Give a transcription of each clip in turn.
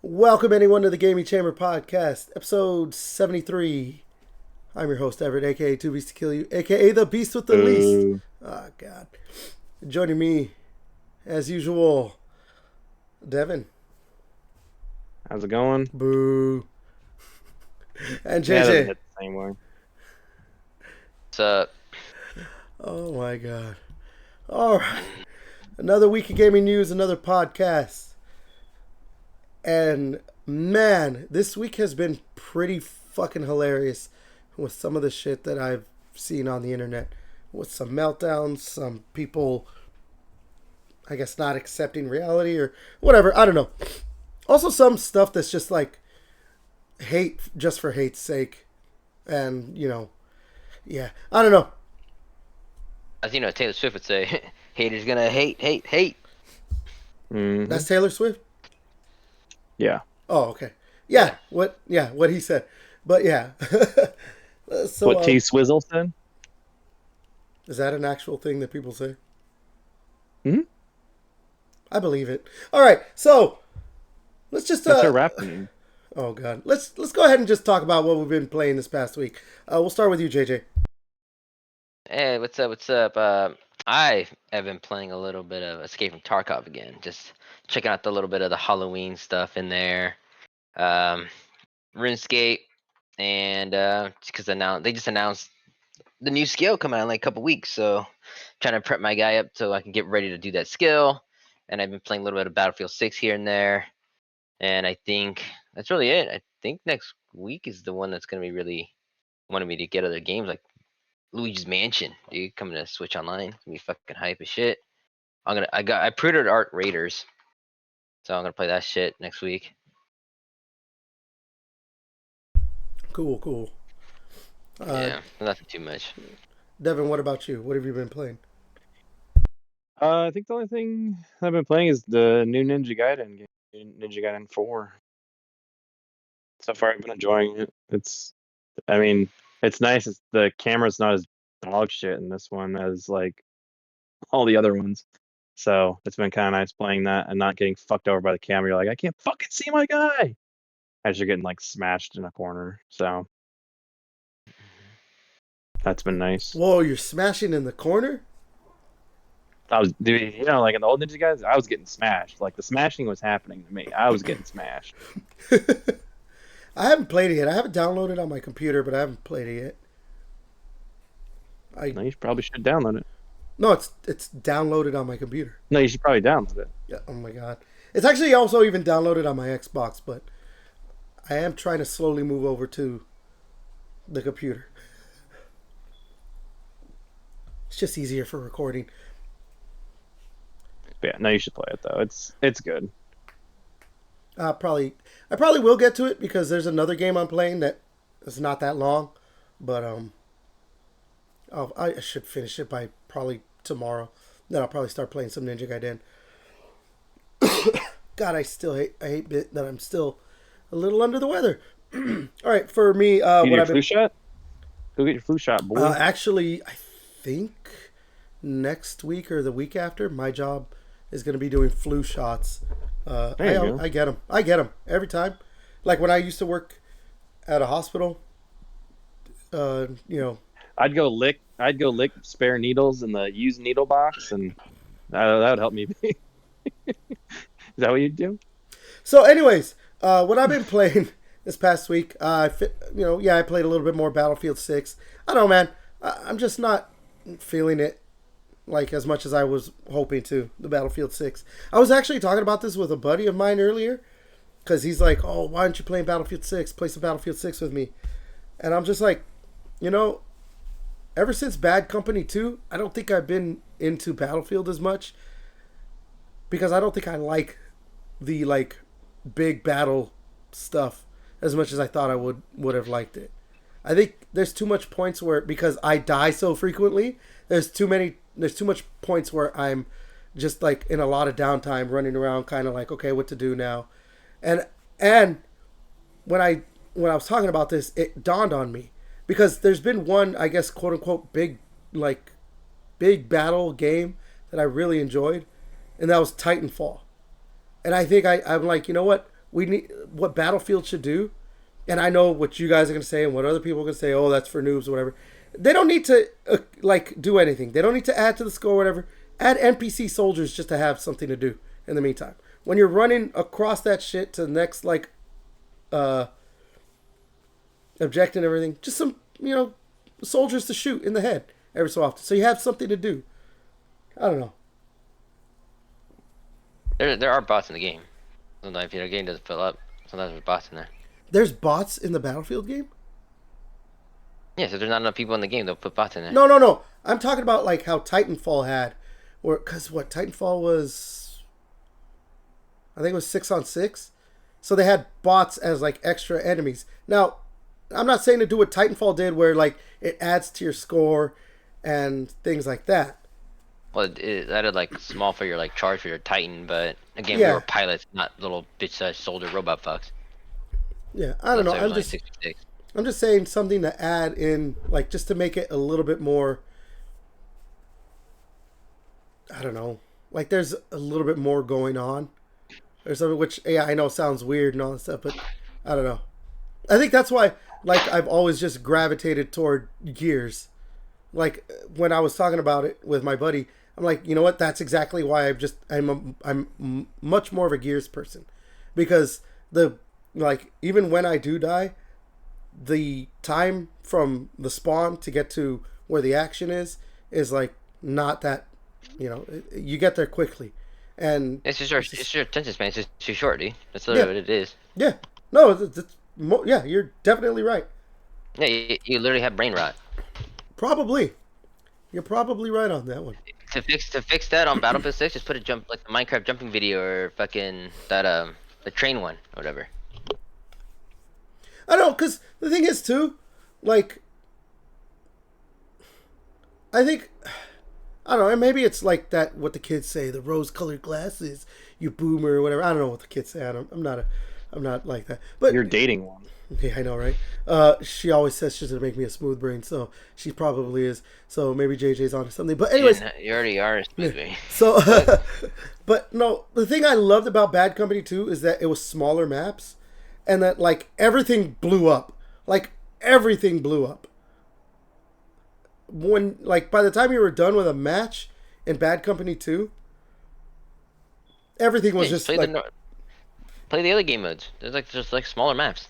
Welcome anyone to the Gaming Chamber Podcast, episode 73. I'm your host Everett, aka Two Beasts to Kill You, aka the Beast with the Least. Oh God. Joining me, as usual, Devin. How's it going? Boo. And Yeah, it doesn't JJ. hit the same way. What's up? Oh my God. Alright. Another week of gaming news, another podcast. And man, this week has been pretty fucking hilarious with some of the shit that I've seen on the internet. With some meltdowns, some people, I guess, not accepting reality or whatever. I don't know. Also, some stuff that's just like hate just for hate's sake. And, yeah, I don't know. As you know, Taylor Swift would say, haters gonna hate, hate, hate. Mm-hmm. That's Taylor Swift? Yeah. Oh, okay. Yeah, what he said. But yeah. So, what T Swizzle said? is that an actual thing that people say? Hmm? I believe it. All right, so let's just That's her rap name. oh God, let's go ahead and just talk about what we've been playing this past week. We'll start with you, JJ. Hey, what's up? What's up? I have been playing a little bit of Escape from Tarkov again. Just checking out the little bit of the Halloween stuff in there. RuneScape, and because they just announced the new skill coming out in like a couple weeks, so trying to prep my guy up so I can get ready to do that skill. And I've been playing a little bit of Battlefield 6 here and there. And I think that's really it. I think next week is the one that's gonna be really wanting me to get other games like Luigi's Mansion, dude, coming to Switch Online. It's gonna be fucking hype as shit. I pre-ordered Art Raiders, so I'm gonna play that shit next week. Cool. Yeah, nothing too much. Devin, what about you? What have you been playing? I think the only thing I've been playing is the new Ninja Gaiden game, Ninja Gaiden 4. So far, I've been enjoying it. It's nice. The camera's not as dog shit in this one as like all the other ones. So it's been kind of nice playing that and not getting fucked over by the camera. You're like, I can't fucking see my guy as you're getting like smashed in a corner. So that's been nice. Whoa, you're smashing in the corner? Dude, like in the old Ninja guys, I was getting smashed. Like the smashing was happening to me. I was getting smashed. I haven't played it yet. I have it downloaded on my computer, but I haven't played it yet. No, you probably should download it. No, it's downloaded on my computer. No, you should probably download it. Yeah. Oh my God. It's actually also even downloaded on my Xbox, but I am trying to slowly move over to the computer. It's just easier for recording. But yeah, no, you should play it though. It's good. I probably will get to it because there's another game I'm playing that is not that long, but I should finish it by probably tomorrow. Then I'll probably start playing some Ninja Gaiden. God, I hate bit that I'm still a little under the weather. All right, for me, You what need your I've flu been shot? Go get your flu shot, boy. actually, I think next week or the week after, my job is going to be doing flu shots. There you go. I get them. I get them every time. Like when I used to work at a hospital, I'd go lick spare needles in the used needle box, and that would help me. Is that what you do? So, anyways, what I've been playing this past week, I played a little bit more Battlefield 6. I don't know, man. I'm just not feeling it like as much as I was hoping to. The Battlefield 6. I was actually talking about this with a buddy of mine earlier, because he's like, "Oh, why aren't you playing Battlefield 6? Play some Battlefield 6 with me." And I'm just like, ever since Bad Company 2, I don't think I've been into Battlefield as much, because I don't think I like the big battle stuff as much as I thought I would have liked it. I think there's too much points where, because I die so frequently, there's too much points where I'm just like in a lot of downtime running around kind of like, okay, what to do now. And when I was talking about this, it dawned on me, because there's been one, I guess, quote unquote big battle game that I really enjoyed, and that was Titanfall. And I think I'm like, you know what? we need what Battlefield should do, and I know what you guys are gonna say and what other people are gonna say. Oh, that's for noobs or whatever. They don't need to do anything. They don't need to add to the score or whatever. Add NPC soldiers just to have something to do in the meantime. When you're running across that shit to the next objective and everything, just some soldiers to shoot in the head every so often, so you have something to do. I don't know. There are bots in the game. Sometimes if your game doesn't fill up, sometimes there's bots in there. There's bots in the Battlefield game? Yeah, so there's not enough people in the game, they'll put bots in there. No. I'm talking about like how Titanfall had, or because what Titanfall was, I think it was 6-on-6, so they had bots as like extra enemies. Now, I'm not saying to do what Titanfall did, where like it adds to your score and things like that. Well, it added like small for your like charge for your Titan, but again, Yeah. we were pilots, not little bitch-sized soldier robot fucks. Yeah, I don't know. So it was I'm only just 66. I'm just saying something to add in, like just to make it a little bit more. I don't know. Like there's a little bit more going on, or something. Which I know sounds weird and all that stuff, but I don't know. I think that's why, like, I've always just gravitated toward Gears. Like when I was talking about it with my buddy, I'm like, you know what? That's exactly why I'm much more of a Gears person, because even when I do die, the time from the spawn to get to where the action is like not that, you get there quickly, and It's just your attention span is just too short, dude. That's literally what it is. yeah, no, yeah, you're definitely right. Yeah, you literally have brain rot. Probably, you're probably right on that one. To fix that on Battlefield 6, just put a jump like the Minecraft jumping video or fucking that the train one or whatever. I know, because the thing is too, like, I think, I don't know, and maybe it's like that, what the kids say, the rose-colored glasses, you boomer or whatever. I don't know what the kids say. I'm not like that. But You're dating one. yeah, I know, right? She always says she's gonna make me a smooth brain, so she probably is. So maybe JJ's onto something. But anyways, You already are a smooth brain. so, but no, the thing I loved about Bad Company 2 is that it was smaller maps, and that like everything blew up. Like everything blew up. When like by the time you were done with a match in Bad Company 2, everything was just play like play the other game modes. There's just like smaller maps.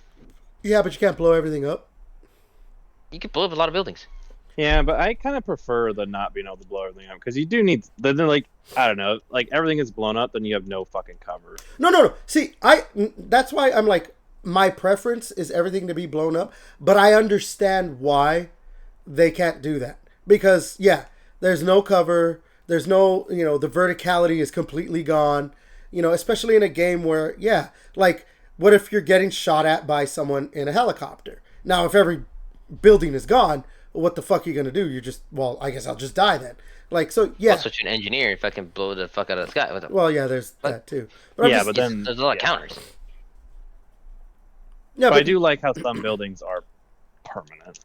yeah, but you can't blow everything up. You can blow up a lot of buildings. Yeah, but I kind of prefer the not being able to blow everything up, because you do need. Then like I don't know, like everything is blown up, then you have no fucking cover. No. See, that's why I'm like, my preference is everything to be blown up, but I understand why they can't do that, because yeah, there's no cover, there's no, the verticality is completely gone, especially in a game where like, what if you're getting shot at by someone in a helicopter? Now, if every building is gone, what the fuck are you gonna do? You're just, well, I guess I'll just die then. Like, so yeah. I'll switch an engineer if I can blow the fuck out of the sky with them. Well, yeah, there's that too. Yeah, but then there's a lot of counters. yeah, But but I do like how some buildings are permanent.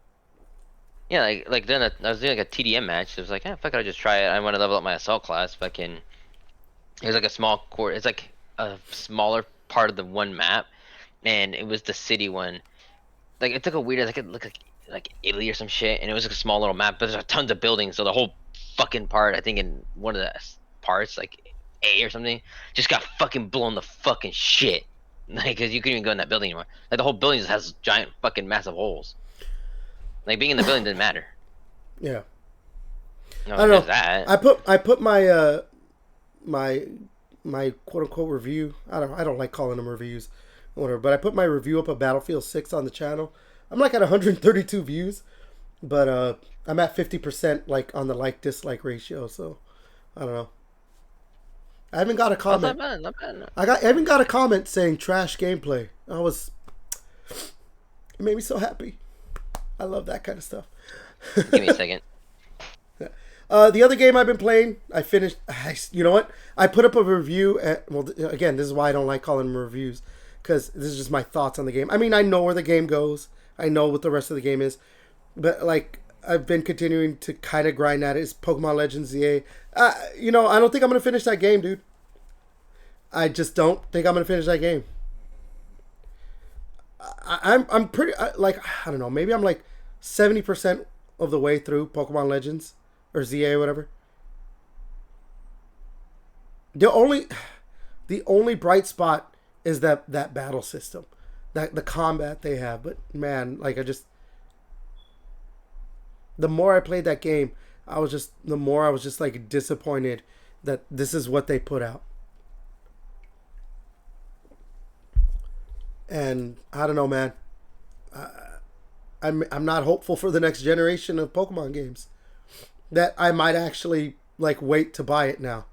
Yeah, like then I was doing like a TDM match. It was like, fuck it, I'll just try it. I want to level up my assault class. Fucking, it was like a small core. It's like a smaller part of the one map, and it was the city one. Like it took a weird, like it looked like Italy or some shit, and it was like a small little map, but there's tons of buildings. So the whole fucking part, I think in one of the parts, like A or something, just got fucking blown the fucking shit. Like, cause you couldn't even go in that building anymore. Like the whole building just has giant fucking massive holes. Like being in the building didn't matter. yeah. No, I don't know. that. I put my my quote unquote review. I don't like calling them reviews, whatever. But I put my review up of Battlefield 6 on the channel. I'm like at 132 views, but I'm at 50% like on the like dislike ratio. So I don't know. I haven't got a comment. Not bad. I haven't got a comment saying trash gameplay. It made me so happy. I love that kind of stuff. Give me a second. The other game I've been playing, I finished. You know what? I put up a review. Again, this is why I don't like calling them reviews, because this is just my thoughts on the game. I mean, I know where the game goes. I know what the rest of the game is, but like I've been continuing to kind of grind at it. It's Pokemon Legends ZA. I don't think I'm gonna finish that game, dude. I just don't think I'm gonna finish that game. I'm pretty like I don't know. Maybe I'm like 70% of the way through Pokemon Legends or ZA or whatever. The only the only bright spot is that battle system, that the combat they have. But man, like the more I played that game, the more I was just like disappointed that this is what they put out. And I don't know, man. I'm not hopeful for the next generation of Pokemon games. That I might actually like wait to buy it now.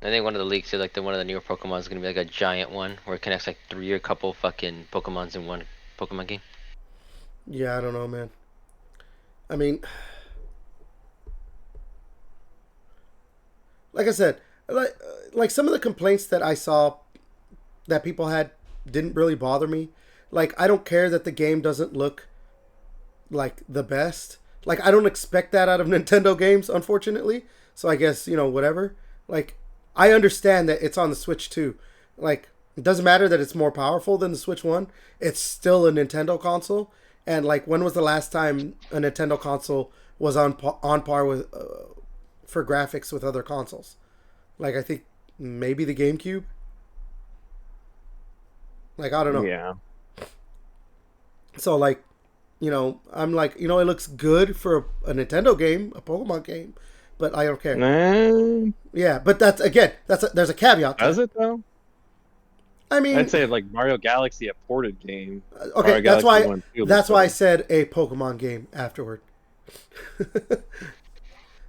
I think one of the leaks said like one of the newer Pokemon is gonna be like a giant one where it connects like three or couple fucking Pokemons in one Pokemon game. Yeah, I don't know, man. I mean, like I said, like some of the complaints that I saw that people had didn't really bother me. Like I don't care that the game doesn't look like the best. Like I don't expect that out of Nintendo games, unfortunately. So I guess, whatever. Like I understand that it's on the Switch too. Like it doesn't matter that it's more powerful than the Switch 1. It's still a Nintendo console. And like when was the last time a Nintendo console was on par with for graphics with other consoles? Like I think maybe the GameCube. Like I don't know. Yeah. So like, I'm like, it looks good for a Nintendo game, a Pokemon game, but I don't care. Yeah, but there's a caveat. Does it though? I mean, I'd say like Mario Galaxy, a ported game. Okay, that's why I said a Pokemon game afterward.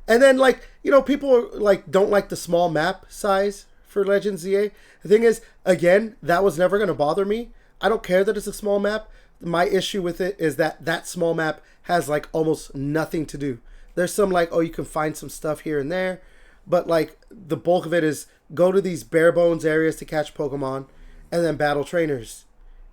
And then like, people like don't like the small map size for Legends ZA. The thing is, again, that was never going to bother me. I don't care that it's a small map. My issue with it is that small map has like almost nothing to do. There's some like, you can find some stuff here and there, but like the bulk of it is go to these bare bones areas to catch Pokemon and then battle trainers.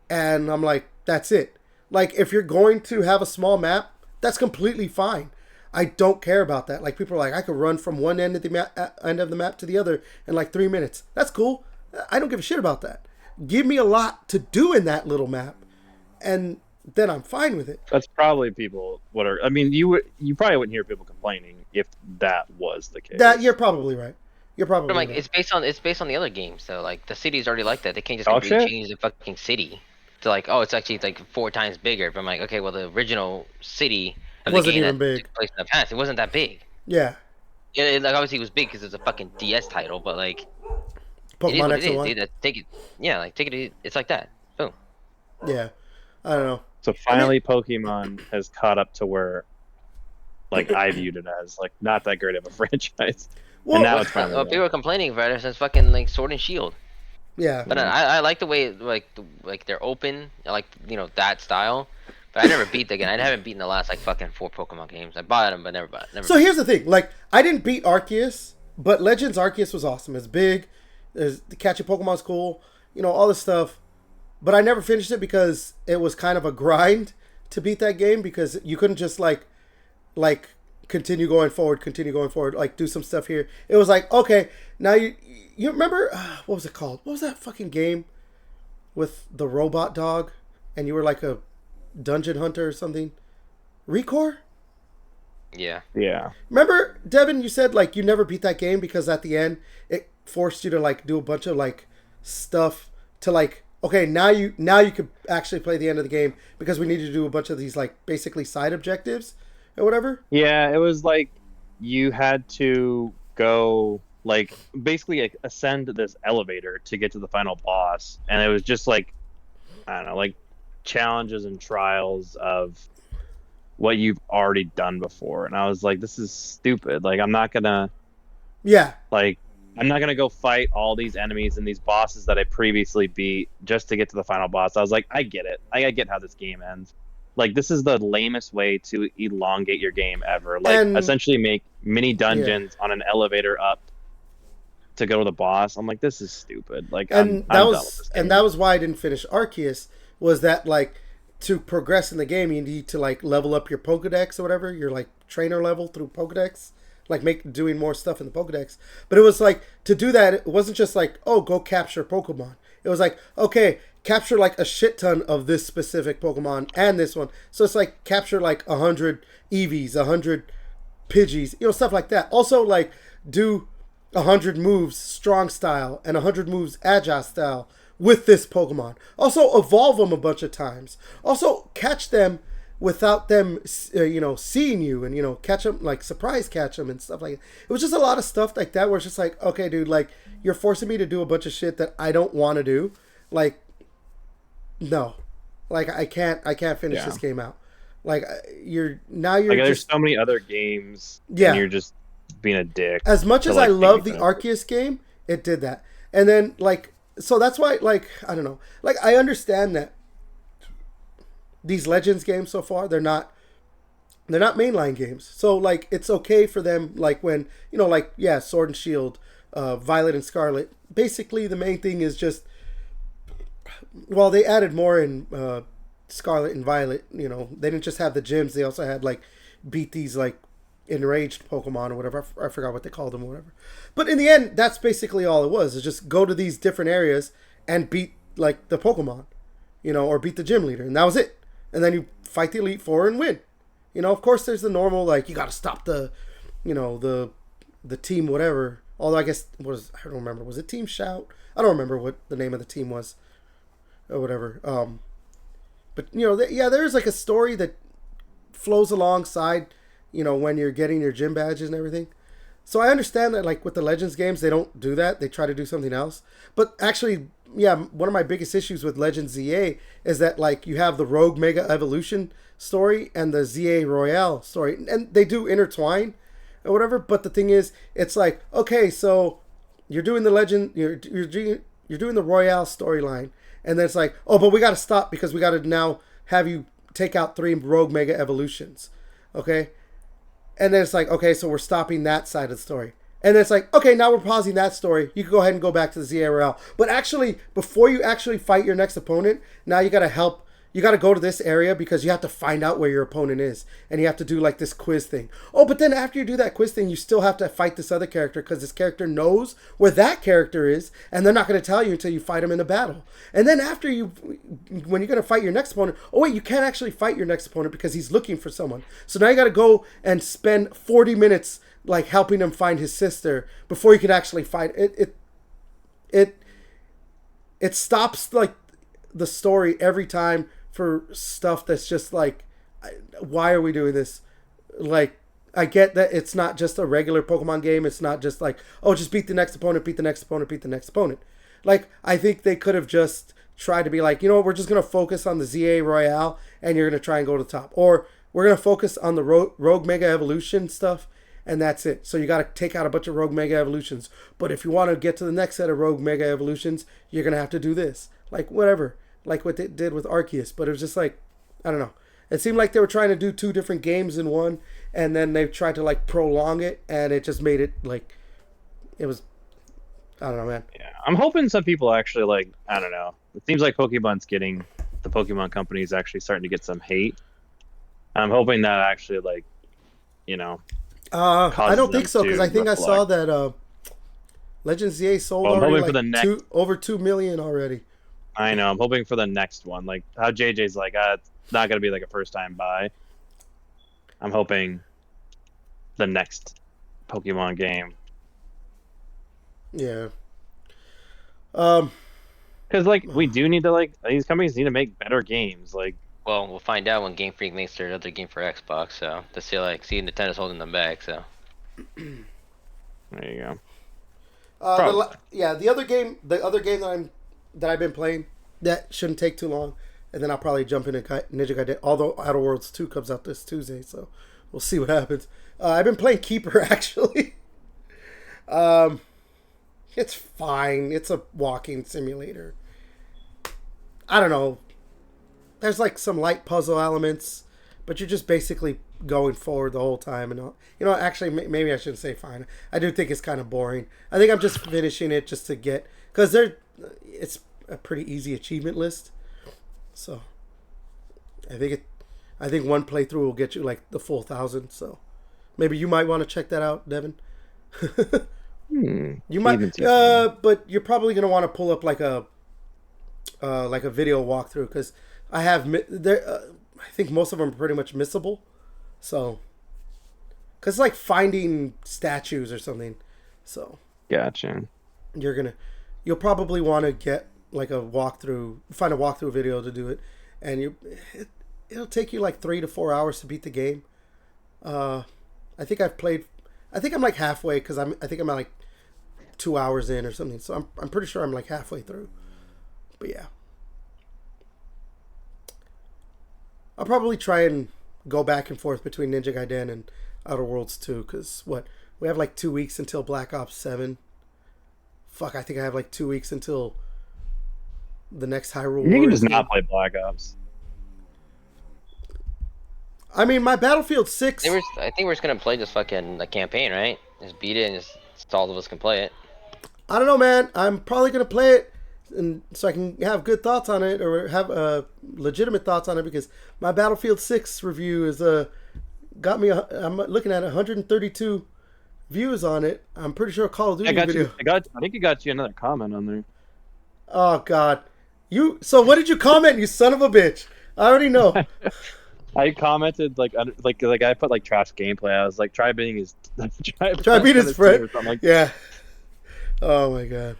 And I'm like, that's it. Like if you're going to have a small map, that's completely fine. I don't care about that. Like people are like, I could run from one end of the map to the other in like 3 minutes. That's cool. I don't give a shit about that. Give me a lot to do in that little map, and then I'm fine with it. That's probably people. I mean, you probably wouldn't hear people complaining if that was the case. That you're probably right. But like right. it's based on the other games, so like the city's already like that. They can't just change the fucking city to like, it's actually like 4 times bigger. But I'm like, okay, well the original city of the game even big. Took place in the past, it wasn't that big. Yeah. Like obviously it was big because it's a fucking DS title, but like Pokemon it is what it is, dude. Take it. Yeah, like take it. It's like that. Boom. Yeah. I don't know. So finally, Pokemon has caught up to where, like, I viewed it as like not that great of a franchise. Well, and now it's finally. People were complaining about it since fucking like Sword and Shield. Yeah. But I like the way like they're open, I like that style. But I never beat the game. I haven't beaten the last like fucking 4 Pokemon games. I bought them, but never bought. So here's the thing: like I didn't beat Arceus, but Legends Arceus was awesome. It's big. The catching Pokemon's cool. All this stuff. But I never finished it because it was kind of a grind to beat that game because you couldn't just like continue going forward, like do some stuff here. It was like, okay, now you remember what was it called? What was that fucking game with the robot dog and you were like a dungeon hunter or something? Recore? Yeah. Yeah. Remember, Devin, you said like you never beat that game because at the end it forced you to like do a bunch of like stuff to like, okay, now you could actually play the end of the game because we need to do a bunch of these like basically side objectives or whatever. Yeah, it was like you had to go like basically ascend this elevator to get to the final boss, and it was just like I don't know, like challenges and trials of what you've already done before, and I was like, this is stupid. Like I'm not gonna go fight all these enemies and these bosses that I previously beat just to get to the final boss. I was like, I get it. I get how this game ends. Like, this is the lamest way to elongate your game ever. Like, essentially make mini dungeons on an elevator up to go to the boss. I'm like, this is stupid. Like, I'm done with this game. And that was why I didn't finish Arceus, was that, like, to progress in the game, you need to, like, level up your Pokedex or whatever, your, like, trainer level through Pokedex. Like doing more stuff in the Pokedex. But it was like, to do that, it wasn't just like, go capture Pokemon. It was like, okay, capture like a shit ton of this specific Pokemon and this one. So it's like capture like 100 Eevees, 100 Pidgeys, stuff like that. Also, like, do 100 moves strong style and 100 moves agile style with this Pokemon. Also, evolve them a bunch of times. Also, catch them without them, seeing you, and catch them, like surprise catch them and stuff like that. It was just a lot of stuff like that where it's just like, okay, dude, like you're forcing me to do a bunch of shit that I don't want to do. Like, no, like I can't finish this game out. Like you're like, there's so many other games. Yeah, and you're just being a dick. As much as I love the Arceus game, it did that, and then like, so that's why, like, I don't know, like I understand that these Legends games so far, they're not mainline games. So like it's okay for them, like when, like, yeah, Sword and Shield, Violet and Scarlet. Basically the main thing is just, well, they added more in Scarlet and Violet, they didn't just have the gyms, they also had like beat these like enraged Pokemon or whatever. I forgot what they called them or whatever. But in the end, that's basically all it was. Is just go to these different areas and beat like the Pokemon, or beat the gym leader, and that was it. And then you fight the Elite Four and win. Of course there's the normal, like, you got to stop the, the team whatever. Although I guess, I don't remember. Was it Team Shout? I don't remember what the name of the team was or whatever. But, there's like a story that flows alongside, when you're getting your gym badges and everything. So I understand that, like, with the Legends games, they don't do that. They try to do something else. But actually, yeah, one of my biggest issues with Legends ZA is that, like, you have the Rogue Mega Evolution story and the ZA Royale story. And they do intertwine or whatever. But the thing is, it's like, okay, so you're doing the Legend, you're doing the Royale storyline. And then it's like, oh, but we got to stop because we got to now have you take out 3 Rogue Mega Evolutions. Okay? And then it's like, okay, so we're stopping that side of the story. And then it's like, okay, now we're pausing that story. You can go ahead and go back to the ZRL. But actually, before you actually fight your next opponent, now you got to go to this area because you have to find out where your opponent is. And you have to do like this quiz thing. Oh, but then after you do that quiz thing, you still have to fight this other character because this character knows where that character is. And they're not going to tell you until you fight him in a battle. And then after when you're going to fight your next opponent, oh wait, you can't actually fight your next opponent because he's looking for someone. So now you got to go and spend 40 minutes like helping him find his sister before you can actually fight. It stops like the story every time for stuff that's just like, why are we doing this? Like, I get that it's not just a regular Pokemon game. It's not just like, oh, just beat the next opponent, beat the next opponent, beat the next opponent. Like, I think they could have just tried to be like, we're just going to focus on the ZA Royale and you're going to try and go to the top. Or we're going to focus on the Rogue Mega Evolution stuff and that's it. So you got to take out a bunch of Rogue Mega Evolutions. But if you want to get to the next set of Rogue Mega Evolutions, you're going to have to do this. Like, whatever. Like what they did with Arceus. But it was just like, I don't know. It seemed like they were trying to do 2 different games in one. And then they tried to, like, prolong it. And it just made it, like, it was, I don't know, man. Yeah, I'm hoping some people actually, like, I don't know. It seems like Pokemon's getting, the Pokemon company is actually starting to get some hate. I'm hoping that actually, like, I don't think so, because I think reflect. I saw that Legends ZA sold already like over 2 million already. I know. I'm hoping for the next one. Like how JJ's like, it's not going to be like a first time buy. I'm hoping the next Pokemon game. Yeah. Because like we do need to like these companies need to make better games. Like, well, we'll find out when Game Freak makes their other game for Xbox. So to see Nintendo's holding them back. So there you go. The other game that I've been playing that shouldn't take too long, and then I'll probably jump into Ninja Gaiden. Although Outer Worlds 2 comes out this Tuesday, so we'll see what happens. I've been playing Keeper actually. It's fine. It's a walking simulator. I don't know. There's like some light puzzle elements, but you're just basically going forward the whole time. And actually, maybe I shouldn't say fine. I do think it's kind of boring. I think I'm just finishing it just to get, because it's a pretty easy achievement list. So I think one playthrough will get you like the full 1,000. So maybe you might want to check that out, Devin. You might, but you're probably gonna want to pull up like a like a video walkthrough, because I have there. I think most of them are pretty much missable. So, because it's like finding statues or something. So Gotcha. you'll probably want to get like find a walkthrough video to do it, and it'll take you like 3 to 4 hours to beat the game. I think I'm like halfway, because I think I'm at like 2 hours in or something. So I'm pretty sure I'm like halfway through. But yeah, I'll probably try and go back and forth between Ninja Gaiden and Outer Worlds 2, because we have like 2 weeks until Black Ops 7. Fuck, I think I have like 2 weeks until the next Hyrule You can Warriors just not game. play Black Ops. I mean, my Battlefield 6... I think we're just gonna play this fucking campaign, right? Just beat it and just so all of us can play it. I don't know, man. I'm probably going to play it and so I can have good thoughts on it, or have legitimate thoughts on it, because my Battlefield 6 review is got me... I'm looking at 132 views on it. I'm pretty sure Call of Duty video. I think it got you another comment on there. Oh, God. So what did you comment, you son of a bitch? I already know. I commented like I put like trash gameplay. I was like, try being his Try being his friend. Or something like Yeah. Oh my god.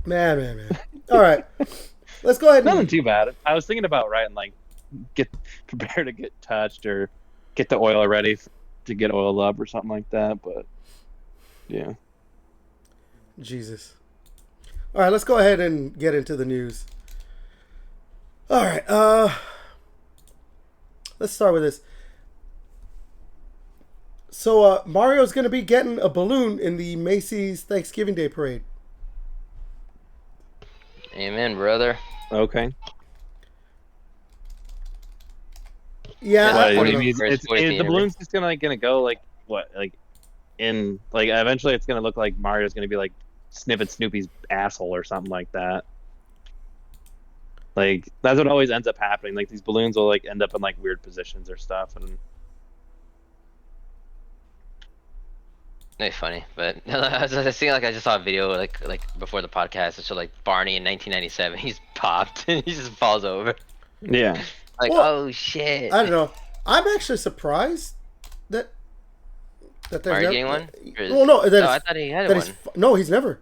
Man. All right. Let's go ahead. Nothing too bad. I was thinking about writing like prepare to get touched, or get the oil ready to get oiled up or something like that. But yeah. Jesus. All right. Let's go ahead and get into the news. All right. Let's start with this. So Mario's going to be getting a balloon in the Macy's Thanksgiving Day Parade. Amen, brother. Okay. Yeah. What, I don't know. the balloon's just gonna go like what, like in like eventually it's gonna look like Mario's gonna be like sniffing Snoopy's asshole or something like that. Like that's what always ends up happening. Like these balloons will like end up in like weird positions or stuff, and It's funny, but I just saw a video like before the podcast. It showed like Barney in 1997. He's popped and he just falls over. yeah. Like, Well, oh shit. I don't know. I'm actually surprised that there's Mario never... getting one? Well, no. That I thought he had that one. No, he's never.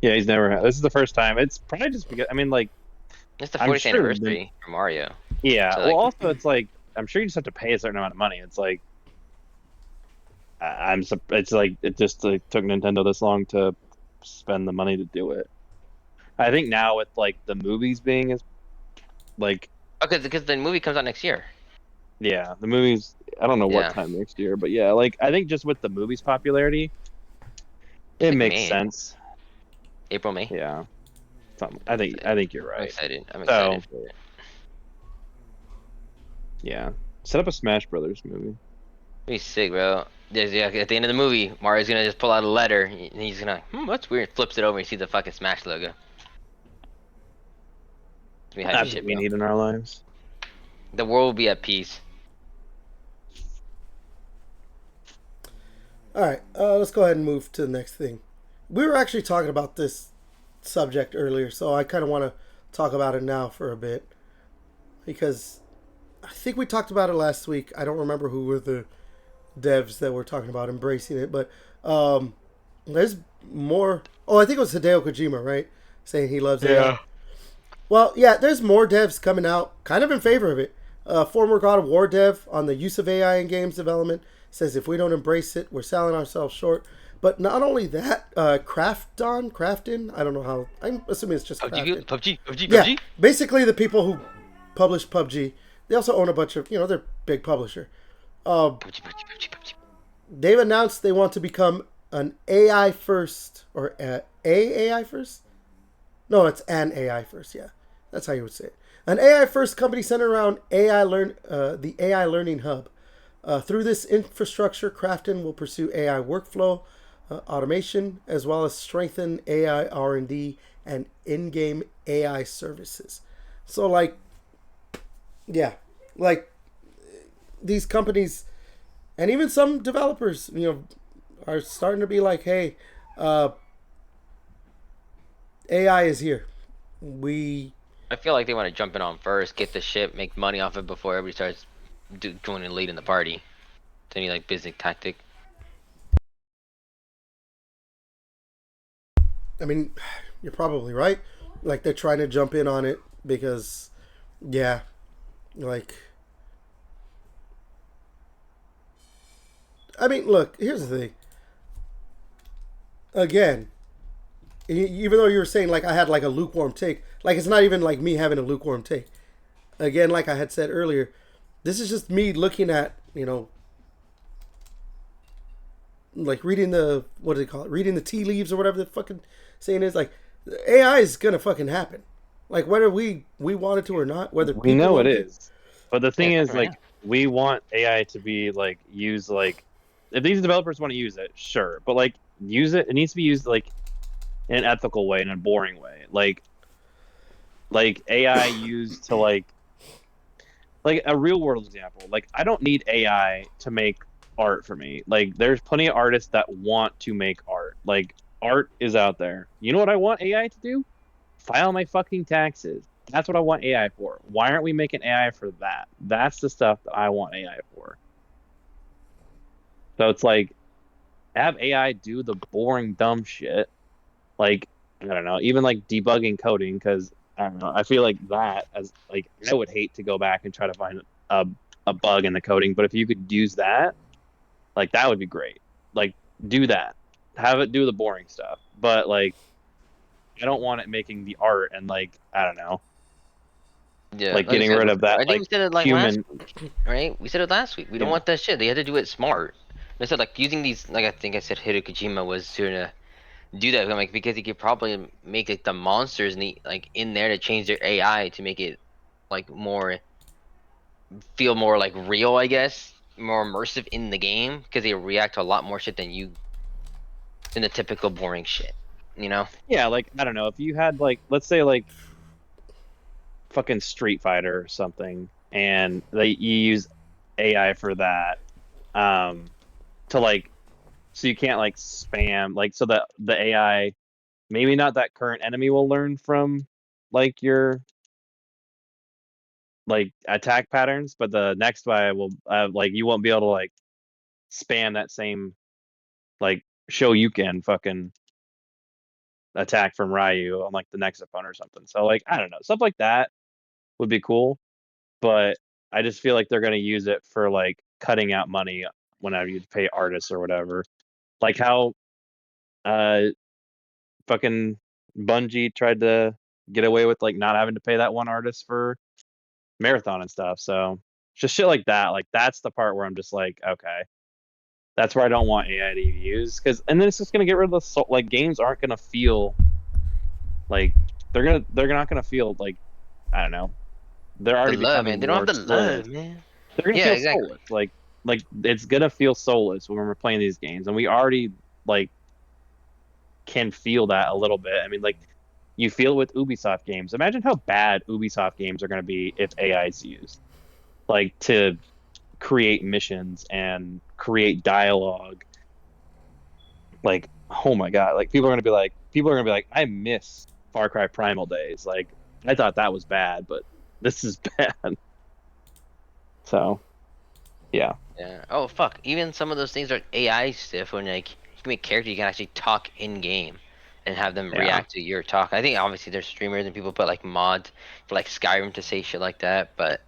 Yeah, he's never had. This is the first time. It's probably just because like It's the I'm 40th sure anniversary for Mario. yeah. So, Well, like- also it's like I'm sure you just have to pay a certain amount of money. It's like it's like it just like, took Nintendo this long to spend the money to do it. I think now with like the movies being as like Okay, because the movie comes out next year. yeah, the movies I don't know Yeah. what time next year, but yeah, like I think just with the movies' popularity, it like makes May. sense. April, May. Yeah. I think you're I'm right. excited. I'm So- excited for it. Yeah. Set up a Smash Brothers movie. Be sick, bro. Yeah, at the end of the movie, Mario's gonna just pull out a letter and he's gonna, that's weird. Flips it over and you see the fucking Smash logo. We have That's shit, what we bro. need in our lives. The world will be at peace. All right. Let's go ahead and move to the next thing. We were actually talking about this subject earlier, so I kind of want to talk about it now for a bit, because I think we talked about it last week. I don't remember who were the devs that were talking about embracing it, but there's more. Oh, I think it was Hideo Kojima, right? Saying he loves it. Well, yeah, there's more devs coming out kind of in favor of it. Former God of War dev on the use of AI in games development says if we don't embrace it, we're selling ourselves short. But not only that, Krafton, I don't know how, I'm assuming it's just Krafton. PUBG. Yeah, basically the people who publish PUBG, they also own a bunch of, they're a big publisher. PUBG. They've announced they want to become an AI first, or AI first? No, it's an AI first, yeah. That's how you would say it. An AI first company centered around the AI Learning Hub. Through this infrastructure, Krafton will pursue AI workflow, automation, as well as strengthen AI R&D and in-game AI services. So, like, these companies, and even some developers, are starting to be like, hey, AI is here. We I feel like they want to jump in on first, get the ship, make money off it before everybody starts joining late in the party. It's any like business tactic. I mean, you're probably right. Like they're trying to jump in on it because, yeah, like. I mean, look. Here's the thing. Again, even though you were saying like I had like a lukewarm take, like it's not even like me having a lukewarm take. Again, like I had said earlier, this is just me looking at like reading the what do they call it? Reading the tea leaves or whatever the fucking saying is. Like AI is gonna fucking happen. Like whether we want it to or not, whether We people know it want is, but the thing is, Yeah. like, we want AI to be like used like, if these developers want to use it, sure, but like use it. It needs to be used like in an ethical way, in a boring way, like AI used to like a real world example. Like I don't need AI to make art for me. Like there's plenty of artists that want to make art. Like art is out there. You know what I want AI to do? File my fucking taxes. That's what I want AI for. Why aren't we making AI for that? That's the stuff that I want AI for. So it's like have AI do the boring dumb shit. Like I don't know, even like debugging coding because I don't know. I feel like that as like I would hate to go back and try to find a a bug in the coding, but if you could use that, like that would be great. Like do that. Have it do the boring stuff. But like I don't want it making the art and like I don't know, Yeah, like like I getting said, rid of that I think like we said it like last human, week, right? We said it last week. We don't you know. want that shit. They had to do it smart. They said like using these, like I think I said, Hideo Kojima was to do that. I'm like because he could probably make like the monsters like in there to change their AI to make it like more feel more like real, I guess, more immersive in the game because they react to a lot more shit than the typical boring shit. You know? Yeah, like I don't know, if you had like let's say like fucking Street Fighter or something and they you use AI for that to like so you can't like spam like so that the AI maybe not that current enemy will learn from like your like attack patterns, but the next guy will like you won't be able to like spam that same like show you can fucking attack from Ryu on like the next opponent or something. So like I don't know, stuff like that would be cool, but I just feel like they're gonna use it for like cutting out money whenever you pay artists or whatever. Like how uh fucking Bungie tried to get away with like not having to pay that one artist for Marathon and stuff. So just shit like that. Like that's the part where I'm just like, okay, that's where I don't want AI to be used because, and then it's just gonna get rid of the soul. Like games aren't gonna feel like they're not gonna feel like I don't know. They're The already love, man. becoming They don't have more the soulless. love, man. They're gonna Yeah, feel exactly. soulless. Like it's gonna feel soulless when we're playing these games, and we already like can feel that a little bit. I mean, like you feel it with Ubisoft games. Imagine how bad Ubisoft games are going to be if AI is used, like to create missions and create dialogue. Like, oh my god, like people are going to be like, I miss Far Cry Primal days. Like, I thought that was bad, but this is bad. So, yeah, Yeah. Oh fuck. Even some of those things are AI stuff when like you can make characters you can actually talk in game and have them yeah, react to your talk. I think obviously there's streamers and people put like mods for like Skyrim to say shit like that, but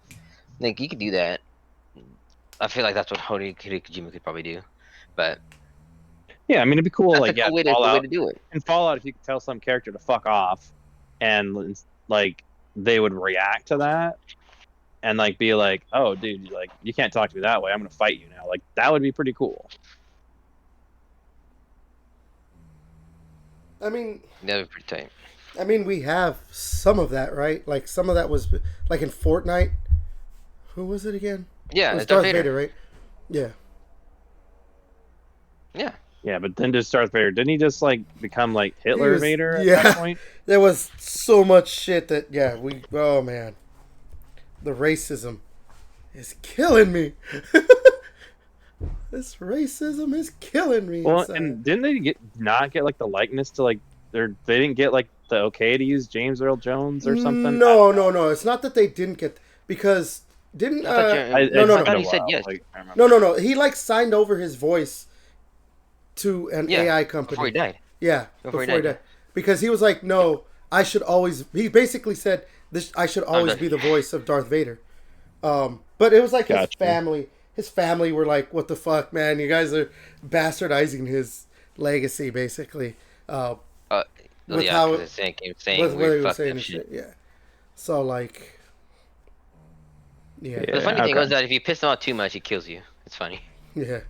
like you could do that. I feel like that's what Hideo Kojima could probably do. But yeah. I mean, it'd be cool. that's a Like, yeah, cool way to Fallout. do it. In Fallout, if you could tell some character to fuck off, and like they would react to that and like be like, "Oh, dude, like you can't talk to me that way. I'm gonna fight you now." Like that would be pretty cool. I mean, That would be pretty tight. we have some of that, right? Like some of that was like in Fortnite. Who was it again? It Yeah, was it's Darth Darth Vader. Vader, right? Yeah. Yeah. Yeah, but then just Darth Vader, didn't he just like become like He Hitler was, Vader at that yeah. point? There was so much shit that, yeah, oh man. The racism is killing me. This racism is killing me Well, inside. and didn't they get not get like the likeness to like they didn't get like the okay to use James Earl Jones or something? No. It's not that they didn't get because didn't I thought no no It's I no thought been a he said while. yes. Like, I remember. no. He like signed over his voice to an Yeah, AI before he company. died. Yeah, Before he before he died. died, because he was like, no, I should always. He basically said this. I should Oh, always be the voice of Darth Vader. But it was like his Gotcha. family. His family were like, "What the fuck, man? You guys are bastardizing his legacy, basically." Uh, With yeah, because how it's saying with what weird he was fucked saying up and shit. shit. Yeah. So like, yeah, But the funny thing Okay. was that if you piss him off too much, he kills you. It's funny. yeah.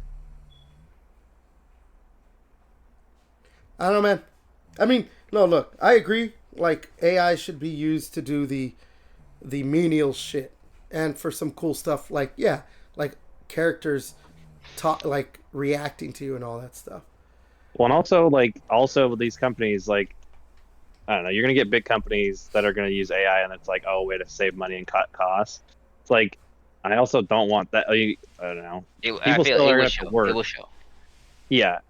I don't know, man. I mean, no, look, I agree. Like AI should be used to do the menial shit, and for some cool stuff, like yeah, like characters talk, like reacting to you and all that stuff. Well, and also with these companies, like, I don't know, you're gonna get big companies that are gonna use AI, and it's like, oh, way to save money and cut costs. It's like, I also don't want that. I don't know. I People feel still it are will gonna have to show. It work. will show. Yeah,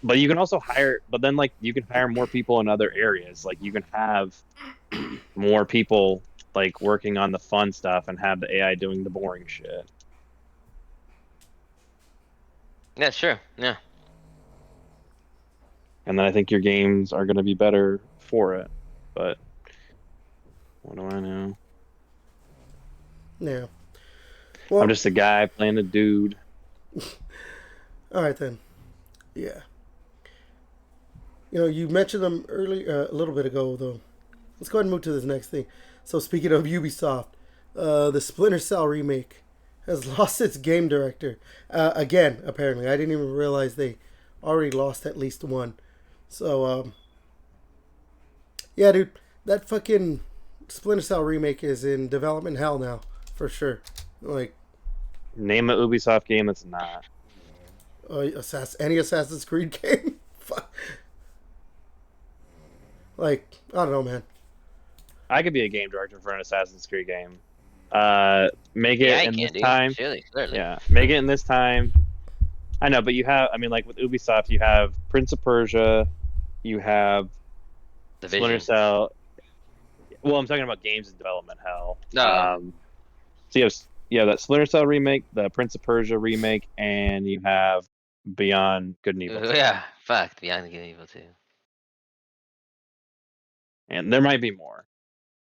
but you can also hire. But then, like, you can hire more people in other areas. Like, you can have more people like working on the fun stuff and have the AI doing the boring shit. Yeah, sure. Yeah. And then I think your games are gonna be better for it. But what do I know? Yeah. I'm Well, just a guy playing a dude. all right then. Yeah. You know, you mentioned them early a little bit ago, though. Let's go ahead and move to this next thing. So, speaking of Ubisoft, the Splinter Cell remake has lost its game director again. Apparently, I didn't even realize they already lost at least one. So, yeah, dude, that fucking Splinter Cell remake is in development hell now, for sure. Like, Name an Ubisoft game that's not. any Assassin's Creed game. Like, I don't know, man. I could be a game director for an Assassin's Creed game. Make Yeah, it I in this can, dude. time. Surely, clearly. Yeah, make it in this time. I know, but you have, I mean, like with Ubisoft, you have Prince of Persia, you have Splinter Division. Cell. Well, I'm talking about games in development hell. No. So you have that Splinter Cell remake, the Prince of Persia remake, and you have Beyond Good and Evil 2. Yeah. Fuck. Beyond Good and Evil too. And there might be more.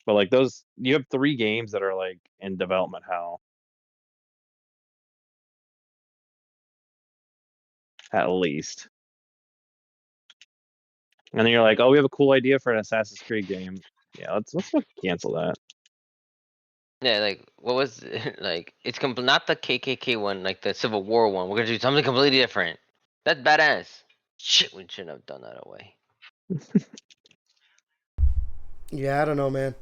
But like those, you have three games that are like in development hell at least. And then you're like, oh, we have a cool idea for an Assassin's Creed game. Yeah, let's cancel that. Yeah, like what was like? It's not the KKK one, like the Civil War one. We're gonna do something completely different. That's badass. Shit, we shouldn't have done that away. Yeah, I don't know, man.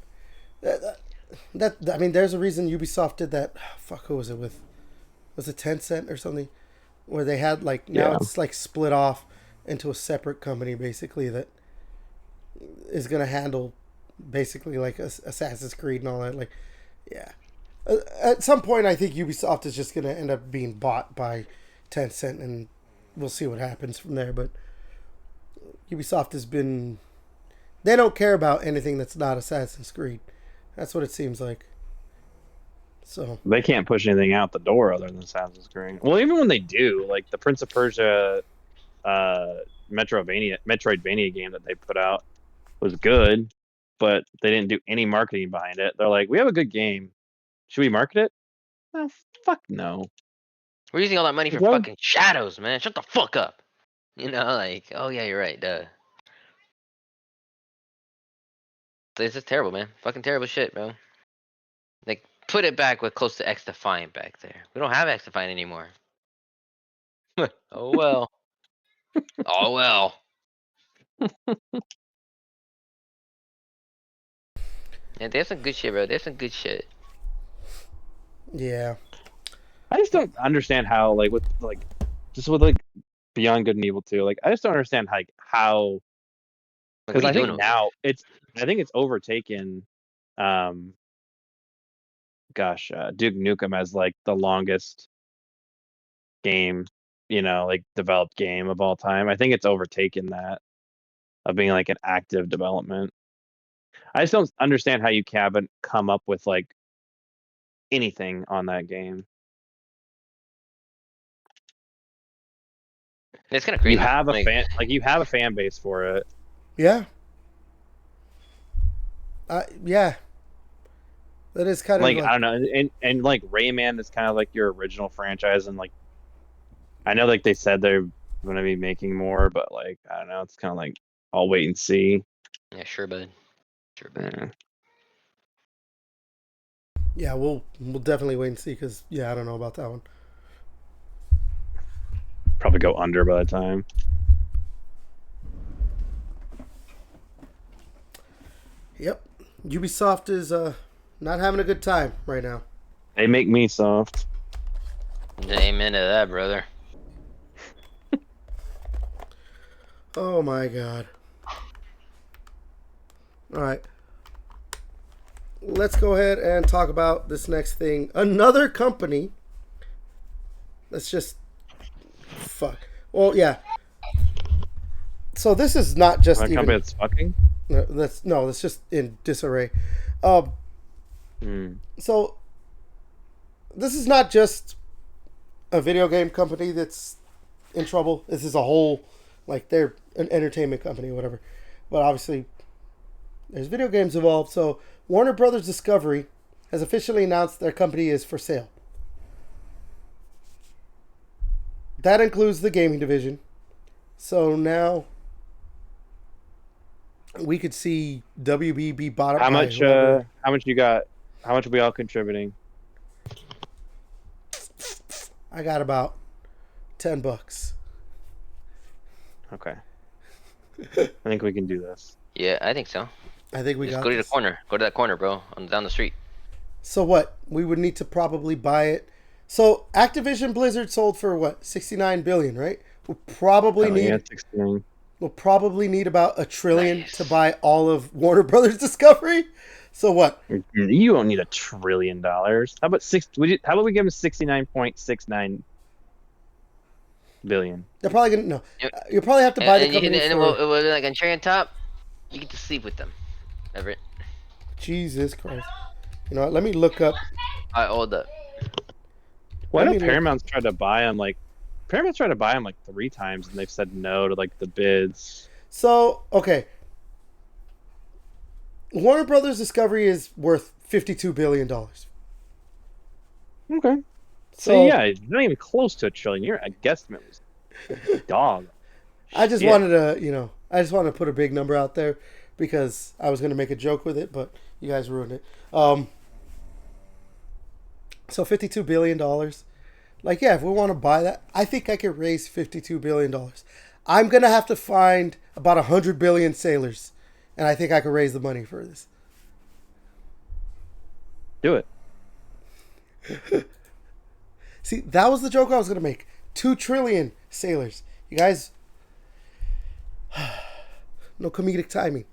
I mean, there's a reason Ubisoft did that. Fuck, who was it with? Was it Tencent or something? Where they had like now Yeah. it's like split off into a separate company basically that is gonna handle basically like Assassin's Creed and all that. Like, yeah. At some point, I think Ubisoft is just gonna end up being bought by Tencent, and we'll see what happens from there. But Ubisoft has been. They don't care about anything that's not Assassin's Creed. That's what it seems like. So They can't push anything out the door other than Assassin's Creed. Well, even when they do, like the Prince of Persia uh Metroidvania game that they put out was good, but they didn't do any marketing behind it. They're like, we have a good game. Should we market it? No, fuck no. We're using all that money for Why would- fucking shadows, man. Shut the fuck up. You know, like, oh yeah, you're right. Duh. This is terrible, man. Fucking terrible shit, bro. Like, put it back with close to X Defiant back there. We don't have X Defiant anymore. Oh well. Oh well. Yeah, they have some good shit, bro. They have some good shit. yeah, I just don't understand how like with like just with like Beyond Good and Evil 2, like I just don't understand like how Like, what because are you I doing think over there? now it's overtaken um Duke Nukem as like the longest game, like developed game of all time. I think it's overtaken that of being like an active development. I just don't understand how you haven't come up with like anything on that game. It's kind of crazy. You have a fan base for it. Yeah. Yeah. That is kind Like of I don't know, and like Rayman is kind of like your original franchise, and like I know like they said they're going to be making more, but like I don't know, it's kind of like I'll wait and see. Yeah, sure, bud. Sure, bud. Yeah. Yeah, we'll definitely wait and see because yeah, I don't know about that one. Probably go under by the time. Yep, Ubisoft is not having a good time right now. They make me soft. Amen to that, brother. Oh my god. All right. Let's go ahead and talk about this next thing. Another company. Let's just fuck. Well, yeah. So this is not just A even. company that's fucking. That's just in disarray. So this is not just a video game company that's in trouble. This is a whole, like they're an entertainment company or whatever. But obviously, there's video games involved. So Warner Brothers Discovery has officially announced their company is for sale. That includes the gaming division. So now we could see WB be bought up. How much? How much you got? How much are we all contributing? I got about $10. Okay. I think we can do this. Yeah, I think so. I think we Just got go to this. the corner. Go to that corner, bro. Down the street. So what? We would need to probably buy it. So Activision Blizzard sold for what? 69 billion, right? We'll probably need 69. we'll probably need about $1 trillion Nice. to buy all of Warner Brothers Discovery. So what? You don't need $1 trillion. How about how about we give them 69.69 billion? They're probably gonna no. You'll probably have to buy the And company it for will be like on cherry on top. You get to sleep with them. Everett. Jesus Christ. You know what? Let me look up. Alright, hold up. Why Let don't me look- Paramount's tried to buy them like Paramount's tried to buy them like 3 times and they've said no to like the bids. So okay. Warner Brothers Discovery is worth $52 billion. Okay. So yeah, it's not even close to $1 trillion. Your guesstimate was dog. I just Shit. wanted to, I just wanted to put a big number out there because I was going to make a joke with it, but you guys ruined it. So $52 billion. Like, yeah, if we want to buy that, I think I could raise $52 billion. I'm going to have to find about 100 billion sailors, and I think I could raise the money for this. Do it. See, that was the joke I was going to make. 2 trillion sailors. You guys, no comedic timing.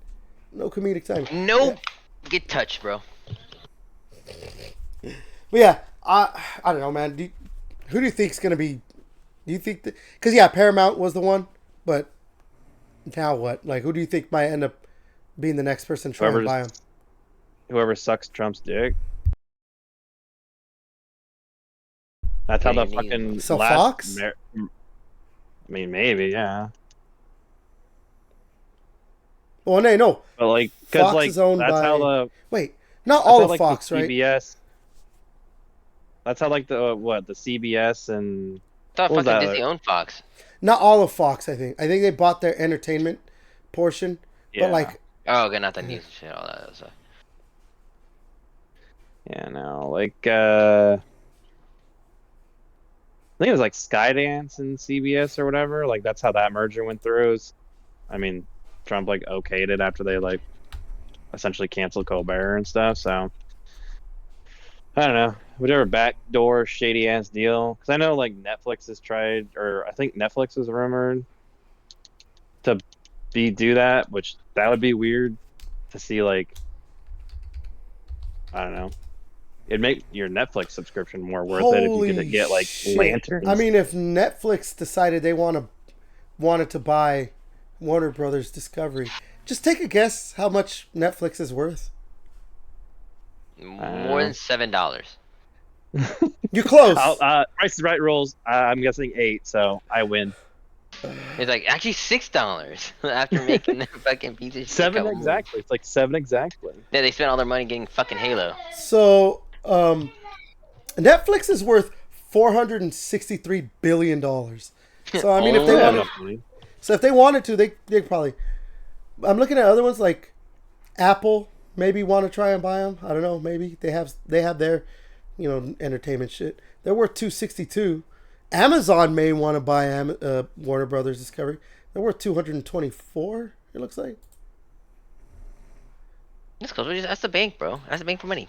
No comedic timing. Nope. Get touched, bro. But yeah, I don't know, man. Who do you think's going to be... Do you think that... Because, yeah, Paramount was the one, but now what? Like, who do you think might end up being the next person trying to buy them? Whoever sucks Trump's dick. That's how Yeah, the you need- fucking So last Fox? I mean, maybe, yeah. Well, no. But like, because Fox like is owned that's by... how the Wait, not that's all how, of like, Fox, the right? CBS. That's how like the CBS and I thought what was fucking that? Disney owned Fox. Not all of Fox, I think. I think they bought their entertainment portion. Yeah. But, like... Oh, okay, not the news and shit, all that other stuff. Yeah, no, like I think it was like Skydance and CBS or whatever. Like that's how that merger went through. I mean, Trump like okayed it after they like essentially canceled Colbert and stuff. So I don't know, whatever backdoor shady ass deal. Because I know like Netflix has tried, or I think Netflix was rumored to do that, which that would be weird to see. Like I don't know. It'd make your Netflix subscription more worth it if you could get like shit. lanterns. I mean, if Netflix decided they wanted to buy Warner Brothers Discovery, Just take a guess how much Netflix is worth. More than $7. You're close. Price is Right rules. I'm guessing 8, so I win. It's like actually $6 after making that fucking piece of shit. 7 exactly. It's like 7 exactly. Yeah, they spent all their money getting fucking Halo. So, Netflix is worth $463 billion. So I mean, if they Oh. wanted, if they wanted to, they probably. I'm looking at other ones like Apple. Maybe want to try and buy them. I don't know. Maybe they have their, entertainment shit. They're worth 262. Amazon may want to buy Warner Brothers Discovery. They're worth 224. It looks like. That's close. That's the bank, bro. That's the bank for money.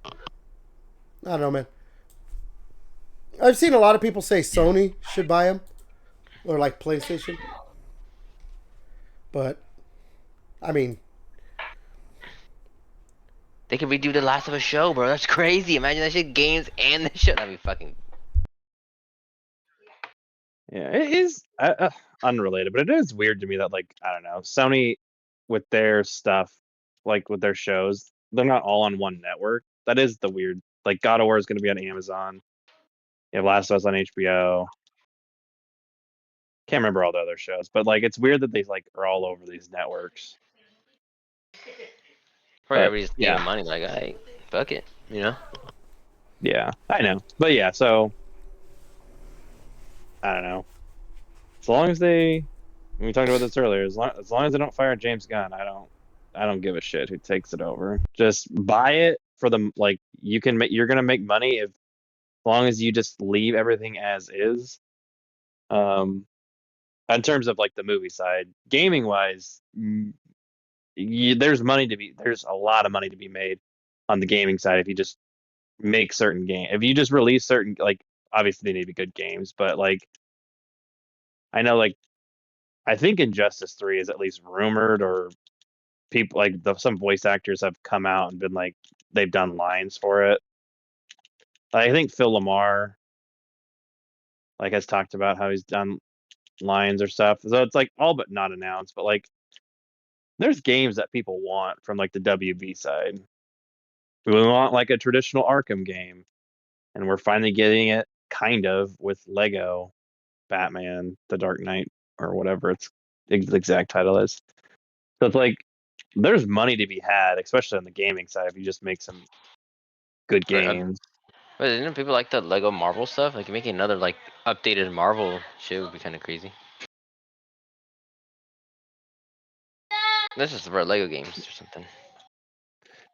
I don't know, man. I've seen a lot of people say Sony should buy them, or like PlayStation. But, I mean, they could redo The Last of Us show, bro. That's crazy. Imagine that shit, games and the show. That'd be fucking. Yeah, it is unrelated, but it is weird to me that, like, I don't know, Sony with their stuff, like with their shows, they're not all on one network. That is the weird. Like, God of War is going to be on Amazon. You have Last of Us on HBO. Can't remember all the other shows, but like, it's weird that they like are all over these networks. Probably everybody's giving money. Like, hey, fuck it, Yeah, I know, but yeah, so I don't know. As long as we talked about this earlier, as long as they don't fire James Gunn, I don't give a shit who takes it over. Just buy it for them. Like, you're gonna make money as long as you just leave everything as is. In terms of like the movie side, gaming wise, there's a lot of money to be made on the gaming side if you just make certain game. If you just release certain, like, obviously they need to be good games, but like, I know, like, I think Injustice 3 is at least rumored, or people like some voice actors have come out and been like they've done lines for it. I think Phil Lamar like has talked about how he's done lines or stuff. So it's like all but not announced, but like there's games that people want from like the WB side. We want like a traditional Arkham game, and we're finally getting it kind of with Lego Batman: The Dark Knight, or whatever the exact title is. So it's like there's money to be had, especially on the gaming side, if you just make some good games. But didn't people like the Lego Marvel stuff? Like making another like updated Marvel shit would be kind of crazy. This is for Lego games or something.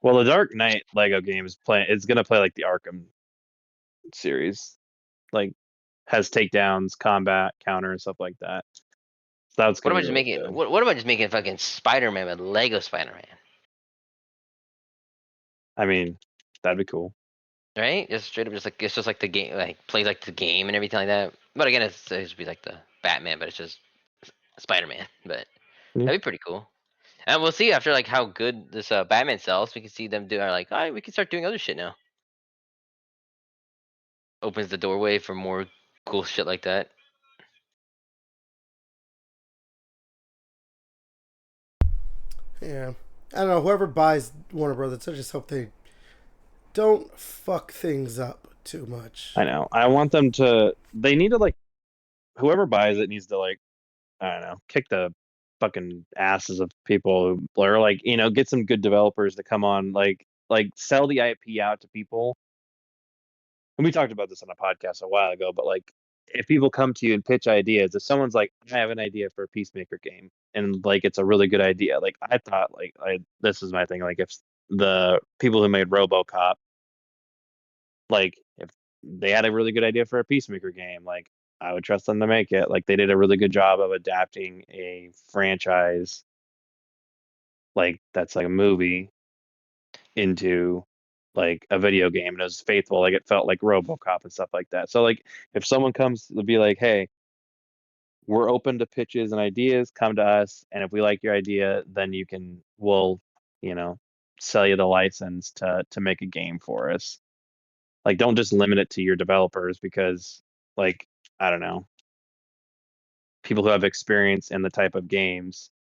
Well, the Dark Knight Lego game is gonna play like the Arkham series, like has takedowns, combat, counter, and stuff like that. So that's What gonna am I be just really making? good. What am I just making fucking Spider-Man with Lego Spider-Man? I mean, that'd be cool. Right? Just straight up, it's just like the game, like plays like the game and everything like that. But again, it should be like the Batman, but it's just Spider-Man. But Yeah. that'd be pretty cool. And we'll see after like how good this Batman sells. We can see them do. Are like, all right, we can start doing other shit now. Opens the doorway for more cool shit like that. Yeah. I don't know. Whoever buys Warner Brothers, I just hope they don't fuck things up too much. I know. I want them to. They need to, like, whoever buys it needs to, like, I don't know, kick the fucking asses of people who are like, get some good developers to come on, like sell the IP out to people. And we talked about this on a podcast a while ago, but like, if people come to you and pitch ideas, if someone's like, I have an idea for a Peacemaker game, and like it's a really good idea, like I thought, like this is my thing, like if the people who made RoboCop, like if they had a really good idea for a Peacemaker game, like I would trust them to make it. Like they did a really good job of adapting a franchise, like that's like a movie, into like a video game, and it was faithful, like it felt like RoboCop and stuff like that. So like if someone comes to be like, hey, we're open to pitches and ideas, come to us, and if we like your idea, then we'll sell you the license to make a game for us. Like, don't just limit it to your developers, because like, I don't know, people who have experience in the type of games.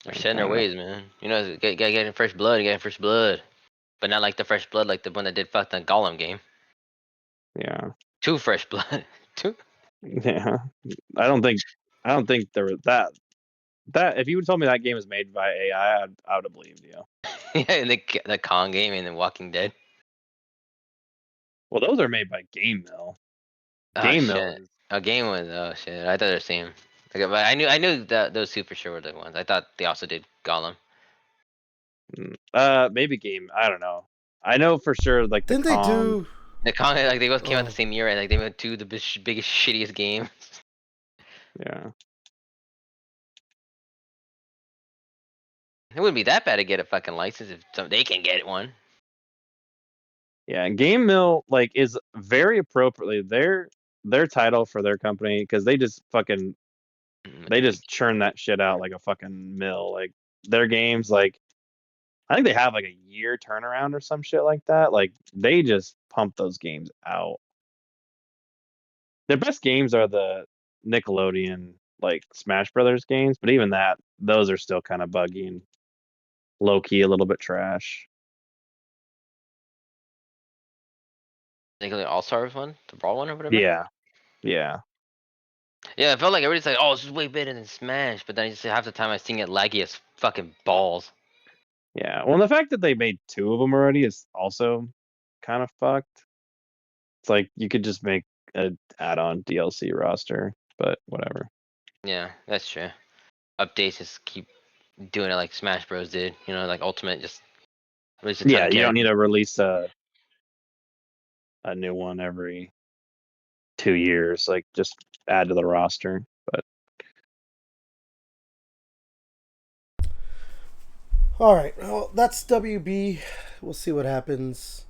They're set in their ways, man. You know, getting fresh blood, getting fresh blood, but not like the fresh blood like the one that did fuck the Gollum game. Yeah. Too fresh blood. Too. Yeah. I don't think there was that if you would told me that game was made by AI, I would have believed you. Yeah, and the Kong game and the Walking Dead. Well, those are made by Game Mill. Oh Game Mill shit. A game was shit. I thought they were the same. Okay, but I knew that those two for sure were the ones. I thought they also did Gollum. Maybe Game. I don't know. I know for sure like the Didn't they Kong. do? The Kong, like they both came out Oh. the same year, and like they went to the biggest shittiest game. Yeah. It wouldn't be that bad to get a fucking license if they can get one. Yeah, Game Mill like is very appropriately their title for their company because they just fucking they just churn that shit out like a fucking mill. Like their games, like I think they have like a year turnaround or some shit like that. Like they just pump those games out. Their best games are the Nickelodeon like Smash Brothers games, but even those are still kind of buggy and low key, a little bit trash. Think of the All Stars one, the Brawl one or whatever. Yeah, yeah. Yeah, I felt like everybody's like, "Oh, this is way better than Smash," but then just half the time I sing it laggy as fucking balls. Yeah, well, and the fact that they made two of them already is also kind of fucked. It's like you could just make an add-on DLC roster, but whatever. Yeah, that's true. Updates just keep doing it like Smash Bros did. You know, like Ultimate just release a ton Yeah, of you don't need characters. to release a new one every 2 years. Like just add to the roster. But All right. Well, that's WB. We'll see what happens.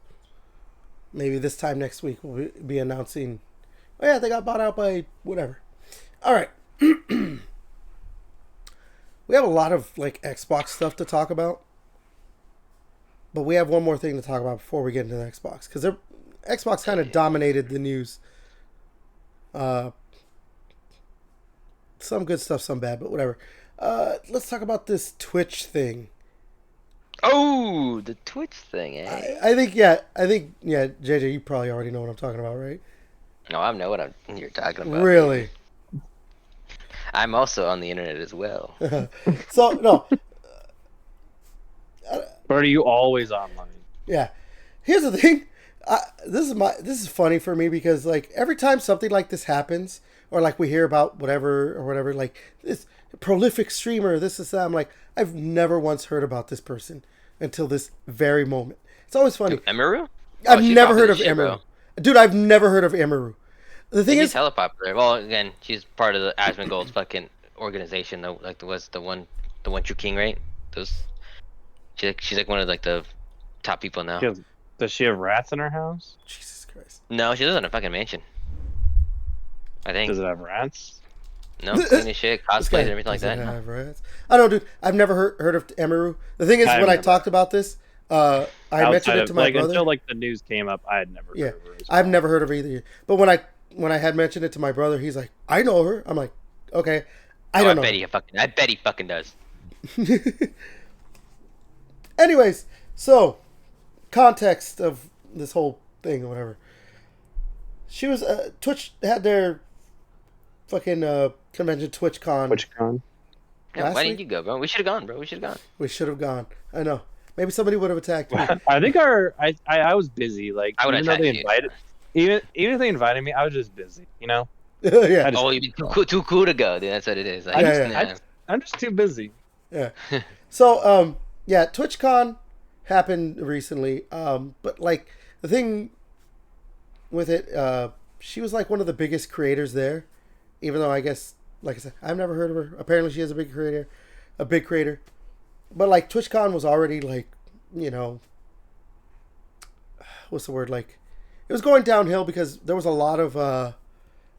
Maybe this time next week we'll be announcing. Oh yeah, they got bought out by whatever. All right. We have a lot of like Xbox stuff to talk about, but we have one more thing to talk about before we get into the Xbox because Xbox kind of dominated the news. Some good stuff, some bad, but whatever. Let's talk about this Twitch thing. Oh, the Twitch thing, eh? I think JJ, you probably already know what I'm talking about, right? No, I know what you're talking about. Really? I'm also on the internet as well. So no. But are you always online? Yeah. Here's the thing. This is funny for me because like every time something like this happens, or like we hear about whatever, like this prolific streamer, this is that, I'm like, I've never once heard about this person until this very moment. It's always funny. Emiru? I've never heard of shit, Emiru. bro. Dude, I've never heard of Emiru. The thing She's is, hella popular. Well, again, she's part of the Asmongold's fucking organization. Though, like was the one true king, right? Those. She's like one of like the top people now. Does she have rats in her house? Jesus Christ. No, she lives in a fucking mansion. I think. Does it have rats? No, clean as shit, This guy cosplays and everything like that. doesn't No. have rats. I don't know, dude. I've never heard of Emiru. The thing is, when I talked about this, I mentioned it to my brother. Until like the news came up, I had never heard of her. I've never heard of either. But when I had mentioned it to my brother, he's like, "I know her." I'm like, "Okay, I don't know." I bet he fucking does. Anyways, so context of this whole thing or whatever. She was Twitch had their fucking convention, TwitchCon. TwitchCon. Yeah, why didn't you go, bro? We should have gone, bro. We should have gone. We should have gone. I know. Maybe somebody would have attacked me. I think I was busy. Like I would even though they attack you. invited, even if they invited me, I was just busy. You know. Yeah. Oh, you'd be too cool to go, dude. That's what it is. Like, I'm just too busy. Yeah. So, yeah, TwitchCon happened recently. But like the thing with it, she was like one of the biggest creators there. Even though I guess, like I said, I've never heard of her. Apparently, she is a big creator. But like TwitchCon was already like, you know, what's the word? Like, it was going downhill because there was a lot of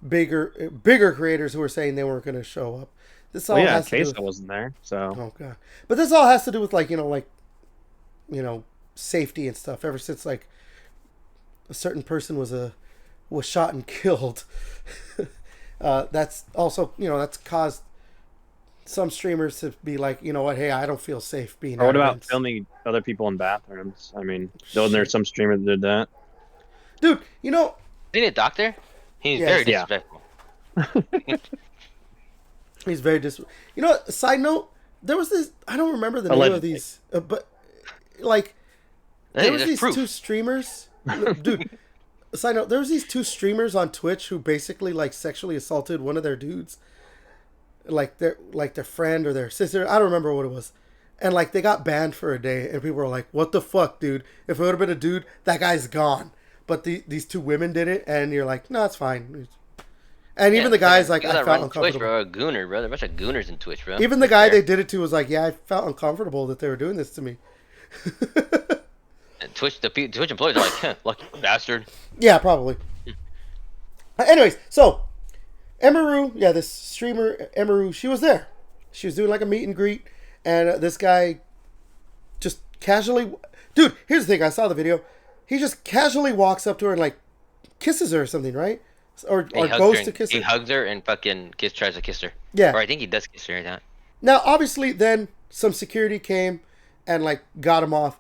bigger creators who were saying they weren't going to show up. This all has to do Queso with, wasn't there, so. Oh god! But this all has to do with like safety and stuff. Ever since like a certain person was shot and killed, That's also, that's caused some streamers to be like, you know what, hey, I don't feel safe being Or at what about events. filming other people in bathrooms? I mean, though there's Shit. some streamer that did that. Dude, Isn't he a doctor? He's yeah, very Yeah. disrespectful. he's very side note, there was this, I don't remember the name of Allegedly. these, but like, there Hey, was there's these proof. two streamers. Dude, side note, there was these two streamers on Twitch who basically like sexually assaulted one of their dudes. Like their friend or their sister. I don't remember what it was. And like they got banned for a day and people were like, what the fuck, dude? If it would have been a dude, that guy's gone. But these two women did it and you're like, no, it's fine. And even the guy's like, I felt uncomfortable. Twitch, bro, a gooner, bro. There's a bunch of gooners in Twitch, bro. Even the guy they did it to was like, yeah, I felt uncomfortable that they were doing this to me. And Twitch employees are like, huh, lucky bastard. Yeah, probably. Anyways, so Emiru, yeah, this streamer Emiru, she was there. She was doing like a meet and greet, and this guy just casually, dude. Here's the thing: I saw the video. He just casually walks up to her and like kisses her or something, right? Or goes to kiss her. He hugs her and fucking tries to kiss her. Yeah. Or I think he does kiss her. That. Now, obviously, then some security came and like got him off.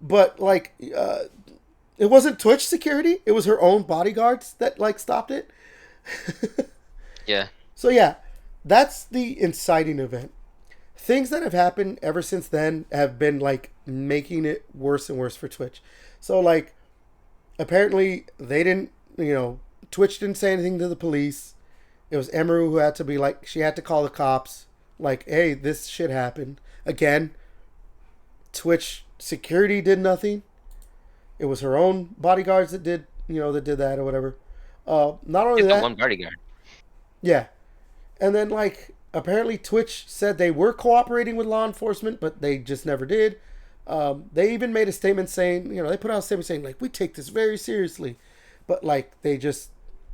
But like, it wasn't Twitch security. It was her own bodyguards that like stopped it. Yeah. So yeah, that's the inciting event. Things that have happened ever since then have been like making it worse and worse for Twitch. So like, apparently they didn't, Twitch didn't say anything to the police. It was Emiru who had to be like, she had to call the cops. Like, hey, this shit happened again. Twitch security did nothing. It was her own bodyguards that did, that did that or whatever. Not only that, one bodyguard. Yeah. And then, like, apparently Twitch said they were cooperating with law enforcement, but they just never did. They even made a statement saying, they put out a statement saying, like, we take this very seriously. But, like,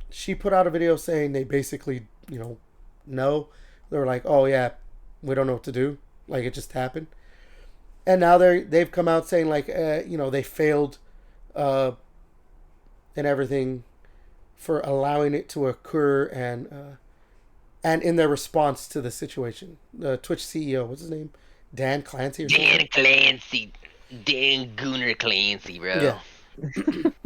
she put out a video saying they basically, no. They were like, oh, yeah, we don't know what to do. Like, it just happened. And now they've come out saying, like, they failed and everything for allowing it to occur and in their response to the situation. The Twitch CEO, what's his name? Dan Clancy or something? Dan Gooner Clancy, bro. Yeah.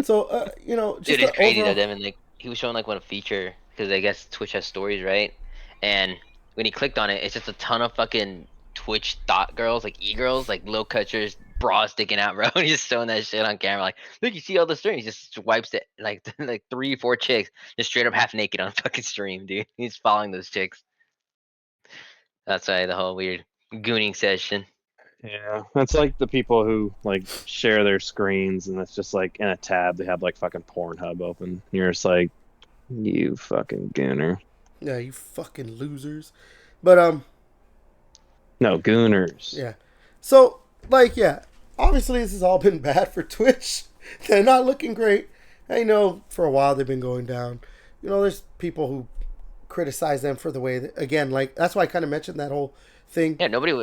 So, just dude, it's crazy overall... that Devin, like, he was showing like one feature because I guess Twitch has stories, right? And when he clicked on it, it's just a ton of fucking Twitch thought girls, like e-girls, like low catchers, bras sticking out, bro. He's just showing that shit on camera, like, look, you see all the stream. He just wipes it, like 3-4 chicks, just straight up half naked on fucking stream, dude. He's following those chicks. That's why the whole weird gooning session. Yeah, that's like the people who like share their screens and it's just like in a tab they have like fucking Pornhub open. You're just like, you fucking gooner. Yeah, you fucking losers. But no, gooners. Yeah. So like, yeah, obviously this has all been bad for Twitch. They're not looking great. I know for a while they've been going down. There's people who criticize them for the way that, again, like that's why I kind of mentioned that whole thing. Yeah, nobody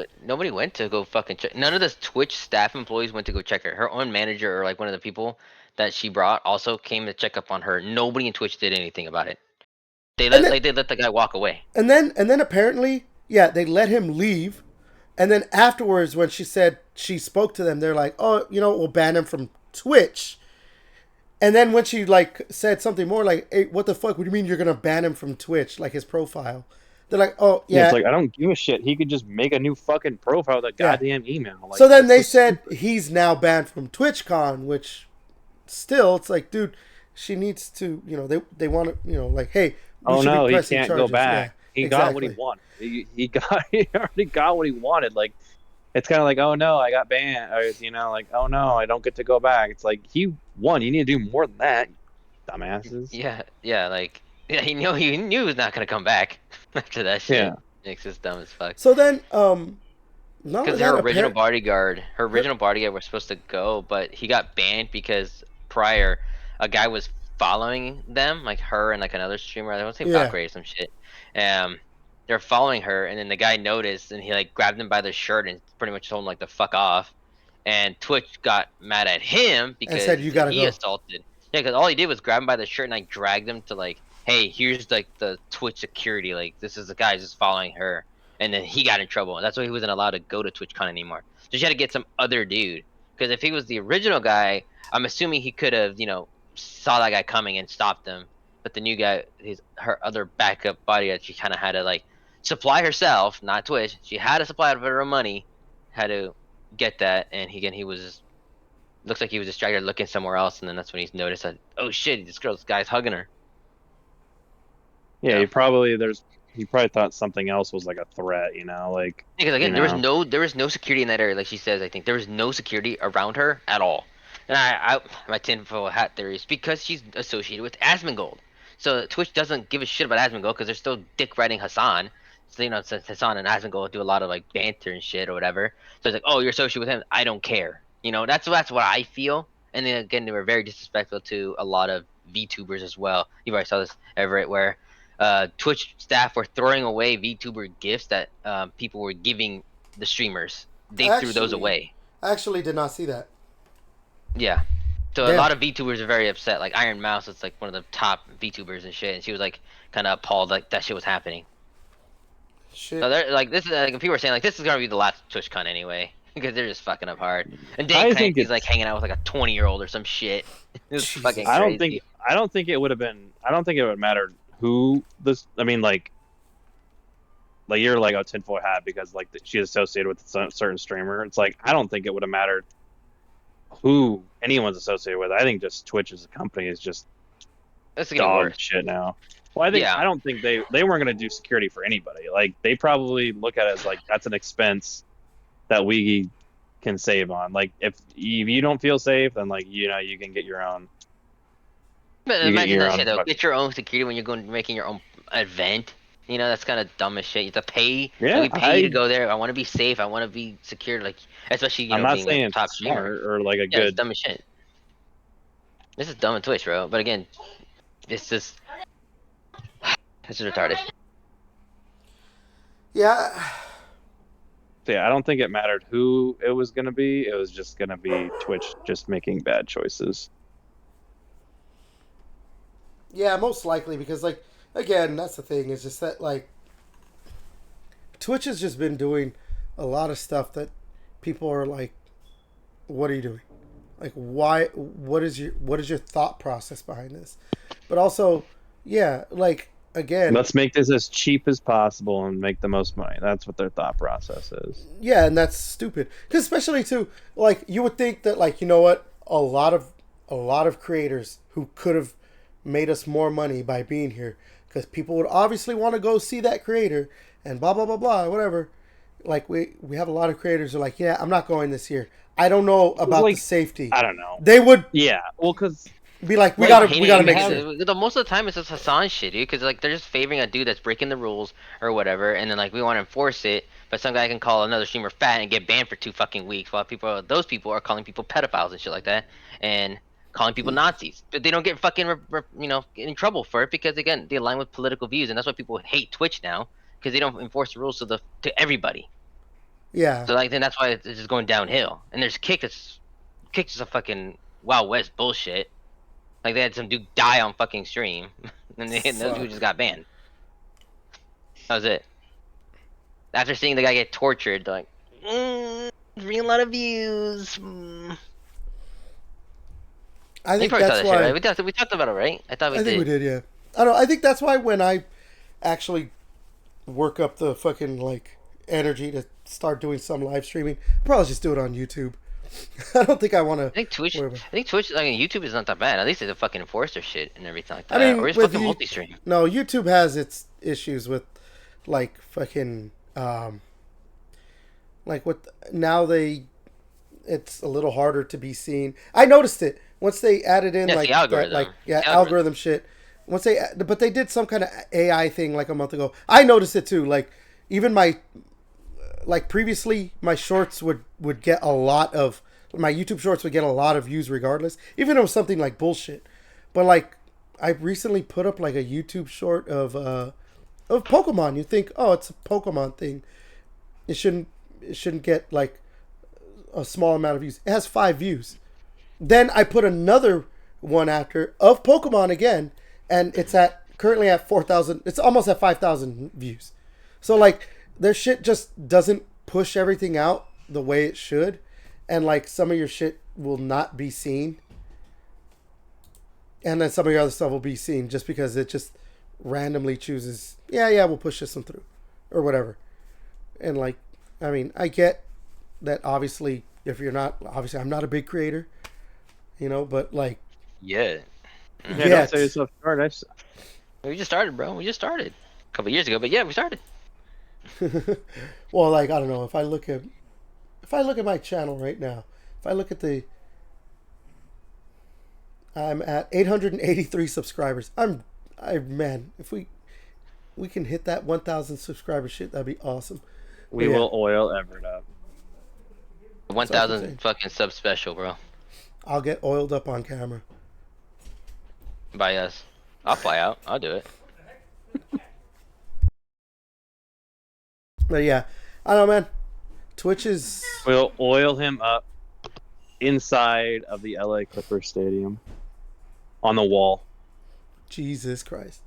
went to go fucking check. None of the Twitch staff employees went to go check her. Her own manager or like one of the people that she brought also came to check up on her. Nobody in Twitch did anything about it. They let the guy walk away. And then apparently, yeah, they let him leave. And then afterwards, when she said she spoke to them, they're like, oh, we'll ban him from Twitch. And then when she like said something more like, hey, what the fuck? What do you mean you're gonna ban him from Twitch? Like his profile. They're like, oh yeah. It's like I don't give a shit. He could just make a new fucking profile with a goddamn email. Like, so then they said he's now banned from TwitchCon, which still it's like, dude, she needs to, they want to, like, hey, oh no, he can't charges. go back. Yeah, he got what he wanted. He already got what he wanted. Like, it's kind of like, oh no, I got banned. Or, like, oh no, I don't get to go back. It's like he won. You need to do more than that, dumbasses. Yeah, like, yeah, he knew he was not gonna come back after that shit. Yeah, makes us dumb as fuck. So then, because her original bodyguard was supposed to go, but he got banned because prior a guy was following them, like her and like another streamer. I don't say Valkyrie or some shit. They're following her, and then the guy noticed, and he like grabbed him by the shirt and pretty much told him like to fuck off. And Twitch got mad at him because said, you gotta he assaulted. Yeah, because all he did was grab him by the shirt and like dragged him to like hey, here's like the Twitch security, like this is the guy just following her, and then he got in trouble. That's why he wasn't allowed to go to TwitchCon anymore. So she had to get some other dude. Because if he was the original guy, I'm assuming he could have, saw that guy coming and stopped him. But the new guy, her other backup body that she kind of had to like supply herself, not Twitch. She had to supply out of her own money, had to get that, and he was looks like he was distracted looking somewhere else, and then that's when he's noticed that, oh shit, this guy's hugging her. Yeah, So he probably thought something else was like a threat, like because you again, know. there was no security in that area, like she says. I think there was no security around her at all. And my tinfoil hat theory is because she's associated with Asmongold. So Twitch doesn't give a shit about Asmongold because they're still dick riding Hassan. So since Hassan and Asmongold do a lot of like banter and shit or whatever. So it's like, oh, you're associated with him. I don't care. That's what I feel. And then again, they were very disrespectful to a lot of VTubers as well. You probably saw this, Everett, where Twitch staff were throwing away VTuber gifts that people were giving the streamers. They threw those Actually, away. I actually did not see that. Yeah. So a Damn. lot of VTubers are very upset. Like Iron Mouse is like one of the top VTubers and shit, and she was like kind of appalled like that shit was happening. So Shit. they're like this is like people are saying like this is gonna be the last TwitchCon anyway because they're just fucking up hard. And Dan I think Clancy's like it's hanging out with like a 20-year-old or some shit. It was fucking Jesus. crazy. I don't think it would have been. I don't think it would matter who this. I mean, like you're like a tinfoil hat because like she's associated with a certain streamer. It's like I don't think it would have mattered who anyone's associated with. I think just Twitch as a company is just This is getting dog worse. shit now. Well, I don't think they weren't going to do security for anybody. Like they probably look at it as like that's an expense that we can save on. Like if you don't feel safe, then like you can get your own. But You get imagine your that shit own. though. Get your own security when you're going making your own event. That's kind of dumb as shit. You have to pay. Like Yeah, we pay you to go there. I want to be safe. I want to be secure. Like especially I'm not being a saying top it's streamer. smart or like a Yeah, it's good. dumb as shit. This is dumb on Twitch, bro. But again, it's just this is retarded. Yeah. Yeah, I don't think it mattered who it was going to be. It was just going to be Twitch just making bad choices. Yeah, most likely because like again, that's the thing is just that like Twitch has just been doing a lot of stuff that people are like, what are you doing? Like why what is your thought process behind this? But also, yeah, like again, Let's make this as cheap as possible and make the most money. That's what their thought process is. yeah, and that's stupid. Cuz especially too like you would think that like you know what? A lot of creators who could have made us more money by being here cuz people would obviously want to go see that creator and blah blah blah blah whatever. Like we have a lot of creators who are like, yeah, I'm not going this year. I don't know about Like the safety. I don't know. They would Yeah, well, because be like, we Well, gotta painting make because sure. most of the time it's just Hassan shit, dude. Because like they're just favoring a dude that's breaking the rules or whatever, and then like we want to enforce it, but some guy can call another streamer fat and get banned for 2 fucking weeks, while those people are calling people pedophiles and shit like that, and calling people Nazis. But they don't get fucking in trouble for it because again they align with political views, and that's why people hate Twitch now because they don't enforce the rules to everybody. Yeah, So like then that's why it's just going downhill. And there's Kick is a fucking Wild West bullshit. Like they had some dude die on fucking stream, and those dudes just got banned. That was it. After seeing the guy get tortured, they're like, bring a lot of views. I You think probably saw that's that shit, right? why. We talked about it, right? I thought we I think we did. did. Yeah, I don't. I think that's why when I actually work up the fucking like energy to start doing some live streaming, I'll probably just do it on YouTube. I don't think I want to. I think Twitch, like YouTube is not that bad. At least they fucking enforce their shit and everything like I that, or mean, just with fucking you, multi-stream. no, YouTube has its issues with like fucking like what now they. It's a little harder to be seen. I noticed it once they added in Yeah, it's like the that, algorithm. like yeah, It's the algorithm shit. Once but they did some kind of AI thing like a month ago. I noticed it too. Like even my, like previously, my shorts would get a lot of my YouTube shorts would get a lot of views regardless, even if it was something like bullshit. But like I recently put up like a YouTube short of Pokemon. You think, oh, it's a Pokemon thing. It shouldn't get like a small amount of views. It has 5 views. Then I put another one after of Pokemon again, and it's at currently at 4,000. It's almost at 5,000 views. So like their shit just doesn't push everything out the way it should, and like some of your shit will not be seen, and then some of your other stuff will be seen just because it just randomly chooses. Yeah, we'll push this one through, or whatever. And like, I mean, I get that obviously. If you're not, obviously, I'm not a big creator, but like, Yeah. Yeah, don't say yourself short. We just started, bro. We just started a couple years ago, but yeah, we started. well, like I don't know if I look at my channel right now, if I look at I'm at 883 subscribers. Man, if we can hit that 1,000 subscriber shit, that'd be awesome. We will oil Everett up. 1,000 fucking sub special, bro. I'll get oiled up on camera. By us. I'll fly out. I'll do it. But yeah, I don't know, man. Twitch is. We'll oil him up inside of the LA Clippers stadium on the wall. Jesus Christ.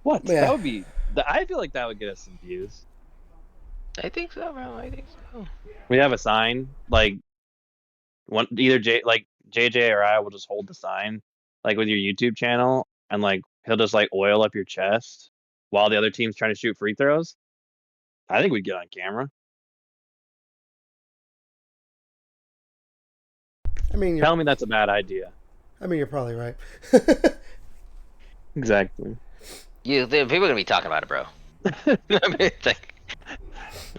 What? Yeah. That would be. I feel like that would get us some views. I think so, bro. I think so. We have a sign, like either JJ or I will just hold the sign, like with your YouTube channel, and like he'll just like oil up your chest while the other team's trying to shoot free throws. I think we'd get on camera. I mean, tell me that's a bad idea. I mean, you're probably right. Exactly. People are gonna be talking about it, bro. I mean, it's like...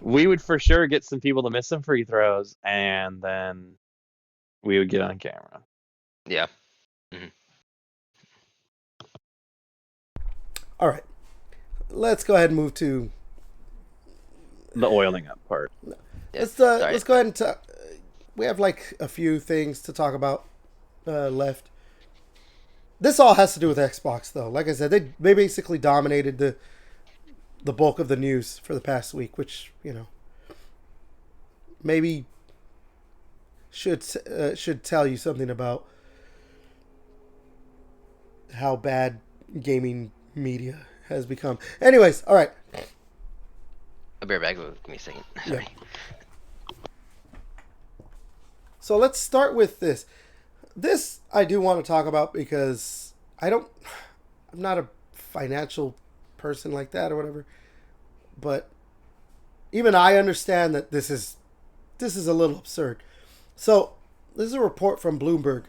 We would for sure get some people to miss some free throws, and then we would get on camera. Yeah. Mm-hmm. All right. Let's go ahead and move to the oiling up part. Let's go ahead and talk. We have like a few things to talk about left. This all has to do with Xbox, though. Like I said, they basically dominated the bulk of the news for the past week, which maybe should tell you something about how bad gaming media has become. Anyways, all right. I'll be right back. Give me a second. Sorry. Yeah. So let's start with this. This I do want to talk about because I'm not a financial person like that or whatever, but even I understand that this is a little absurd. So this is a report from Bloomberg.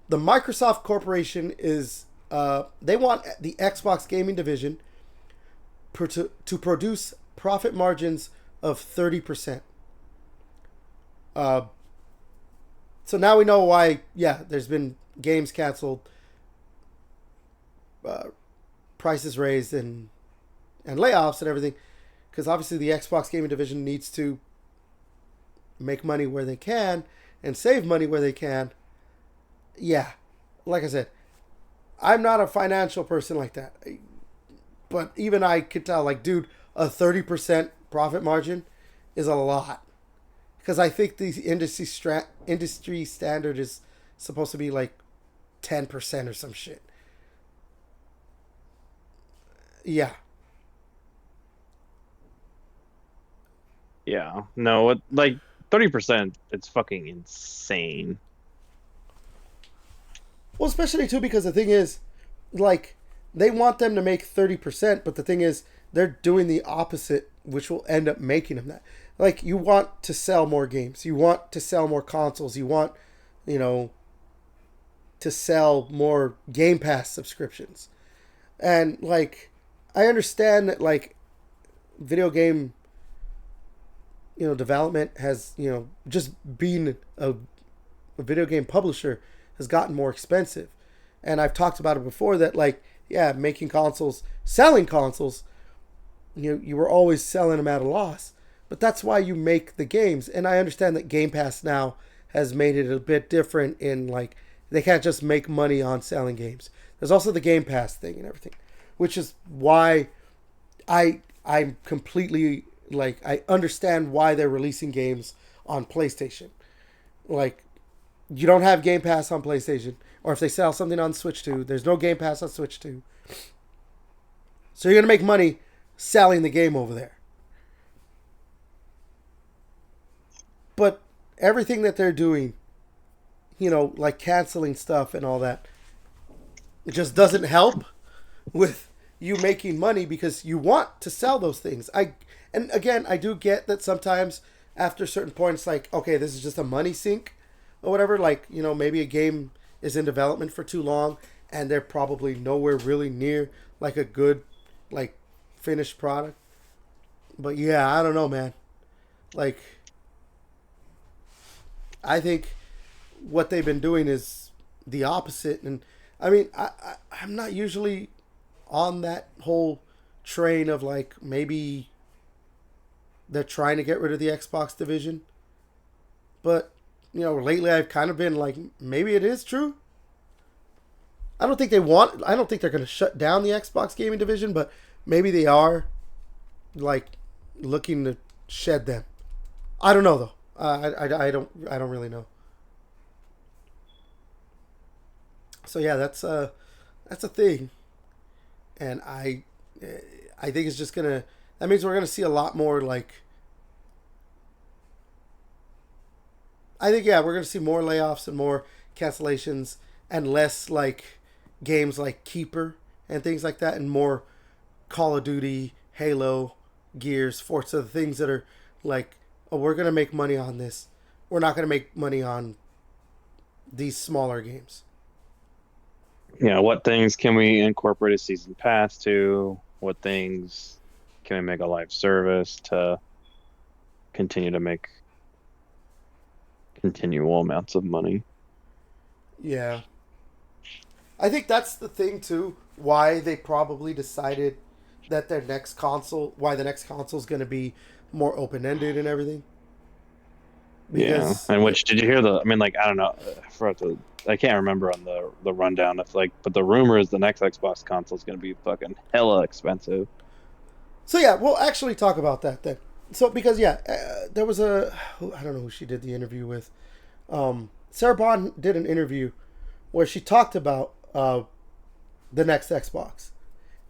The Microsoft Corporation is they want the Xbox gaming division to produce profit margins of 30%. So now we know why, there's been games canceled, prices raised, and layoffs and everything. Because obviously the Xbox gaming division needs to make money where they can and save money where they can. Yeah, like I said, I'm not a financial person like that. But even I could tell, like, dude, a 30% profit margin is a lot. Because I think the industry standard is supposed to be like 10% or some shit. Yeah. Yeah. No, like 30%, it's fucking insane. Well, especially too because the thing is, like, they want them to make 30%, but the thing is, they're doing the opposite, which will end up making them that. Like, you want to sell more games. You want to sell more consoles. You want, to sell more Game Pass subscriptions. And, like, I understand that, like, video game, development has, just being a video game publisher has gotten more expensive. And I've talked about it before that, like, making consoles, selling consoles, you were always selling them at a loss. But that's why you make the games. And I understand that Game Pass now has made it a bit different in, like, they can't just make money on selling games. There's also the Game Pass thing and everything, which is why I'm completely, like, I understand why they're releasing games on PlayStation. Like, you don't have Game Pass on PlayStation. Or if they sell something on Switch 2, there's no Game Pass on Switch 2. So you're gonna make money selling the game over there. But everything that they're doing, like canceling stuff and all that, it just doesn't help with you making money because you want to sell those things. And again, I do get that sometimes after certain points, like, okay, this is just a money sink or whatever. Like, maybe a game is in development for too long and they're probably nowhere really near like a good, like, finished product. But yeah, I don't know, man. Like, I think what they've been doing is the opposite. And I mean, I'm not usually on that whole train of like maybe they're trying to get rid of the Xbox division. But, lately I've kind of been like, maybe it is true. I don't think they're going to shut down the Xbox gaming division, but maybe they are like looking to shed them. I don't know though. I don't really know. So yeah, that's a thing, and I think it's just gonna. That means we're gonna see a lot more like. I think we're gonna see more layoffs and more cancellations and less like games like Keeper and things like that, and more Call of Duty, Halo, Gears, Forza, the things that are like, oh, we're gonna make money on this. We're not gonna make money on these smaller games. What things can we incorporate a season pass to? What things can we make a live service to continue to make continual amounts of money? Yeah. I think that's the thing too, why they probably decided that why the next console is going to be more open-ended and everything. Because, and which, did you hear I mean, like, I don't know, I can't remember on the rundown. It's like, but the rumor is the next Xbox console is going to be fucking hella expensive. So yeah, we'll actually talk about that then. So because there was I don't know who she did the interview with. Sarah Bond did an interview where she talked about the next Xbox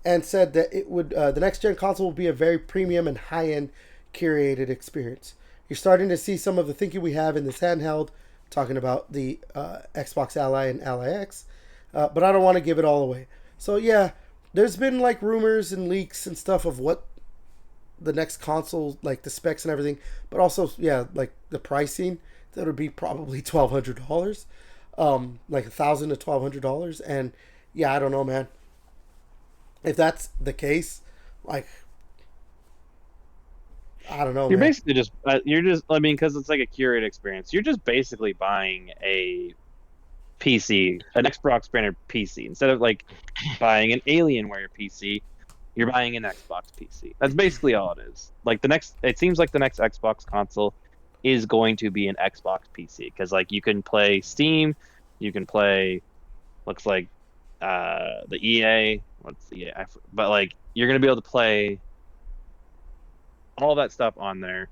and said that it would the next gen console will be a very premium and high end curated experience. You're starting to see some of the thinking we have in this handheld, talking about the Xbox Ally and Ally X, but I don't want to give it all away. So yeah, there's been like rumors and leaks and stuff of what the next console, like the specs and everything, but also like the pricing. That would be probably $1,200, like $1,000 to $1,200, and I don't know, man. If that's the case, like, I don't know. You're man. basically just I mean, because it's like a curated experience. You're just basically buying a PC, an Xbox branded PC, instead of like buying an Alienware PC. You're buying an Xbox PC. That's basically all it is. Like it seems like the next Xbox console is going to be an Xbox PC because like you can play Steam, you can play, looks like the EA, but like you're gonna be able to play all that stuff on there,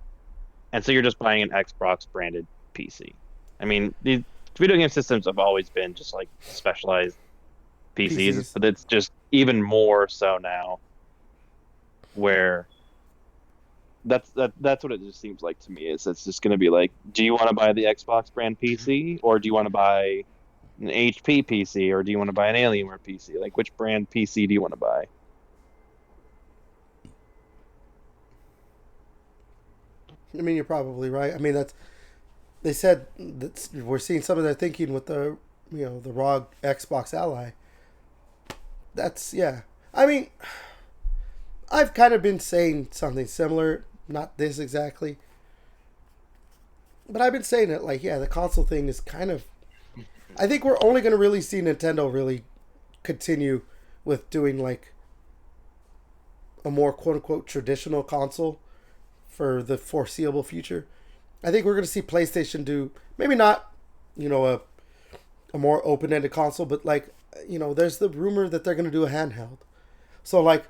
and so you're just buying an Xbox branded PC. I mean, these video game systems have always been just like specialized PCs. But it's just even more so now, where that's what it just seems like to me. Is it's just going to be like, do you want to buy the Xbox brand PC, or do you want to buy an HP PC, or do you want to buy an Alienware PC? Like, which brand PC do you want to buy? I mean, you're probably right. I mean, they said that we're seeing some of their thinking with the the ROG Xbox Ally. I mean, I've kind of been saying something similar, not this exactly, but I've been saying it like, the console thing is kind of. I think we're only going to really see Nintendo really continue with doing like a more quote unquote traditional console for the foreseeable future. I think we're going to see PlayStation do maybe not, a more open-ended console, but like, there's the rumor that they're going to do a handheld. So like,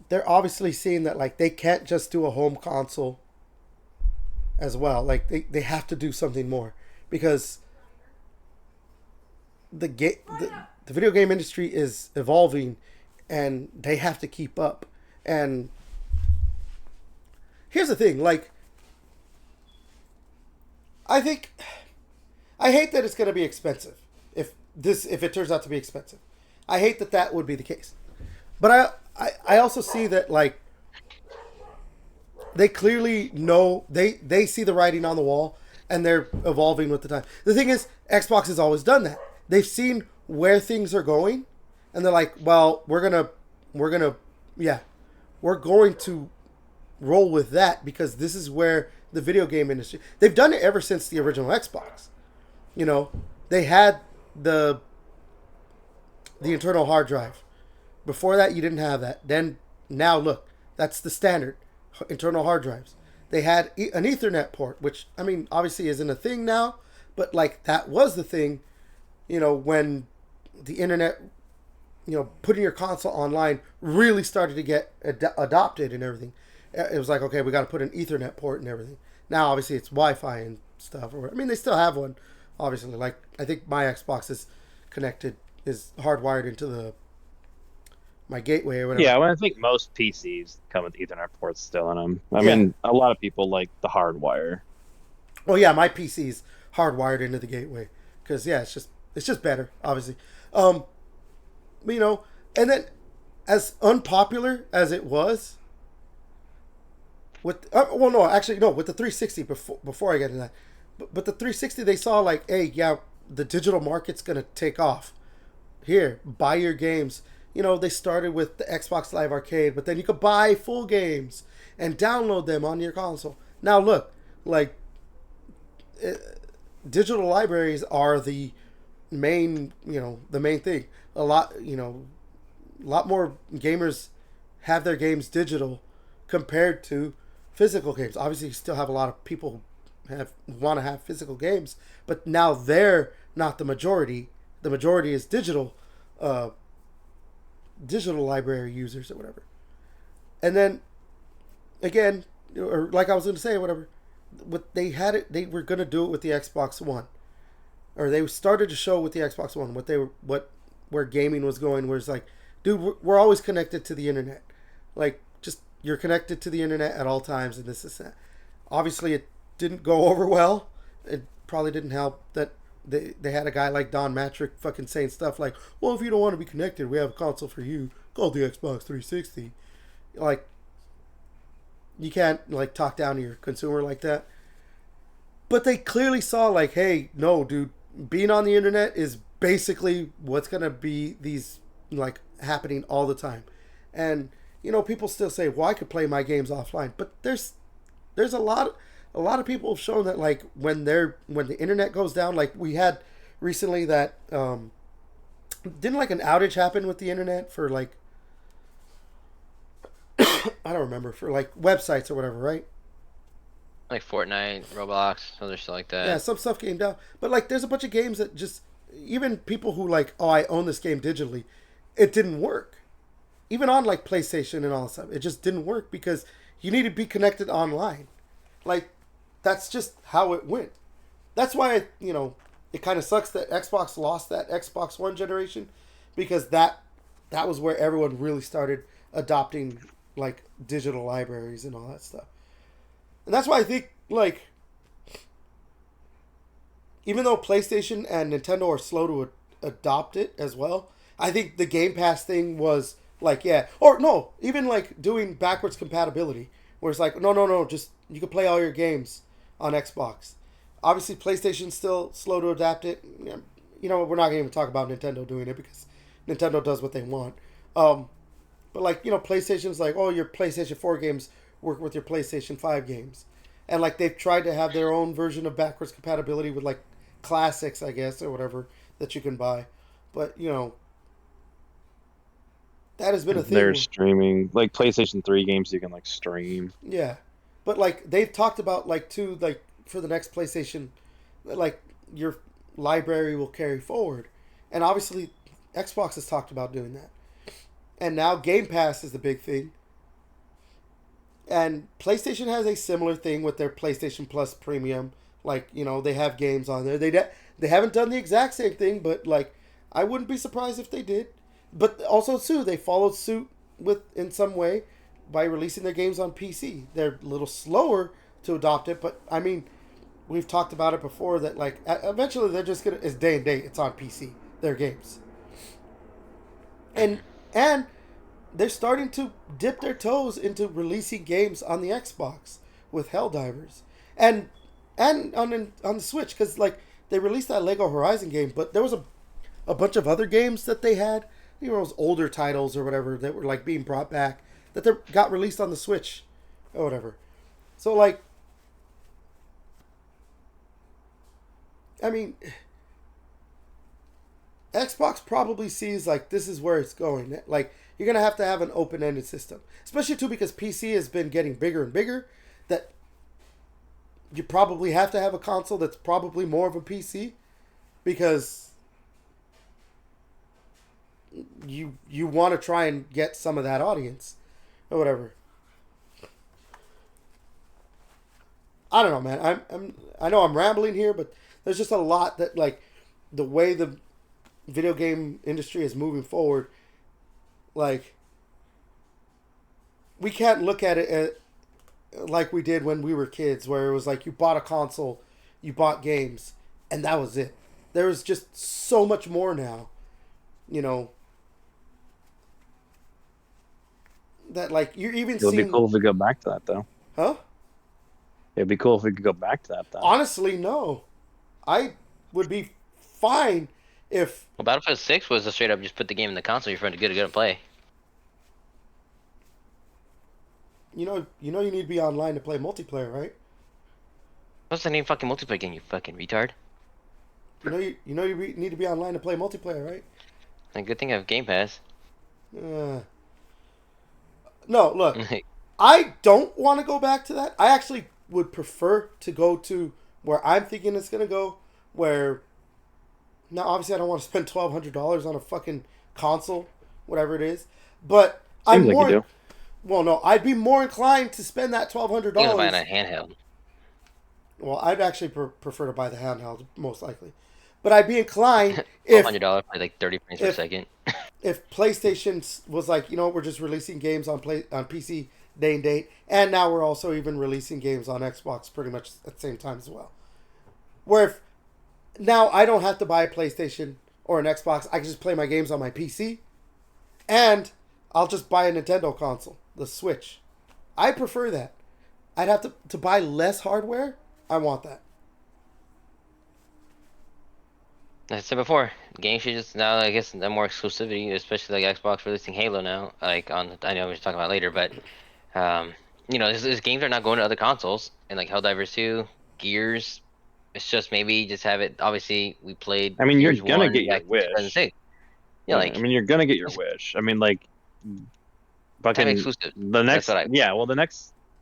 they're obviously seeing that like they can't just do a home console as well. Like they have to do something more because the video game industry is evolving and they have to keep up. And here's the thing, like, I hate that it's going to be expensive. If it turns out to be expensive, I hate that would be the case. But I also see that, like, they clearly know, they see the writing on the wall, and they're evolving with the time. The thing is, Xbox has always done that. They've seen where things are going, and they're like, well, we're going to roll with that because this is where the video game industry, they've done it ever since the original Xbox. You know, they had the internal hard drive. Before that, you didn't have that. Then, now look, that's the standard, internal hard drives. They had an Ethernet port, which, I mean, obviously isn't a thing now, but, like, that was the thing, you know, when the internet, you know, putting your console online really started to get adopted and everything. It was like, okay, we got to put an Ethernet port and everything. Now, obviously, it's Wi-Fi and stuff. I mean, they still have one, obviously. Like, I think my Xbox is hardwired into my gateway or whatever. Yeah, well, I think most PCs come with Ethernet ports still in them. I mean, a lot of people like the hardwire. Well, yeah, my PC's hardwired into the gateway because it's just better, obviously. But, you know, and then as unpopular as it was with with the 360 before I get into that, but the 360 they saw like, hey, yeah, the digital market's gonna take off. Here, buy your games. You know, they started with the Xbox Live Arcade, but then you could buy full games and download them on your console. Now look, like, digital libraries are the main thing. A lot more gamers have their games digital compared to physical games. Obviously, you still have a lot of people who want to have physical games, but now they're not the majority. The majority is digital library users or whatever. And then again, or like I was going to say, whatever, they were going to do it with the Xbox One, or they started to show with the Xbox One where gaming was going, where it's like, dude, we're always connected to the internet. Like, just, you're connected to the internet at all times, and this is that. Obviously, it didn't go over well. It probably didn't help that they had a guy like Don Matrick fucking saying stuff like, well, if you don't want to be connected, we have a console for you called the Xbox 360. Like, you can't, like, talk down to your consumer like that. But they clearly saw, like, hey, no, dude, being on the internet is basically what's going to be these, like, happening all the time. And, you know, people still say, well, I could play my games offline. But there's a lot of people have shown that, like, when the internet goes down, like we had recently that, didn't, like, an outage happen with the internet for, like, I don't remember, for, like, websites or whatever, right? Like Fortnite, Roblox, other stuff like that. Yeah, some stuff came down. But, like, there's a bunch of games that just, even people who, like, oh, I own this game digitally, it didn't work. Even on, like, PlayStation and all that stuff, it just didn't work because you need to be connected online. Like, that's just how it went. That's why, you know, it kind of sucks that Xbox lost that Xbox One generation, because that was where everyone really started adopting, like, digital libraries and all that stuff. And that's why I think, like, even though PlayStation and Nintendo are slow to adopt it as well, I think the Game Pass thing was, like, yeah. Or, no, even, like, doing backwards compatibility, where it's like, no, just, you can play all your games on Xbox. Obviously, PlayStation's still slow to adapt it. You know, we're not going to even talk about Nintendo doing it, because Nintendo does what they want. But, like, you know, PlayStation's like, oh, your PlayStation 4 games work with your PlayStation 5 games. And, like, they've tried to have their own version of backwards compatibility with, like, classics, I guess, or whatever, that you can buy. But, you know, that has been a thing. They're streaming, like, PlayStation 3 games you can, like, stream. Yeah. But, like, they've talked about, like, too, like, for the next PlayStation, like, your library will carry forward. And obviously, Xbox has talked about doing that. And now Game Pass is the big thing. And PlayStation has a similar thing with their PlayStation Plus Premium. Like, you know, they have games on there. They haven't done the exact same thing, but, like, I wouldn't be surprised if they did. But also too, they followed suit with in some way by releasing their games on PC. They're a little slower to adopt it, but I mean, we've talked about it before that like eventually they're just gonna it's day and date. It's on PC. Their games, and and they're starting to dip their toes into releasing games on the Xbox with Helldivers and on the Switch because like they released that Lego Horizon game, but there was a bunch of other games that they had, those older titles or whatever that were like being brought back that they got released on the Switch or whatever. So like, I mean, Xbox probably sees like this is where it's going. Like you're gonna have to have an open-ended system, especially too because PC has been getting bigger and bigger. That you probably have to have a console that's probably more of a PC because you want to try and get some of that audience or whatever. I don't know, man. I know I'm rambling here, but there's just a lot that like the way the video game industry is moving forward. Like we can't look at it like we did when we were kids, where it was like you bought a console, you bought games, and that was it. There is just so much more now, you know. That like you're even It would seeing. be cool if we go back to that, though. Huh? It'd be cool if we could go back to that, though. Honestly, no. I would be fine if. Well, Battlefield 6 was a straight up just put the game in the console. Your friend to get to play. You need to be online to play multiplayer, right? What's the name fucking multiplayer game? You fucking retard. You need to be online to play multiplayer, right? A good thing I have Game Pass. No, look, I don't want to go back to that. I actually would prefer to go to where I'm thinking it's gonna go. Where now, obviously, I don't want to spend $1,200 on a fucking console, whatever it is. But Seems I'm like more. you do. Well, no, I'd be more inclined to spend that $1,200. I think buying a handheld. Well, I'd actually prefer to buy the handheld, most likely. But I'd be inclined if $100 for like 30 frames per second. if PlayStation was like, we're just releasing games on PC day and date, and now we're also even releasing games on Xbox pretty much at the same time as well. Where if now I don't have to buy a PlayStation or an Xbox, I can just play my games on my PC, and I'll just buy a Nintendo console, the Switch. I prefer that. I'd have to buy less hardware. I want that. Like I said before, games should just now, I guess, the more exclusivity, especially like Xbox releasing Halo now. Like I know we're talking about later, but these games are not going to other consoles, and like Helldivers 2, Gears. It's just maybe just have it. Obviously, we played. I mean, you're Gears gonna 1 get your back in wish. 2006. Yeah, like I mean, you're gonna get your wish. I mean, like, fucking exclusive. the next.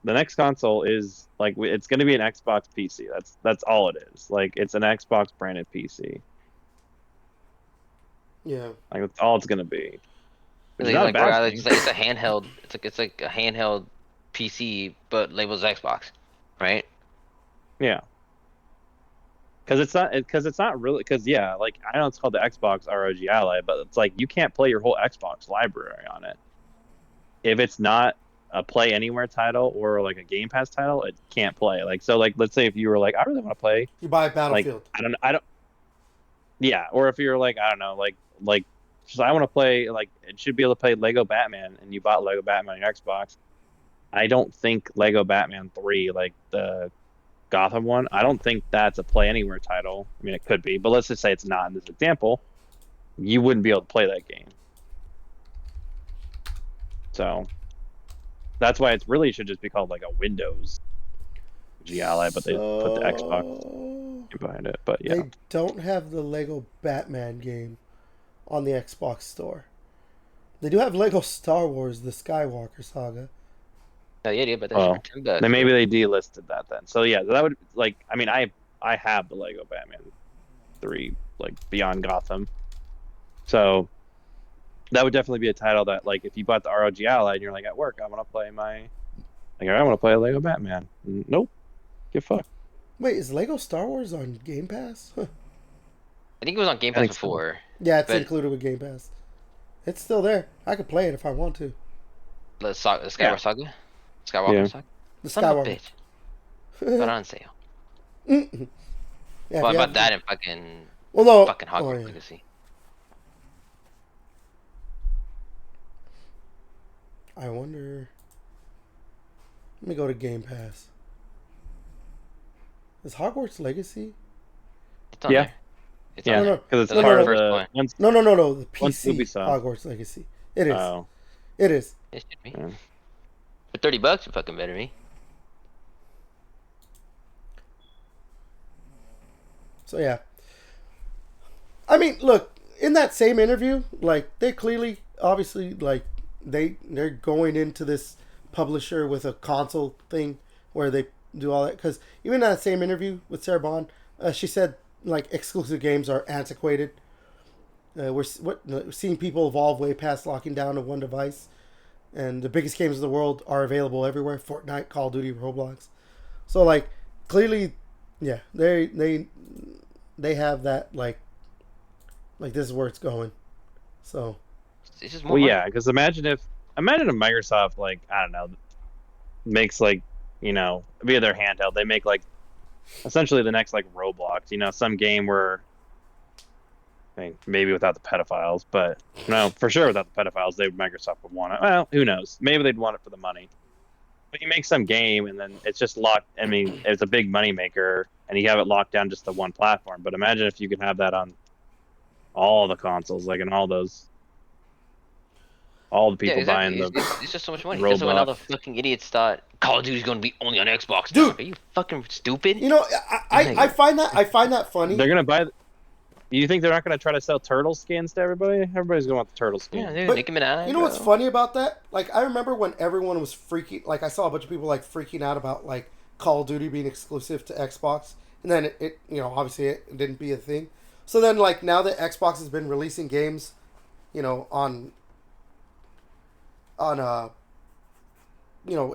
The next console is like it's gonna be an Xbox PC. That's all it is. Like, it's an Xbox branded PC. Yeah. Like that's all it's gonna be. Which is Like, not a bad thing. it's a handheld. It's like a handheld PC, but labels Xbox, right? Yeah. Because it's not really like I know it's called the Xbox ROG Ally, but it's like you can't play your whole Xbox library on it. If it's not a Play Anywhere title or like a Game Pass title, it can't play. Like so, like let's say if you were like I really want to play, You buy Battlefield. Like I don't. Yeah, or if you're like I don't know, like just I want to play like it should be able to play Lego Batman, and you bought Lego Batman on your Xbox. I don't think Lego Batman 3, like the Gotham one, I don't think that's a Play Anywhere title. I mean, it could be, but let's just say it's not in this example. You wouldn't be able to play that game. So that's why it's really should just be called like a Windows Ally, but they put the Xbox behind it. But yeah, They don't have the Lego Batman game on the Xbox store. They do have Lego Star Wars: The Skywalker Saga. Oh yeah, but that's for $10. Then maybe they delisted that then. So yeah, that would like I mean I have the Lego Batman 3 like Beyond Gotham. So that would definitely be a title that like if you bought the ROG Ally and you're like at work, I want to play a Lego Batman. Nope. Get fucked. Wait, is Lego Star Wars on Game Pass? I think it was on Game Pass before. Yeah, it's included with Game Pass. It's still there. I could play it if I want to. The Skywalker Saga. Yeah. Skywalker Saga. The Son of a Skywalker. bitch. But on sale. Mm-mm. Yeah, Well, if I you bought have- that in fucking Well, no. fucking Oh, Hogwarts yeah. Legacy. I wonder. Let me go to Game Pass. Is Hogwarts Legacy? It's on Yeah. there. It's Yeah, on there. because it's That was part my of first the one. No. The once PC Ubisoft. Hogwarts Legacy. It is. Oh, It is. It should be. yeah. For $30, you fucking better me. So yeah. I mean, look, in that same interview, like they clearly, obviously, like they're going into this publisher with a console thing where they do all that. Because even in that same interview with Sarah Bond, she said like exclusive games are antiquated. We're seeing people evolve way past locking down to one device, and the biggest games in the world are available everywhere: Fortnite, Call of Duty, Roblox. So like clearly, yeah, they have that like this is where it's going. So It's just more Well, money. yeah, because imagine if Microsoft, like, I don't know, makes like, via their handheld, they make like essentially the next like Roblox, some game where, I mean, maybe without the pedophiles, but no, for sure without the pedophiles, Microsoft would want it. Well, who knows? Maybe they'd want it for the money. But you make some game and then it's just locked. I mean, it's a big money maker, and you have it locked down just to one platform. But imagine if you could have that on all the consoles, like in all the Yeah, people exactly. buying the It's just so much money. Just when all the Roblox. fucking idiots thought Call of Duty's going to be only on Xbox. Dude! Now. Are you fucking stupid? you know, I find that funny. They're gonna buy. You think they're not gonna try to sell turtle skins to everybody? Everybody's gonna want the turtle skin. Yeah, dude, But Nicki Minaj. you know what's bro. funny about that? Like I remember when everyone was freaking. Like I saw a bunch of people like freaking out about like Call of Duty being exclusive to Xbox, and then it obviously it didn't be a thing. So then like now that Xbox has been releasing games, on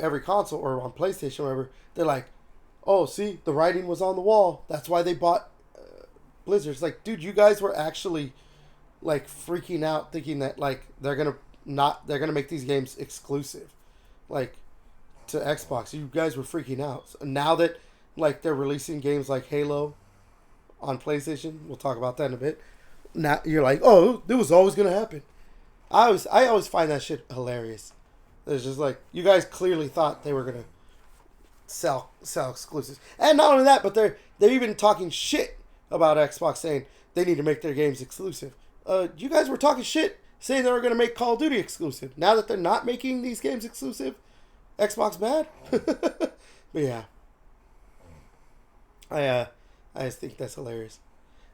every console or on PlayStation or whatever, they're like, oh, see, the writing was on the wall. That's why they bought Blizzard. It's like, dude, you guys were actually like freaking out, thinking that like they're gonna make these games exclusive, like to Xbox. You guys were freaking out. So now that like they're releasing games like Halo on PlayStation, we'll talk about that in a bit. Now you're like, oh, it was always gonna happen. I always find that shit hilarious. It's just like you guys clearly thought they were gonna sell exclusives, and not only that, but they're even talking shit about Xbox, saying they need to make their games exclusive. You guys were talking shit saying they were gonna make Call of Duty exclusive. Now that they're not making these games exclusive, Xbox bad. But yeah, I just think that's hilarious.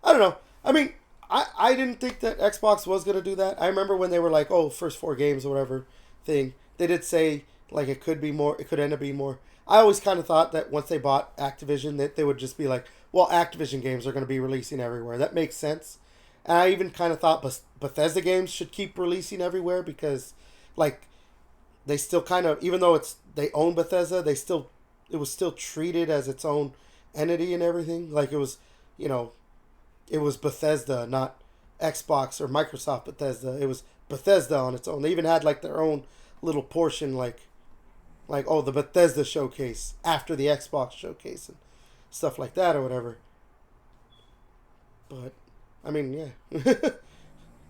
I don't know. I mean, I didn't think that Xbox was gonna do that. I remember when they were like, oh, first 4 games or whatever thing. They did say like it could be more. It could end up being more. I always kind of thought that once they bought Activision, that they would just be like, well, Activision games are going to be releasing everywhere. That makes sense. And I even kind of thought Bethesda games should keep releasing everywhere because, like, they still kind of, even though they own Bethesda, it was still treated as its own entity and everything. Like it was, it was Bethesda, not Xbox or Microsoft Bethesda. It was Bethesda on its own. They even had like their own little portion, like oh, the Bethesda showcase after the Xbox showcase and stuff like that or whatever. But I mean, yeah,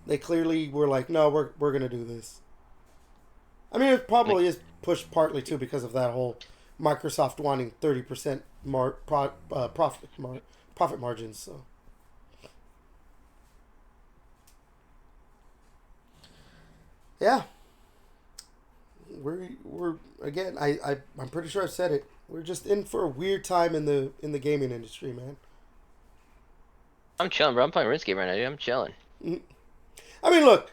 they clearly were like, no, we're gonna do this. I mean, it probably is pushed partly too because of that whole Microsoft wanting 30% profit margins. So yeah. We're again. I'm pretty sure I've said it. We're just in for a weird time in the gaming industry, man. I'm chilling, bro. I'm playing RuneScape right now, dude. I'm chilling. I mean, look.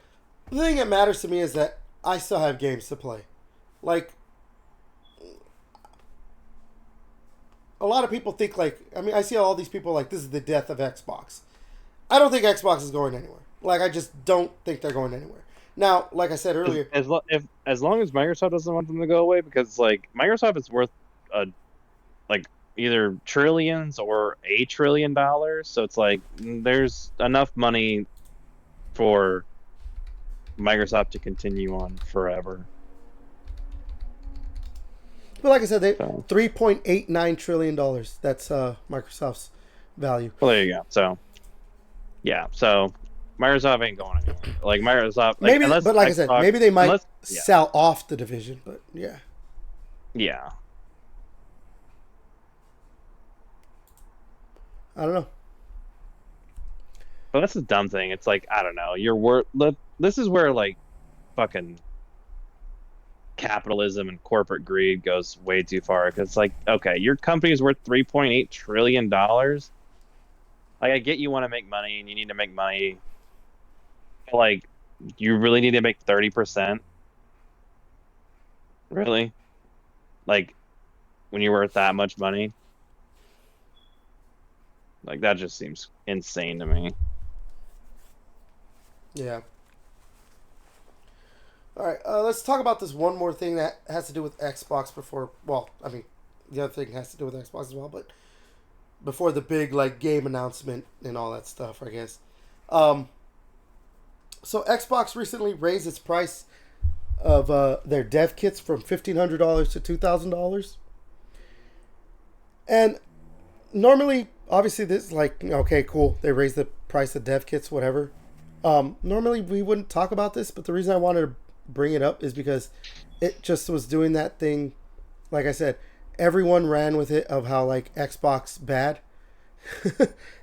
The thing that matters to me is that I still have games to play. Like, a lot of people think like. I mean, I see all these people like this is the death of Xbox. I don't think Xbox is going anywhere. Like, I just don't think they're going anywhere. Now, like I said earlier, As long as Microsoft doesn't want them to go away, because like Microsoft is worth like either trillions or $1 trillion, so it's like there's enough money for Microsoft to continue on forever. But like I said, they So, $3.89 trillion. That's Microsoft's value. well, there you go. So, yeah. So, Microsoft ain't going anywhere. Like Microsoft, like Maybe, unless but like I said, Xbox, maybe they might unless yeah, sell off the division. But yeah, yeah. I don't know. But that's the dumb thing. It's like I don't know. This is where like fucking capitalism and corporate greed goes way too far. Because like, okay, your company's worth $3.8 trillion. Like, I get you want to make money and you need to make money. But, like, you really need to make 30%. Really? Like, when you're worth that much money? Like, that just seems insane to me. Yeah. All right, let's talk about this one more thing that has to do with Xbox before. Well, I mean, the other thing has to do with Xbox as well, but before the big like game announcement and all that stuff, I guess. Um, so Xbox recently raised its price of their dev kits from $1,500 to $2,000, and normally, obviously, this is like okay, cool. They raised the price of dev kits, whatever. Normally, we wouldn't talk about this, but the reason I wanted to bring it up is because it just was doing that thing. Like I said, everyone ran with it of how like Xbox bad.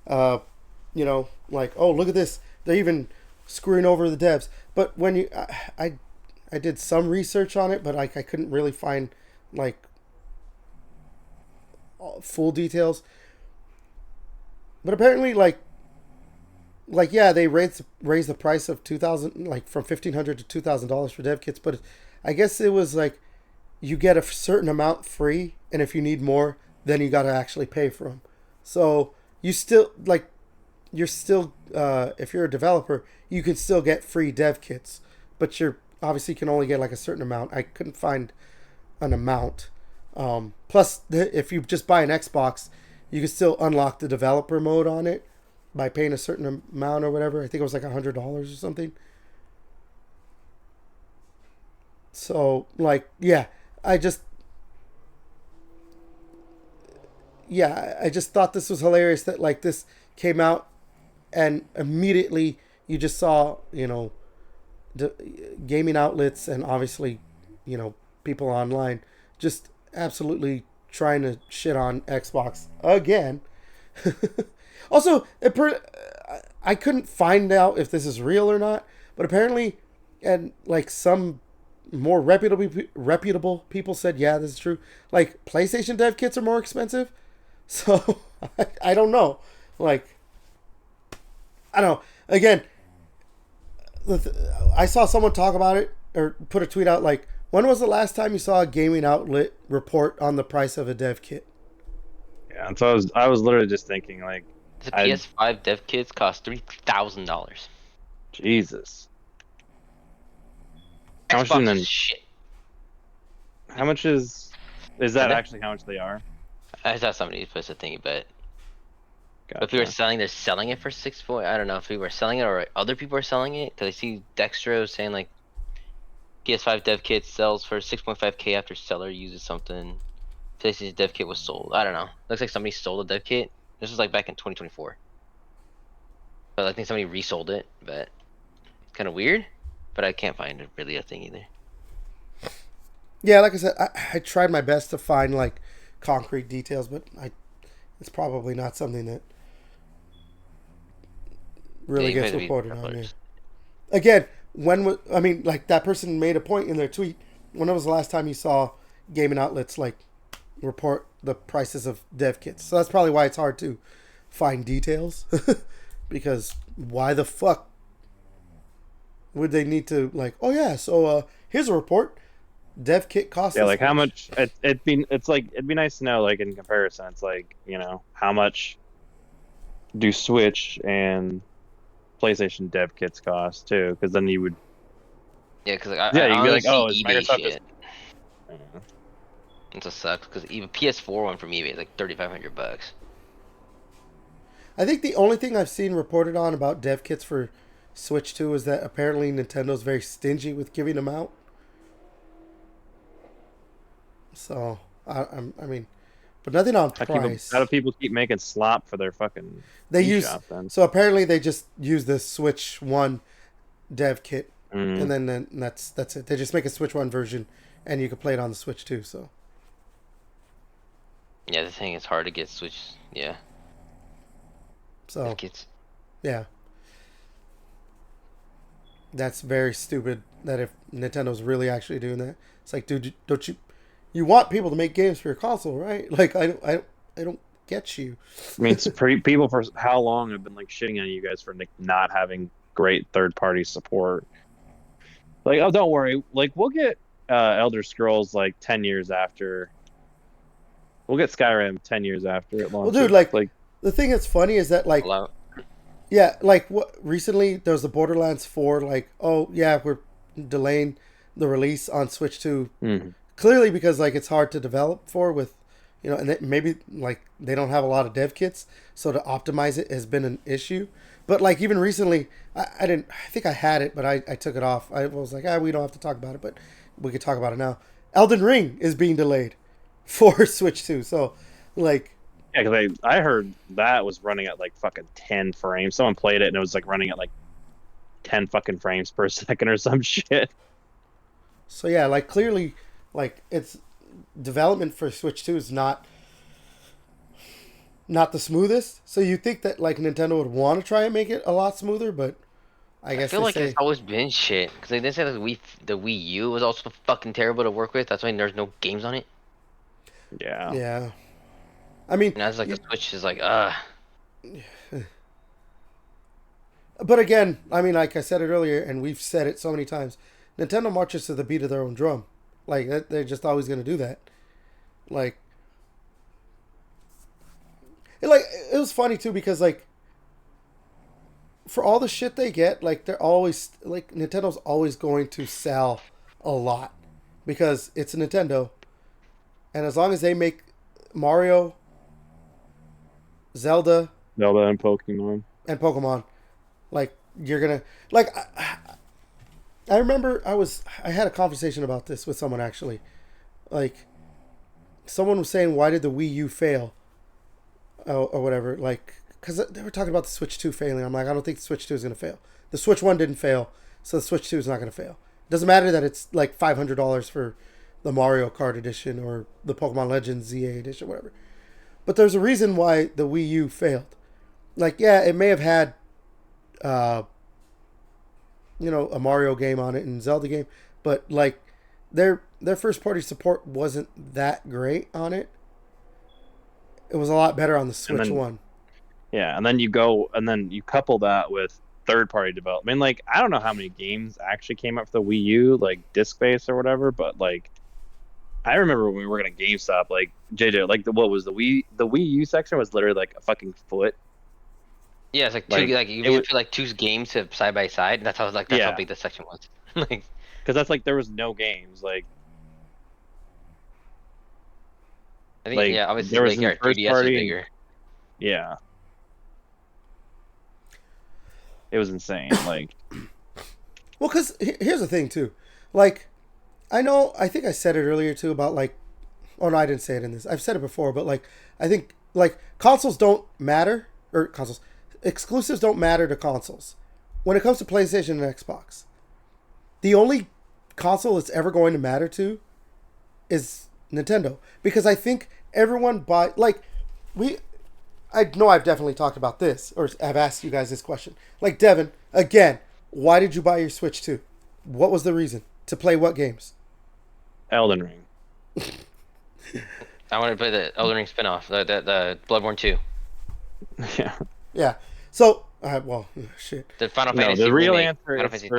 uh, like oh look at this, they're even screwing over the devs. But when I did some research on it, but like I couldn't really find like full details. But apparently, yeah, they raised the price of 2,000, like from $1,500 to $2,000 for dev kits. But I guess it was like you get a certain amount free, and if you need more, then you got to actually pay for them. So you still like you're still if you're a developer, you can still get free dev kits, but you're obviously can only get like a certain amount. I couldn't find an amount. Plus, if you just buy an Xbox, you can still unlock the developer mode on it by paying a certain amount or whatever. I think it was like $100 or something. So, like, I just, I just thought this was hilarious that like this came out and immediately you just saw, the gaming outlets and obviously, people online just absolutely trying to shit on Xbox again. Also, I couldn't find out if this is real or not, but apparently, and like some more reputable people said, yeah, this is true. Like PlayStation dev kits are more expensive, so I don't know. Like, I don't know. Again, I saw someone talk about it or put a tweet out like, when was the last time you saw a gaming outlet report on the price of a dev kit? Yeah, and so I was literally just thinking, like, The I PS5 dev kits cost $3,000. Jesus, how much and Xbox is then shit. how much is that And then actually how much they are? I saw somebody post a thing, but if we were Gotcha. selling, they're selling it for 6 point. I don't know if we were selling it or other people are selling it because I see Dextro saying like PS5 dev kit sells for 6.5K after seller uses something. PlayStation dev kit was sold. I don't know. Looks like somebody stole the dev kit. This was like back in 2024. But I think somebody resold it, but it's kind of weird. But I can't find really a thing either. Yeah, like I said, I tried my best to find like concrete details, but it's probably not something that Yeah, really you gets might be reported on. Yeah. dollars. Again, I mean, like that person made a point in their tweet. When was the last time you saw gaming outlets like report the prices of dev kits? So that's probably why it's hard to find details. Because why the fuck would they need to like? Oh yeah, so here's a report. Dev kit costs Yeah, this like how much. much it'd be nice to know, like, in comparison. It's like, how much do Switch and PlayStation dev kits cost too? Because then you would, Yeah, because like, yeah, I you can be only like, see oh, is eBay Microsoft just shit. It just sucks because even PS4 one from eBay is like $3,500. I think the only thing I've seen reported on about dev kits for Switch 2 is that apparently Nintendo's very stingy with giving them out. So, I mean, but nothing on price. How do people keep making slop for their fucking They eShop then? So apparently they just use the Switch 1 dev kit, Mm. and then that's it. They just make a Switch 1 version, and you can play it on the Switch 2. So Yeah, the thing is hard to get Switch. Yeah. so It's yeah, that's very stupid. That if Nintendo's really actually doing that, it's like, dude, don't you want people to make games for your console, right? Like I don't get you. I mean, people for how long have been like shitting on you guys for like, not having great third-party support. Like, oh, don't worry. Like, we'll get Elder Scrolls like 10 years after. We'll get Skyrim 10 years after it launches. Well, dude, like the thing that's funny is that like, yeah, like what recently there was the Borderlands 4. Like, oh yeah, we're delaying the release on Switch 2. Clearly because like it's hard to develop for with, and maybe like they don't have a lot of dev kits, so to optimize it has been an issue. But like even recently, I didn't. I think I had it, but I took it off. I was like, we don't have to talk about it, but we could talk about it now. Elden Ring is being delayed for Switch 2. So like, yeah, because I heard that was running at like fucking 10 frames. Someone played it and it was like running at like 10 fucking frames per second or some shit. So yeah, like clearly, like it's development for Switch 2 is not the smoothest. So you think that like Nintendo would want to try and make it a lot smoother, but I guess feel like say, it's always been shit because they didn't say that the Wii U was also fucking terrible to work with. That's why there's no games on it. Yeah. Yeah. I mean, and that's like the Switch is like But again, I mean, like I said it earlier, and we've said it so many times, Nintendo marches to the beat of their own drum. Like they're just always going to do that. Like it was funny too because like for all the shit they get, like they're always like Nintendo's always going to sell a lot because it's a Nintendo, and as long as they make Mario, Zelda, and Pokemon, like you're gonna like. I remember I had a conversation about this with someone actually, like someone was saying why did the Wii U fail, or whatever, like because they were talking about the Switch 2 failing. I'm like, I don't think the Switch 2 is gonna fail. The Switch 1 didn't fail, so the Switch 2 is not gonna fail. It doesn't matter that it's like $500 for the Mario Kart edition or the Pokemon Legends ZA edition, whatever. But there's a reason why the Wii U failed. Like, yeah, it may have had, a Mario game on it and Zelda game, but like their first party support wasn't that great on it. It was a lot better on the Switch 1. Yeah, and then you couple that with third party development. I mean, like I don't know how many games actually came out for the Wii U, like disc based or whatever, but like I remember when we were working at GameStop, like JJ, like what was the Wii U section was literally like a fucking foot. Yeah, it's like two, like you would put like two games side by side, and that's how how big the section was. Like, because that's like there was no games. Like, I think obviously there was like, 3DS was bigger. Yeah, it was insane. Like, well, because here's the thing too, like I think I said it earlier too about like, oh no, I didn't say it in this. I've said it before, but like I think like consoles don't matter or consoles. Exclusives don't matter to consoles. When it comes to PlayStation and Xbox, the only console it's ever going to matter to is Nintendo. Because I think everyone I know I've definitely talked about this, or I've asked you guys this question. Like, Devin, again, why did you buy your Switch 2? What was the reason? To play what games? Elden Ring. I wanted to play the Elden Ring spinoff, the Bloodborne 2. Yeah. Yeah. So, shit. The Final Fantasy. The real answer is it's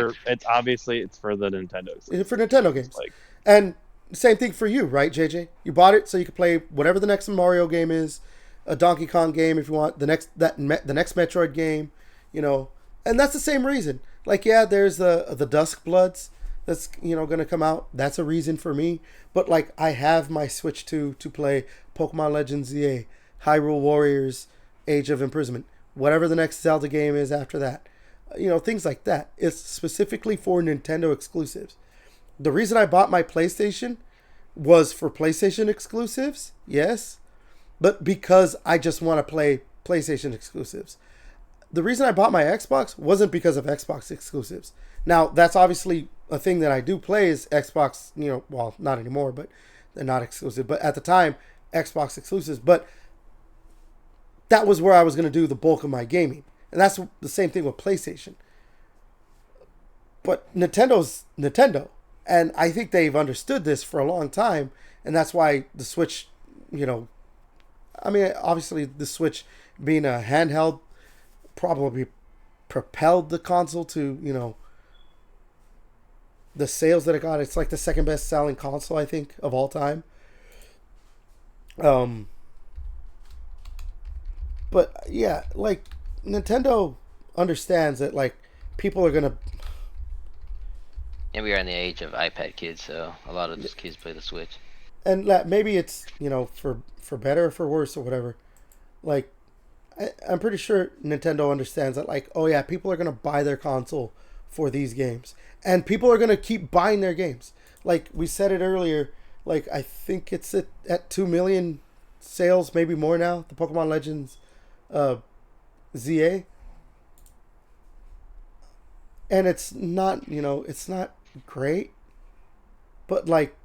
for the Nintendo. It's for Nintendo games. And same thing for you, right, JJ? You bought it so you could play whatever the next Mario game is, a Donkey Kong game if you want, the next Metroid game, and that's the same reason. Like, yeah, there's the Dusk Bloods that's going to come out. That's a reason for me. But like, I have my Switch 2 to play Pokemon Legends ZA, Hyrule Warriors, Age of Imprisonment, whatever the next Zelda game is after that. things like that. It's specifically for Nintendo exclusives. The reason I bought my PlayStation was for PlayStation exclusives, yes, but because I just want to play PlayStation exclusives. The reason I bought my Xbox wasn't because of Xbox exclusives. Now, that's obviously a thing that I do play is Xbox, well, not anymore, but they're not exclusive. But at the time, Xbox exclusives. But that was where I was going to do the bulk of my gaming. And that's the same thing with PlayStation. But Nintendo's Nintendo. And I think they've understood this for a long time. And that's why the Switch, obviously the Switch being a handheld probably propelled the console to, the sales that it got. It's like the second best selling console, I think, of all time. But yeah, like Nintendo understands that like people are gonna. And we are in the age of iPad kids, so a lot of those kids play the Switch. And maybe it's for better or for worse or whatever. Like, I'm pretty sure Nintendo understands that like, oh yeah, people are gonna buy their console for these games, and people are gonna keep buying their games. Like we said it earlier, like I think it's at 2 million sales, maybe more now. The Pokemon Legends, ZA, and it's not it's not great, but like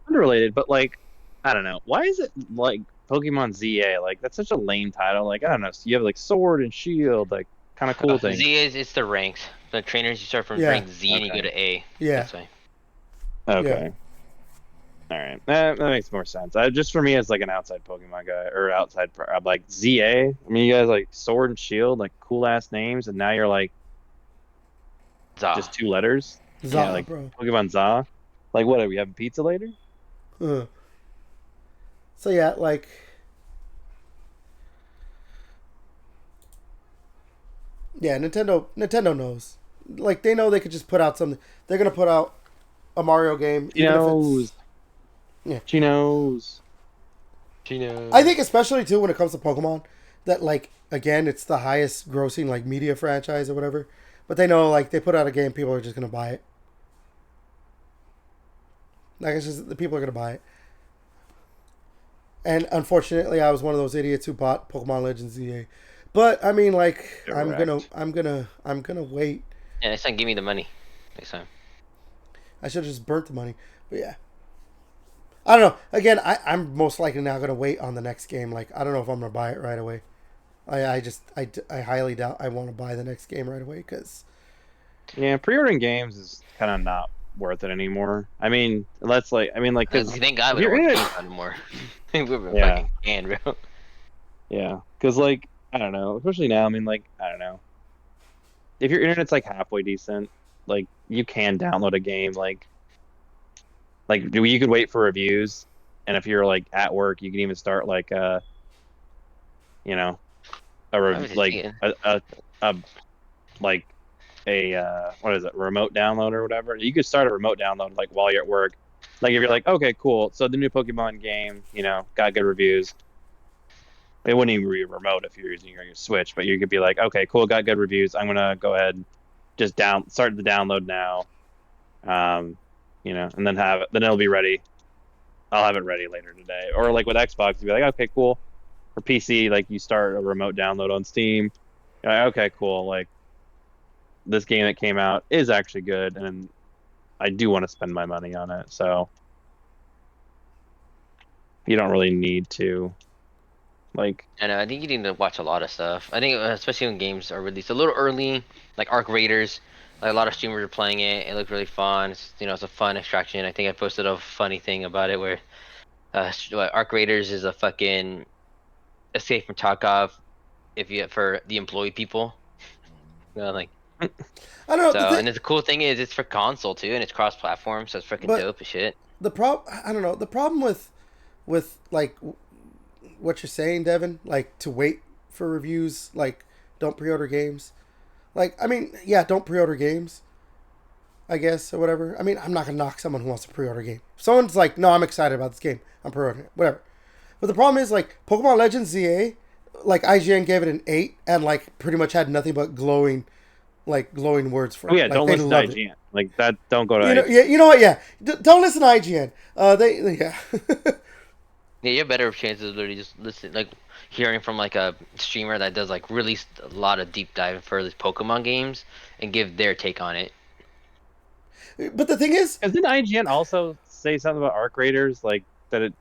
Unrelated, but like I don't know. Why is it like Pokemon ZA? Like that's such a lame title. Like I don't know. So you have like Sword and Shield, like kind of cool thing. Z it's the ranks. The trainers you start from rank Z and you go to A. Yeah. That's why. Okay. Yeah. All right. That makes more sense. Just for me as like an outside Pokemon guy or outside, I'm like ZA. I mean, you guys like Sword and Shield, like cool ass names, and now you're like Za. just 2 letters. Za, yeah, like bro. Pokemon Za. Like what? Are we having pizza later? So yeah, like. Yeah, Nintendo knows. Like they know they could just put out something. They're gonna put out a Mario game. She knows. Yeah. She knows. She knows. I think especially too when it comes to Pokemon, that like again it's the highest grossing like media franchise or whatever. But they know like they put out a game, people are just gonna buy it. Like it's just the people are gonna buy it. And unfortunately, I was one of those idiots who bought Pokemon Legends ZA. But I mean, like, Correct. I'm gonna wait. Yeah, next time, give me the money. Next time. I should have just burnt the money. But yeah, I don't know. Again, I'm most likely now gonna wait on the next game. Like, I don't know if I'm gonna buy it right away. I highly doubt I want to buy the next game right away because. Yeah, pre-ordering games is kind of not worth it anymore. I mean, let's like, because Thank God we don't work games anymore. We've been fucking canned, bro. Yeah, because like I don't know, especially now. I mean, like I don't know, if your internet's like halfway decent, like you can download a game. Like you could wait for reviews, and if you're like at work, you can even start like you know, like a what is it, remote download or whatever. You could start a remote download like while you're at work. Like if you're like, okay, cool. So the new Pokemon game, got good reviews. It wouldn't even be remote if you're using your Switch, but you could be like, okay, cool, got good reviews. I'm gonna go ahead, just start the download now, and then have it. Then it'll be ready. I'll have it ready later today. Or like with Xbox, you'd be like, okay, cool. For PC, like you start a remote download on Steam. You're like, okay, cool. Like this game that came out is actually good, and I do want to spend my money on it. So you don't really need to. Like, I know. I think you need to watch a lot of stuff. I think especially when games are released a little early, like Arc Raiders. Like a lot of streamers are playing it. It looked really fun. It's a fun extraction. I think I posted a funny thing about it where Arc Raiders is a fucking Escape from Tarkov for the employed people. Like. I don't know. So and the cool thing is it's for console too, and it's cross-platform, so it's freaking dope as shit. I don't know. The problem with like what you're saying, Devin, like to wait for reviews, like don't pre-order games. Like, I mean, yeah, don't pre-order games, I guess, or whatever. I mean, I'm not gonna knock someone who wants to pre-order a game. If someone's like, no, I'm excited about this game, I'm pre-ordering it, whatever. But the problem is, like, Pokemon Legends ZA, like IGN gave it an 8 and like pretty much had nothing but glowing like glowing words for Oh it. yeah, Like don't they listen to love it. IGN. Like that. Don't go to You know, IGN. yeah, you know what? Yeah, don't listen to IGN. Yeah. Yeah, you have better chances of literally just listen, like hearing from like a streamer that does like really a lot of deep dive for these Pokemon games and give their take on it. But the thing is, Because didn't IGN also say something about Arc Raiders, like that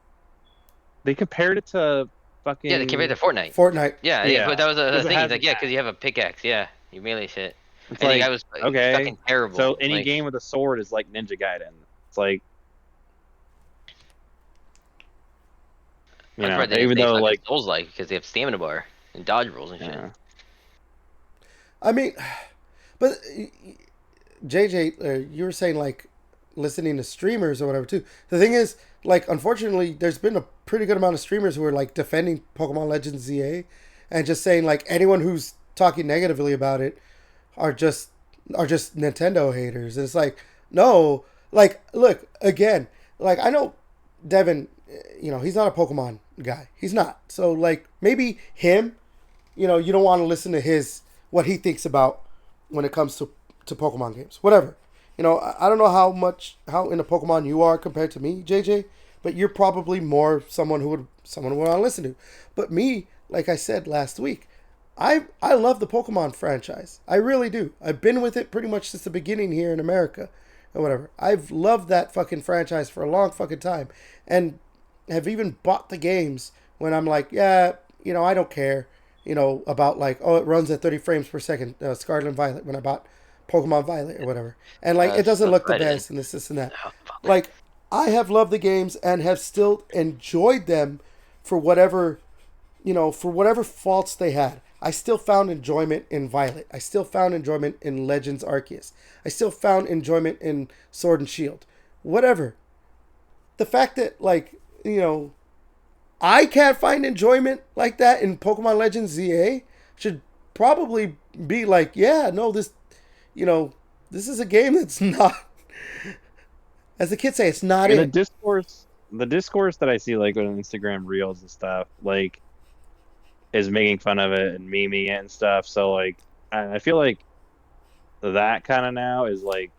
they compared it to Yeah, they compared fucking to Fortnite. Fortnite. Yeah, but yeah, that was a because it thing. has He's like, an yeah, axe. because you have a pickaxe. Yeah, you melee shit. It's And the guy like was okay, fucking terrible. so any Like, game with a sword is like Ninja Gaiden. It's like I'm surprised they didn't even say though fucking like Souls like because they have stamina bar and dodge rolls and shit. yeah, I mean, but JJ, you were saying like listening to streamers or whatever too. The thing is, like, unfortunately, there's been a pretty good amount of streamers who are like defending Pokemon Legends ZA, and just saying like anyone who's talking negatively about it are just Nintendo haters. And it's like, no, like, look again, like I know Devin, he's not a Pokemon guy. He's not. So like maybe him, you don't want to listen to what he thinks about when it comes to Pokemon games. Whatever. I don't know how into Pokemon you are compared to me, JJ, but you're probably more someone would want to listen to. But me, like I said last week, I love the Pokemon franchise. I really do. I've been with it pretty much since the beginning here in America or whatever. I've loved that fucking franchise for a long fucking time, and have even bought the games when I'm like, yeah, I don't care, about like, oh, it runs at 30 frames per second, Scarlet and Violet, when I bought Pokemon Violet or whatever. And like, it doesn't That's look the what I did. best and this and that. Oh, fuck. Like, I have loved the games and have still enjoyed them for whatever, for whatever faults they had. I still found enjoyment in Violet. I still found enjoyment in Legends Arceus. I still found enjoyment in Sword and Shield. Whatever. The fact that, like, I can't find enjoyment like that in Pokemon Legends ZA should probably be like, yeah, no, this is a game that's not, as the kids say, it's not and it. the discourse that I see like on Instagram Reels and stuff, like is making fun of it and memeing it and stuff. So like I feel like that kind of now is like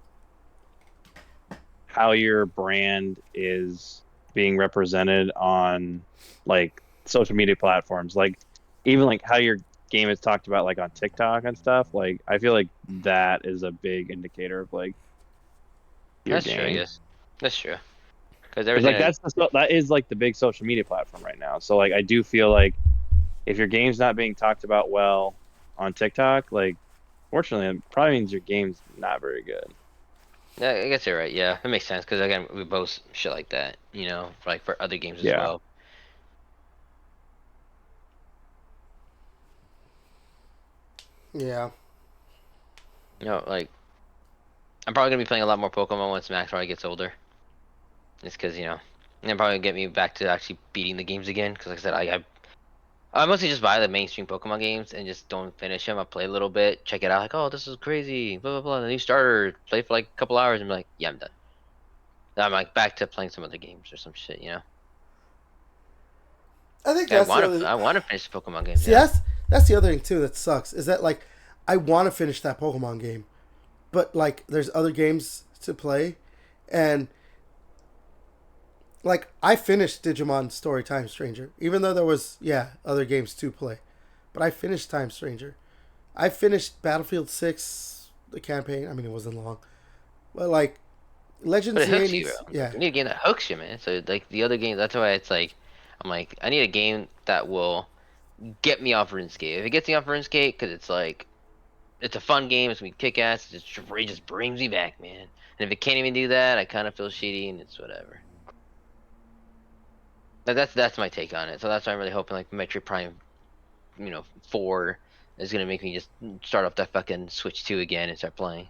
how your brand is being represented on like social media platforms. Like even like how your game is talked about like on TikTok and stuff. Like I feel like that is a big indicator of like your That's true, I game. guess. That's true. Because Because everything. like that is like the big social media platform right now. So like I do feel like if your game's not being talked about well on TikTok, like fortunately it probably means your game's not very good. Yeah, I guess you're right. Yeah, it makes sense. Because again, we both shit like that. Like for other games as Yeah. well. Yeah. Like I'm probably gonna be playing a lot more Pokemon once Max probably gets older. Just because and it'll probably get me back to actually beating the games again. Because like I said, I mostly just buy the mainstream Pokemon games and just don't finish them. I play a little bit, check it out, like, oh, this is crazy, blah blah blah. The new starter, play for like a couple hours, and be like, yeah, I'm done. Then I'm like back to playing some other games or some shit. I think I that's the want other. to, I want to finish the Pokemon games. See, Yeah, that's the other thing too that sucks is that like I want to finish that Pokemon game, but like there's other games to play, and like I finished Digimon Story Time Stranger, even though there was other games to play, but I finished Time Stranger. I finished Battlefield 6, the campaign. I mean, it wasn't long, but like Legends but it ZA hooks you, needs, bro. yeah. You need a game that hooks you, man. So like the other games, that's why it's like, I'm like, I need a game that will get me off RuneScape. If it gets me off RuneScape, because it's like, it's a fun game. It's gonna be kick ass. It just brings me back, man. And if it can't even do that, I kind of feel shitty, and it's whatever. But that's my take on it. So that's why I'm really hoping like Metroid Prime, 4 is gonna make me just start up that fucking Switch 2 again and start playing.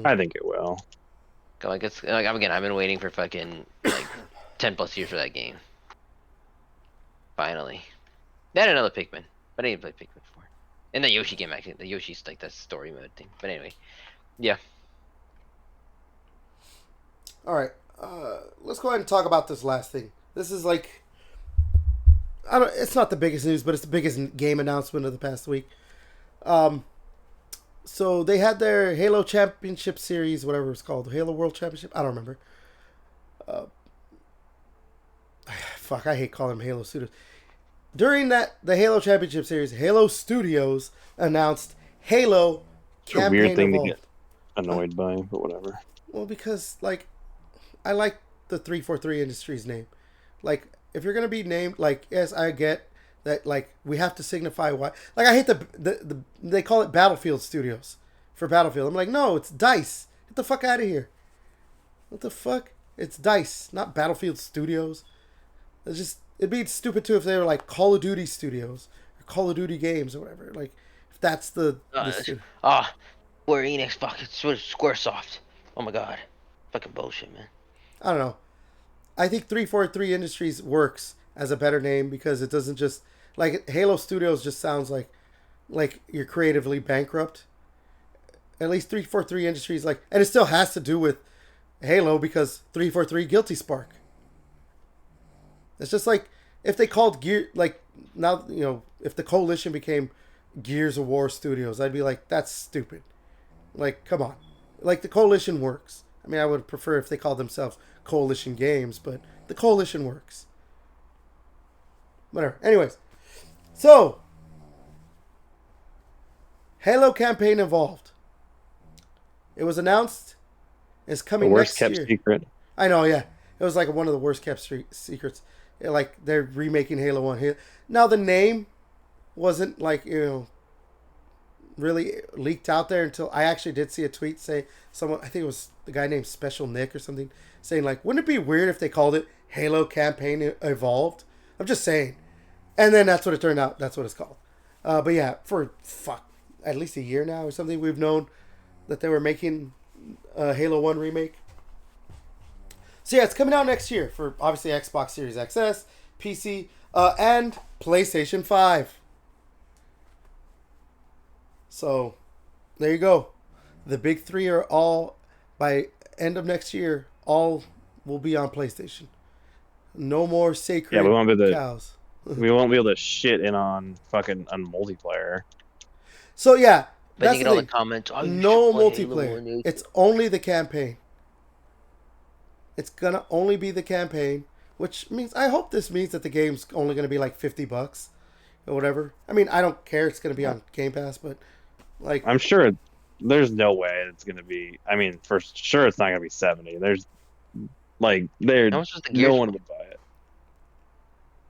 I think it will. Like it's like I've been waiting for fucking like 10+ years for that game. Finally, they had another Pikmin, but I didn't play Pikmin 4. And the Yoshi game actually, the Yoshi's like that story mode thing. But anyway, yeah. All right, let's go ahead and talk about this last thing. This is like, I don't. It's not the biggest news, but it's the biggest game announcement of the past week. So they had their Halo Championship Series, whatever it's called, Halo World Championship. I don't remember. Fuck, I hate calling them Halo Studios. During the Halo Championship Series, Halo Studios announced Halo It's a weird Campaign thing to Evolved. get annoyed by, but whatever. Well, because like I like the 343 Industries name. Like if you're gonna be named, like yes, I get that. Like we have to signify why. Like I hate the they call it Battlefield Studios for Battlefield. I'm like, no, it's DICE. Get the fuck out of here. What the fuck? It's DICE, not Battlefield Studios. It'd be stupid too if they were like Call of Duty Studios or Call of Duty Games or whatever. Like if that's the studio. Square Enix, fucking Squaresoft. Oh my god, fucking bullshit, man. I don't know. I think 343 Industries works as a better name because it doesn't just like Halo Studios just sounds like you're creatively bankrupt. At least 343 Industries and it still has to do with Halo because 343 Guilty Spark. It's just like if they called Gear now if the Coalition became Gears of War Studios, I'd be like that's stupid. Like come on. Like the Coalition works. I mean I would prefer if they called themselves Coalition Games, but the Coalition works. Whatever. Anyways, so Halo Campaign Evolved. It was announced. It's coming next year. The worst kept secret. I know, yeah. It was like one of the worst kept secrets. Like they're remaking Halo 1. Now the name wasn't really leaked out there until I actually did see a tweet say someone, I think it was the guy named Special Nick or something, saying wouldn't it be weird if they called it Halo Campaign Evolved? I'm just saying. And then that's what it turned out. That's what it's called. But yeah, for at least a year now or something, we've known that they were making a Halo 1 remake. So yeah, it's coming out next year for obviously Xbox Series XS, PC, and PlayStation 5. So there you go. The big three are all, by end of next year, all will be on PlayStation. No more sacred cows. We won't be able to shit in on fucking on multiplayer. So yeah, but that's you the get all thing. the comments. Oh, No multiplayer. It's only the campaign. It's gonna only be the campaign, which means I hope this means that the game's only gonna be like $50 or whatever. I mean, I don't care. It's gonna be on Game Pass, but I'm sure there's no way it's gonna be. I mean, for sure it's not gonna be 70. There's how much was the Gears no one would buy it.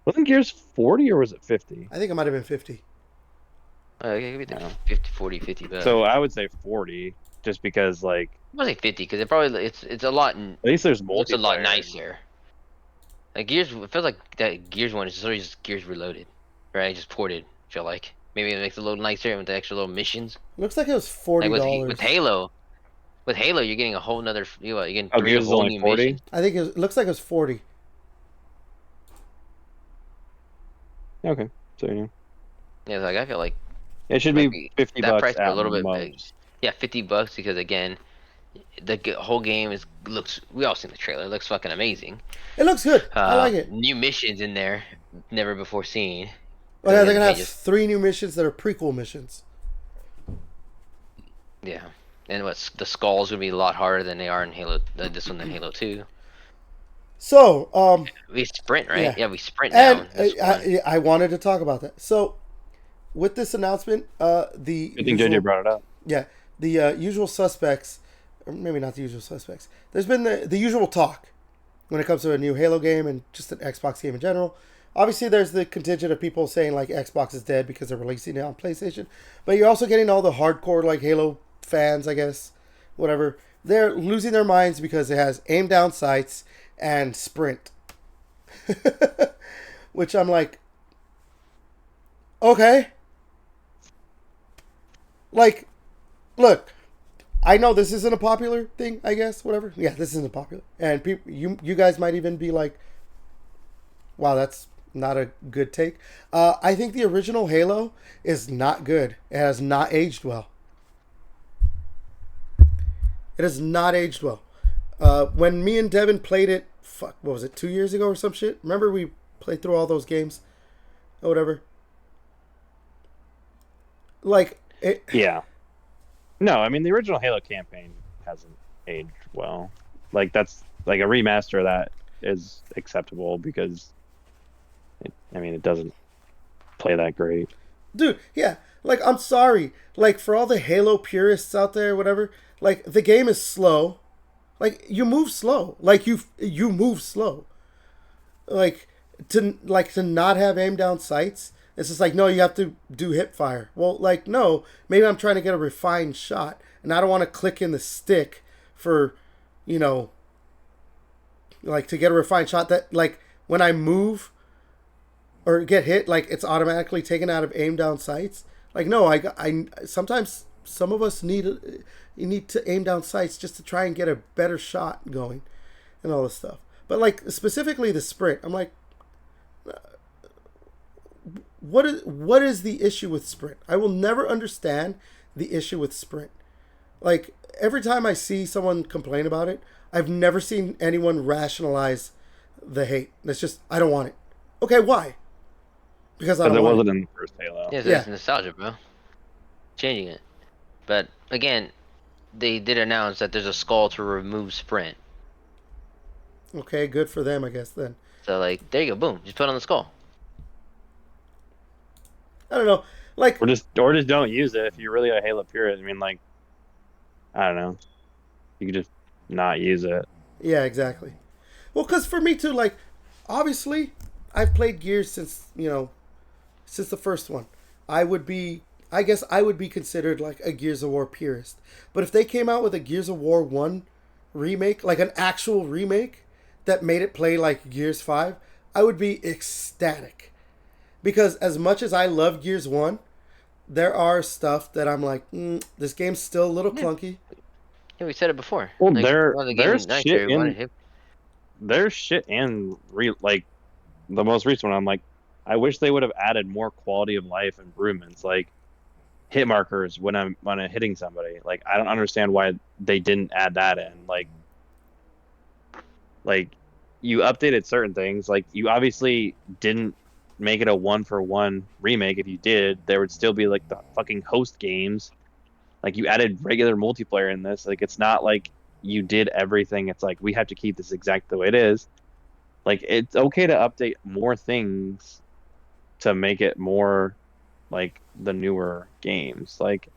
Wasn't Gears 40 or was it 50? I think it might have been 50. It could be 50, 40, 50 bucks. So I would say 40, just because I would say 50 because it's a lot. At least there's multiplayer. It's a lot nicer. Like Gears, it feels like that Gears one is sort of just Gears Reloaded, right? Just ported. I feel like maybe it makes it a little nicer with the extra little missions. Looks like it was $40. Like with Halo, you're getting a whole nother. You're getting three Gears is whole only new 40? missions. I think it looks like it was 40. Okay, so yeah. Yeah, like I feel like it should be $50 that price at a little bit big. most. Yeah, $50 because again, the whole game looks. We all seen the trailer. It looks fucking amazing. It looks good. I like it. New missions in there, never before seen. Oh yeah, they're gonna have 3 new missions that are prequel missions. Yeah, and the skulls would be a lot harder than they are in Halo. This one than Halo 2. So, we sprint, right? Yeah, we sprint and now. I wanted to talk about that. So, with this announcement, I think JJ brought it up. Yeah, the usual suspects, or maybe not the usual suspects. There's been the usual talk when it comes to a new Halo game and just an Xbox game in general. Obviously, there's the contingent of people saying Xbox is dead because they're releasing it on PlayStation. But you're also getting all the hardcore Halo fans, I guess, whatever. They're losing their minds because it has aim down sights and sprint. Which I'm like, okay. Look, I know this isn't a popular thing, I guess, whatever. Yeah, this isn't popular. And people, you guys might even be like, wow, that's not a good take. I think the original Halo is not good. It has not aged well. It has not aged well. When me and Devin played it, what was it, 2 years ago or some shit? Remember we played through all those games? Or whatever. Yeah. No, I mean the original Halo campaign hasn't aged well. Like that's like a remaster of that is acceptable because I mean it doesn't play that great. Dude, yeah. Like, I'm sorry. Like, for all the Halo purists out there, whatever, like, the game is slow. Like, you move slow. Like, you move slow. Like to not have aim down sights. It's just like, no, you have to do hip fire. Well, like, no, maybe I'm trying to get a refined shot, and I don't want to click in the stick for, you know, like to get a refined shot that, like, when I move or get hit, like, it's automatically taken out of aim down sights. Like, no, I sometimes some of us you need to aim down sights just to try and get a better shot going and all this stuff. But like specifically the sprint, I'm like, what is the issue with sprint? I will never understand the issue with sprint. Like every time I see someone complain about it, I've never seen anyone rationalize the hate. It's just I don't want it. Okay, why? Because I Because don't it want wasn't it. in the first Halo. Yeah, so Yeah. it's nostalgia, bro. Changing it. But again, they did announce that there's a skull to remove sprint. Okay, good for them, I guess then. So like, there you go, boom, just put on the skull. I don't know. Like, Or just don't use it if you're really a Halo purist. I mean, like I don't know, you could just not use it. yeah, exactly. Well, because for me too, like, obviously, I've played Gears since since the first one. I guess I would be considered like a Gears of War purist. But if they came out with a Gears of War 1 remake, like an actual remake that made it play like Gears 5, I would be ecstatic. Because as much as I love Gears 1, there are stuff that I'm like, this game's still a little Yeah. clunky. Yeah, we said it before. Well, Like, one of the games night we wanted to hit. there's shit in like the most recent one. I'm like, I wish they would have added more quality of life improvements, like hit markers when I'm hitting somebody. Like I don't understand why they didn't add that in. Like you updated certain things. Like you obviously didn't make it a 1-for-1 remake. If you did, there would still be like the fucking host games. Like you added regular multiplayer in this. Like it's not like you did everything. It's like we have to keep this exact the way it is. Like it's okay to update more things to make it more like the newer games. Like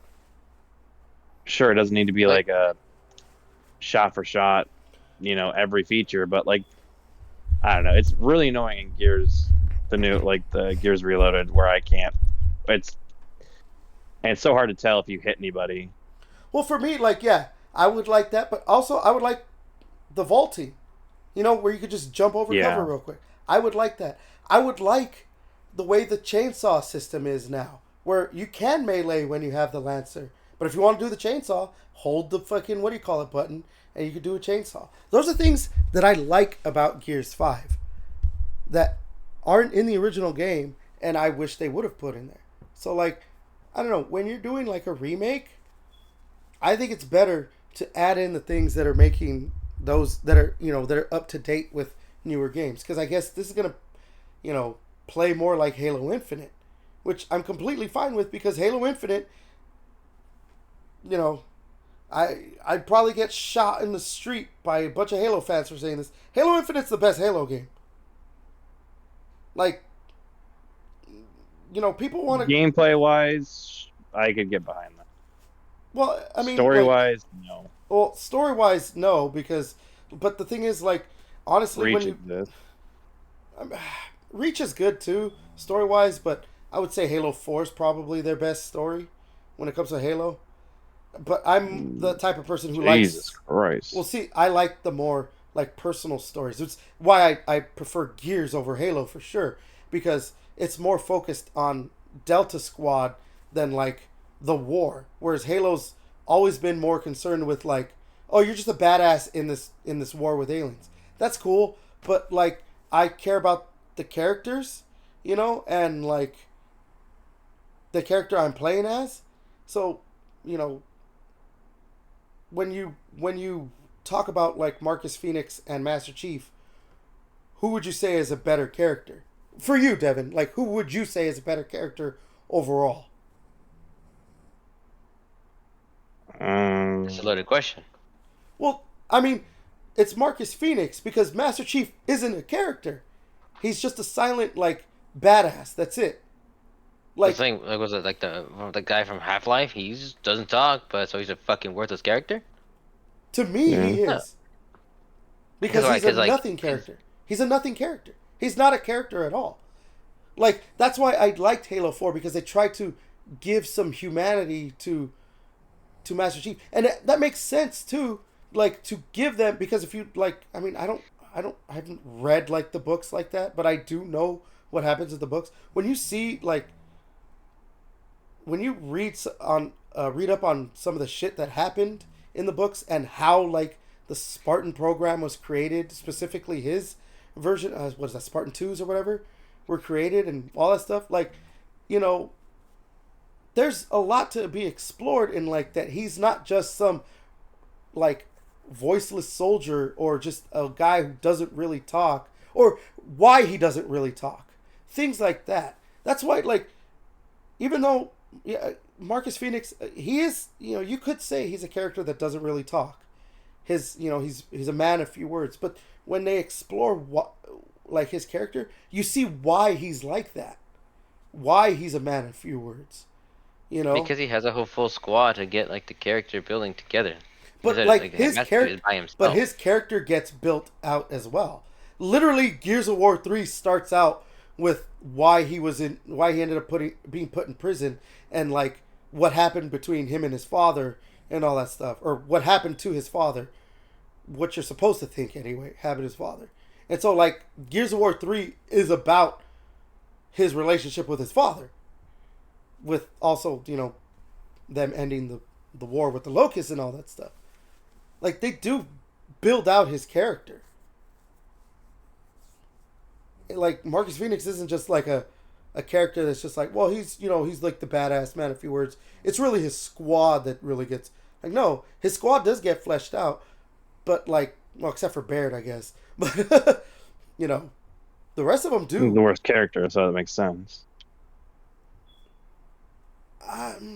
sure, it doesn't need to be Like, like a shot for shot, every feature, but like I don't know. It's really annoying in Gears, the Gears Reloaded, where I can't. It's and it's so hard to tell if you hit anybody. Well, for me, like, yeah, I would like that, but also I would like the vaulting, where you could just jump over cover Yeah, real quick. I would like that. I would like the way the chainsaw system is now, where you can melee when you have the lancer, but if you want to do the chainsaw, hold the fucking what do you call it button, and you can do a chainsaw. Those are things that I like about Gears 5 that aren't in the original game, and I wish they would have put in there. So, like, I don't know, when you're doing like a remake, I think it's better to add in the things that are making those that are that are up to date with newer games, because I guess this is gonna play more like Halo Infinite, which I'm completely fine with because Halo Infinite, you know, I'd probably get shot in the street by a bunch of Halo fans for saying this. Halo Infinite's the best Halo game. Like, people want to. gameplay wise, I could get behind that. Well, I mean, Story like, wise, no. well, story wise, no, because, but the thing is, like, honestly, when Reach you exists. Reach is good too, story wise, but I would say Halo 4 is probably their best story when it comes to Halo. But I'm the type of person who Jesus likes. Christ. Well, see, I like the more like personal stories. It's why I prefer Gears over Halo for sure, because it's more focused on Delta Squad than like the war. Whereas Halo's always been more concerned with like, oh, you're just a badass in this war with aliens. That's cool, but like I care about the characters, and like the character I'm playing as. So, you know, when you talk about like Marcus Phoenix and Master Chief, who would you say is a better character for you, Devin? Like, who would you say is a better character overall? That's a loaded question. Well, I mean, it's Marcus Phoenix because Master Chief isn't a character. He's just a silent, like, badass. That's it. The Like, thing, like, was it like the guy from Half-Life? He just doesn't talk, but so he's a fucking worthless character. to me, Yeah. he No, is. because Because why? he's a Because like, nothing character. He's a nothing character. He's not a character at all. Like, that's why I liked Halo 4, because they tried to give some humanity to Master Chief. And that makes sense, too. Like, to give them, because if you, like, I mean, I haven't read, like, the books like that, but I do know what happens in the books. When you see, like, when you read up on some of the shit that happened in the books and how, like, the Spartan program was created, specifically his version, what is that, Spartan 2s or whatever, were created and all that stuff, like, you know, there's a lot to be explored in, like, that he's not just some, like, voiceless soldier or just a guy who doesn't really talk, or why he doesn't really talk, things like that. That's why, like, even though, yeah, Marcus Phoenix, he is, you know, you could say he's a character that doesn't really talk. He's a man of few words, but when they explore what, like, his character, you see why he's like that, why he's a man of few words, you know. because he has a whole full squad to get like the character building together. But, Instead of like, like Master Chief is by but himself. his character gets built out as well. Literally, Gears of War 3 starts out with why he ended up being put in prison, and, like, what happened between him and his father and all that stuff, or what happened to his father, what you're supposed to think anyway, happened to his father. And so, like, Gears of War 3 is about his relationship with his father, with also, you know, them ending the war with the locusts and all that stuff. Like, they do build out his character. Like, Marcus Phoenix isn't just like a character that's just like, well, he's, you know, he's like the badass man, a few words. It's really his squad that really gets, like, no, his squad does get fleshed out, but, like, well, except for Baird, I guess. But, you know, the rest of them He's the do. worst character, so that makes sense.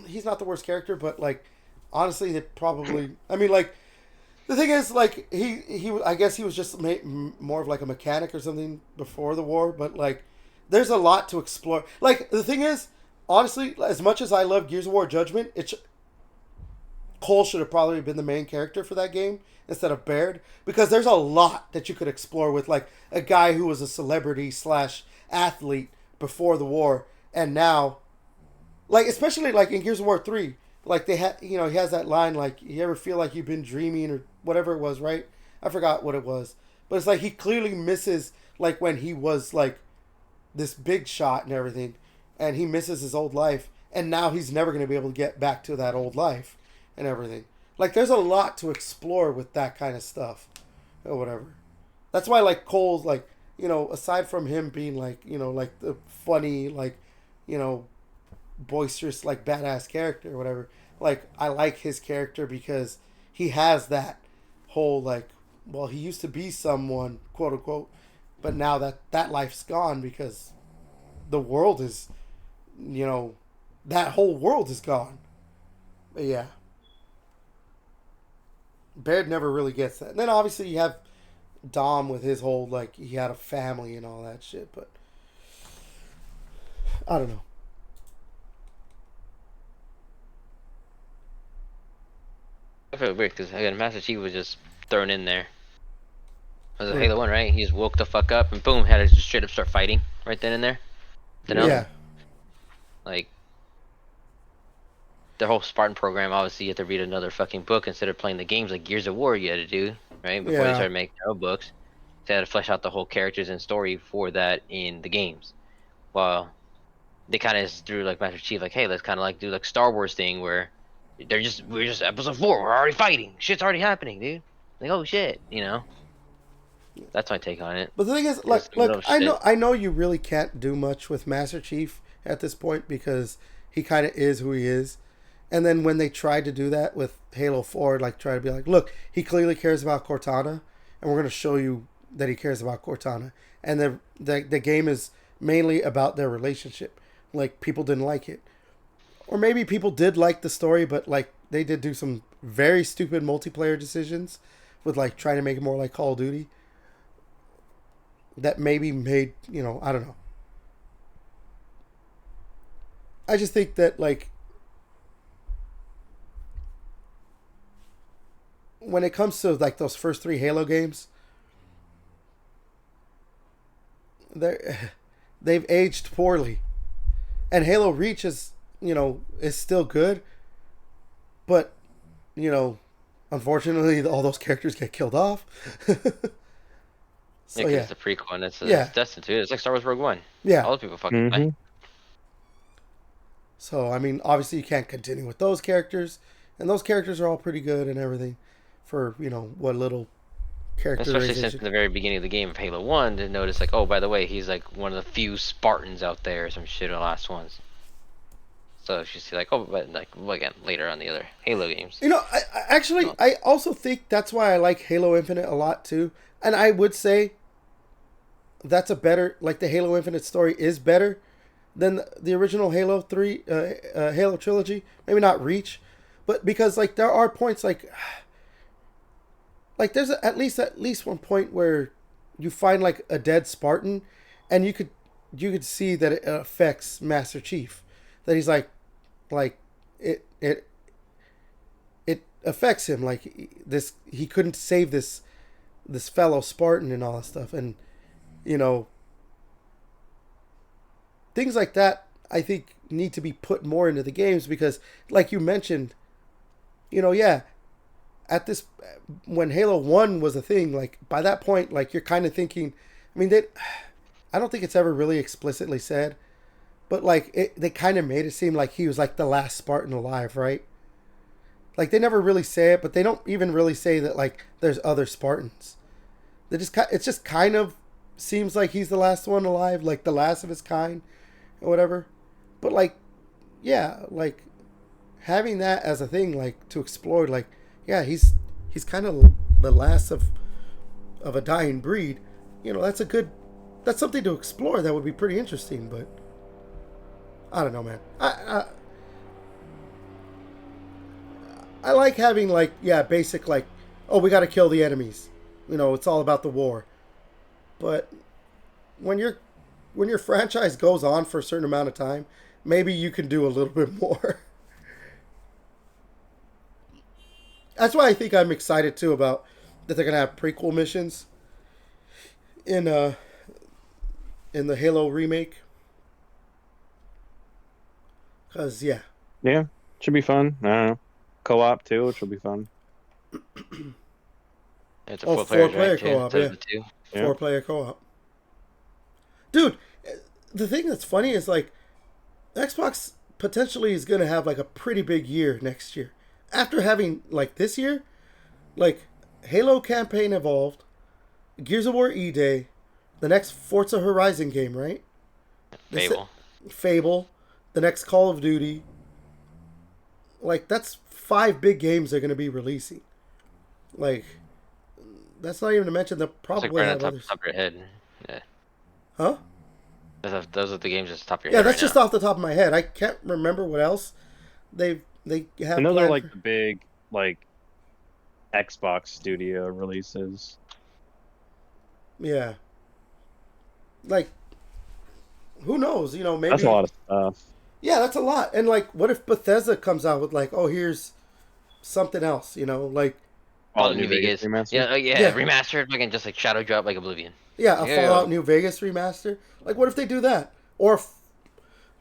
He's not the worst character, but, like, honestly, they probably, I mean, like, the thing is, like, I guess he was just more of like a mechanic or something before the war, but, like, there's a lot to explore. Like, the thing is, honestly, as much as I love Gears of War Judgment, Cole should have probably been the main character for that game instead of Baird, because there's a lot that you could explore with, like, a guy who was a celebrity slash athlete before the war, and now, like, especially, like, in Gears of War 3, like, they had, you know, he has that line, like, you ever feel like you've been dreaming, or whatever it was, right? I forgot what it was, but it's like he clearly misses, like, when he was, like, this big shot and everything, and he misses his old life, and now he's never going to be able to get back to that old life and everything. Like, there's a lot to explore with that kind of stuff or whatever. That's why, like, Cole's, like, you know, aside from him being, like, you know, like, the funny, like, you know, boisterous, like, badass character or whatever, like, I like his character because he has that whole, like, well, he used to be someone, quote unquote, but now that life's gone because the world is, you know, that whole world is gone. But yeah, Baird never really gets that. And then obviously you have Dom with his whole, like, he had a family and all that shit, but I don't know. I feel weird because again, Master Chief was just thrown in there. Was it Right. Halo 1, right? He just woke the fuck up and boom, had to just straight up start fighting right then and there. You know? Yeah. Like, the whole Spartan program, obviously, you have to read another fucking book instead of playing the games like Gears of War you had to do, right? Before they Yeah. started making their own books. They had to flesh out the whole characters and story for that in the games. Well, they kind of threw like Master Chief, like, hey, let's kind of like do like Star Wars thing where we're just episode 4, we're already fighting, shit's already happening, dude. Like, oh shit, you know. That's my take on it. But the thing is, It's like, the middle shit. I know you really can't do much with Master Chief at this point because he kind of is who he is. And then when they tried to do that with Halo 4, like, try to be like, look, he clearly cares about Cortana, and we're going to show you that he cares about Cortana. And the game is mainly about their relationship. Like, people didn't like it. Or maybe people did like the story, but, like, they did do some very stupid multiplayer decisions with like trying to make it more like Call of Duty. That maybe made, I don't know. I just think that like when it comes to like those first 3 Halo games, they've aged poorly. And Halo Reach is still good, but unfortunately all those characters get killed off. So It's the prequel and it's destined to. It's like Star Wars Rogue One. Yeah. All those people fucking play. So I mean, obviously you can't continue with those characters, and those characters are all pretty good and everything, for what little characterization. Especially since in the very beginning of the game of Halo 1, to notice like, oh, by the way, he's like one of the few Spartans out there, or some shit in the last ones. So if you see like, oh, but like again later on the other Halo games. I also think that's why I like Halo Infinite a lot too, and I would say that's a better, like the Halo Infinite story is better than the original Halo 3 Halo trilogy. Maybe not Reach, but because like there are points like there's at least one point where you find like a dead Spartan, and you could see that it affects Master Chief, that he's like it affects him, like this, he couldn't save this fellow Spartan and all that stuff. And things like that I think need to be put more into the games, because like you mentioned, at this, when Halo 1 was a thing, like by that point, like you're kind of thinking, I mean, I don't think it's ever really explicitly said, but like they kind of made it seem like he was like the last Spartan alive, right? Like they never really say it, but they don't even really say that like there's other Spartans. It's just kind of seems like he's the last one alive, like the last of his kind or whatever. But like, yeah, like having that as a thing, like to explore, like, yeah, he's kind of the last of a dying breed. That's something to explore. That would be pretty interesting. But I don't know, man. I like having like, basic, like, oh, we got to kill the enemies. It's all about the war. But when your franchise goes on for a certain amount of time, maybe you can do a little bit more. That's why I think I'm excited too about that they're gonna have prequel missions in the Halo remake. Cause yeah, should be fun. I don't know, co-op too, which will be fun. It's a four-player co-op. Yeah, 4-player co-op. Dude, the thing that's funny is like Xbox potentially is gonna have like a pretty big year next year. After having like this year, like Halo campaign evolved, Gears of War E-Day, the next Forza Horizon game, right? Fable, the next Call of Duty. Like that's 5 big games they're going to be releasing. Like that's not even to mention they'll probably have others. Top of your head. Yeah. Huh? Those are the games at the top of your head. Yeah, that's right just now. Off the top of my head. I can't remember what else they have. And those are like the big like Xbox studio releases. Yeah. Like, who knows? Maybe that's a lot of stuff. Yeah, that's a lot. And like, what if Bethesda comes out with like, oh, here's something else? Like Fallout New Vegas remastered. Yeah, remastered, like, and just like shadow drop like Oblivion. Yeah, Fallout New Vegas remaster. Like, what if they do that? Or,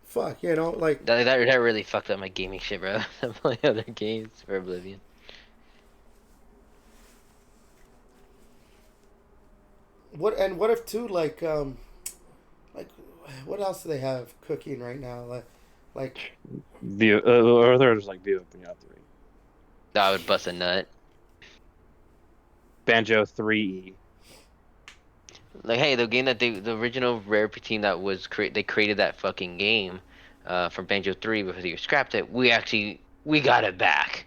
fuck, like that really fucked up my gaming shit, bro. I'm playing other games for Oblivion. What if too, like what else do they have cooking right now? Like or there's like Viva Pinata 3. I would bust a nut. Banjo 3E. Like, hey, the game that the original Rare team that was they created that fucking game from Banjo 3 before you scrapped it. We got it back.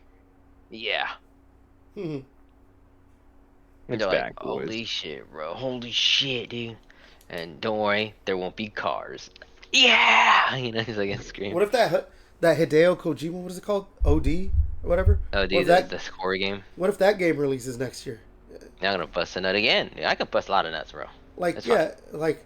Yeah. Mm-hmm. It's back, like, holy shit, bro. Holy shit, dude. And don't worry, there won't be cars. Yeah! He's like screaming. What if that Hideo Kojima, what is it called? OD? or whatever. Oh, What dude, if the horror game. what if that game releases next year? Now I'm gonna bust a nut again. Yeah, I can bust a lot of nuts, bro. Like, It's fine. yeah, like,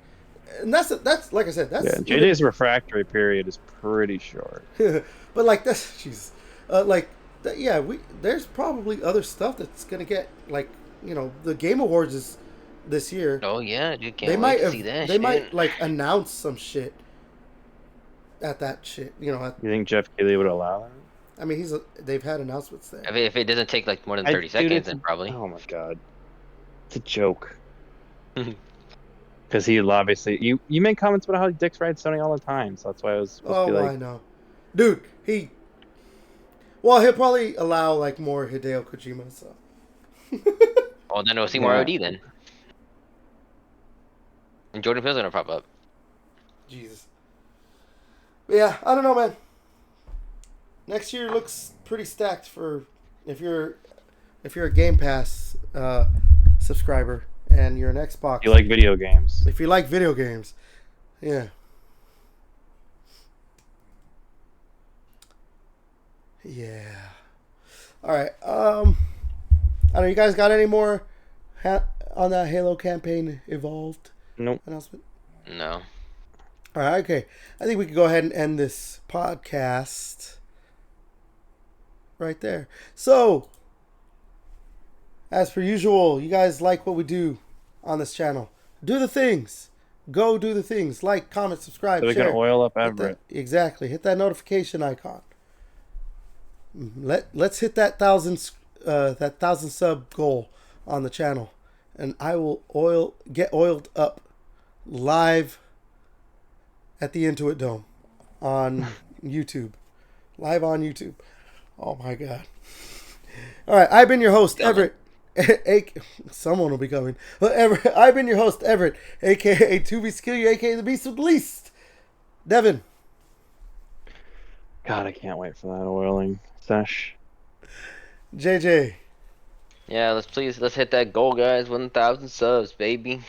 and that's like I said, Yeah, that's JJ's refractory period is pretty short. but like that's Jesus, like yeah, there's probably other stuff that's gonna get like the Game Awards is this year. Oh yeah, dude, They can't wait might to have see that they shit. might like announce some shit at that shit. You think Jeff Keighley would allow that? I mean, they've had announcements there. If it doesn't take like more than 30 Dude, seconds, then probably. Oh my god, it's a joke. Because he obviously you make comments about how Dick's right Sony all the time, so that's why I was supposed to be like, I know, dude. He'll probably allow like more Hideo Kojima. So. Well, then we'll see more OD then. And Jordan Peele's gonna pop up. Jesus. But yeah, I don't know, man. Next year looks pretty stacked for if you're a Game Pass subscriber and you're an Xbox. you like video games. If you like video games, yeah. Yeah. All right. I don't know. You guys got any more on that Halo campaign Evolved Nope. announcement? No. All right. Okay. I think we can go ahead and end this podcast right there. So, as per usual, you guys like what we do on this channel. Do the things. Go do the things. Like, comment, subscribe, So we share. can oil up Everett. Exactly. Hit that notification icon. Let's hit that 1,000 sub goal on the channel, and I will get oiled up live at the Intuit Dome on YouTube. Live on YouTube. Oh my God. All right, I've been your host, Everett. Someone will be coming. I've been your host, Everett, aka 2B Skill You, aka the Beast with the Least. Devin. God, I can't wait for that oiling sesh. JJ. Yeah, let's hit that goal, guys. 1,000 subs, baby.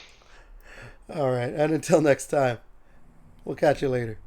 All right, and until next time, we'll catch you later.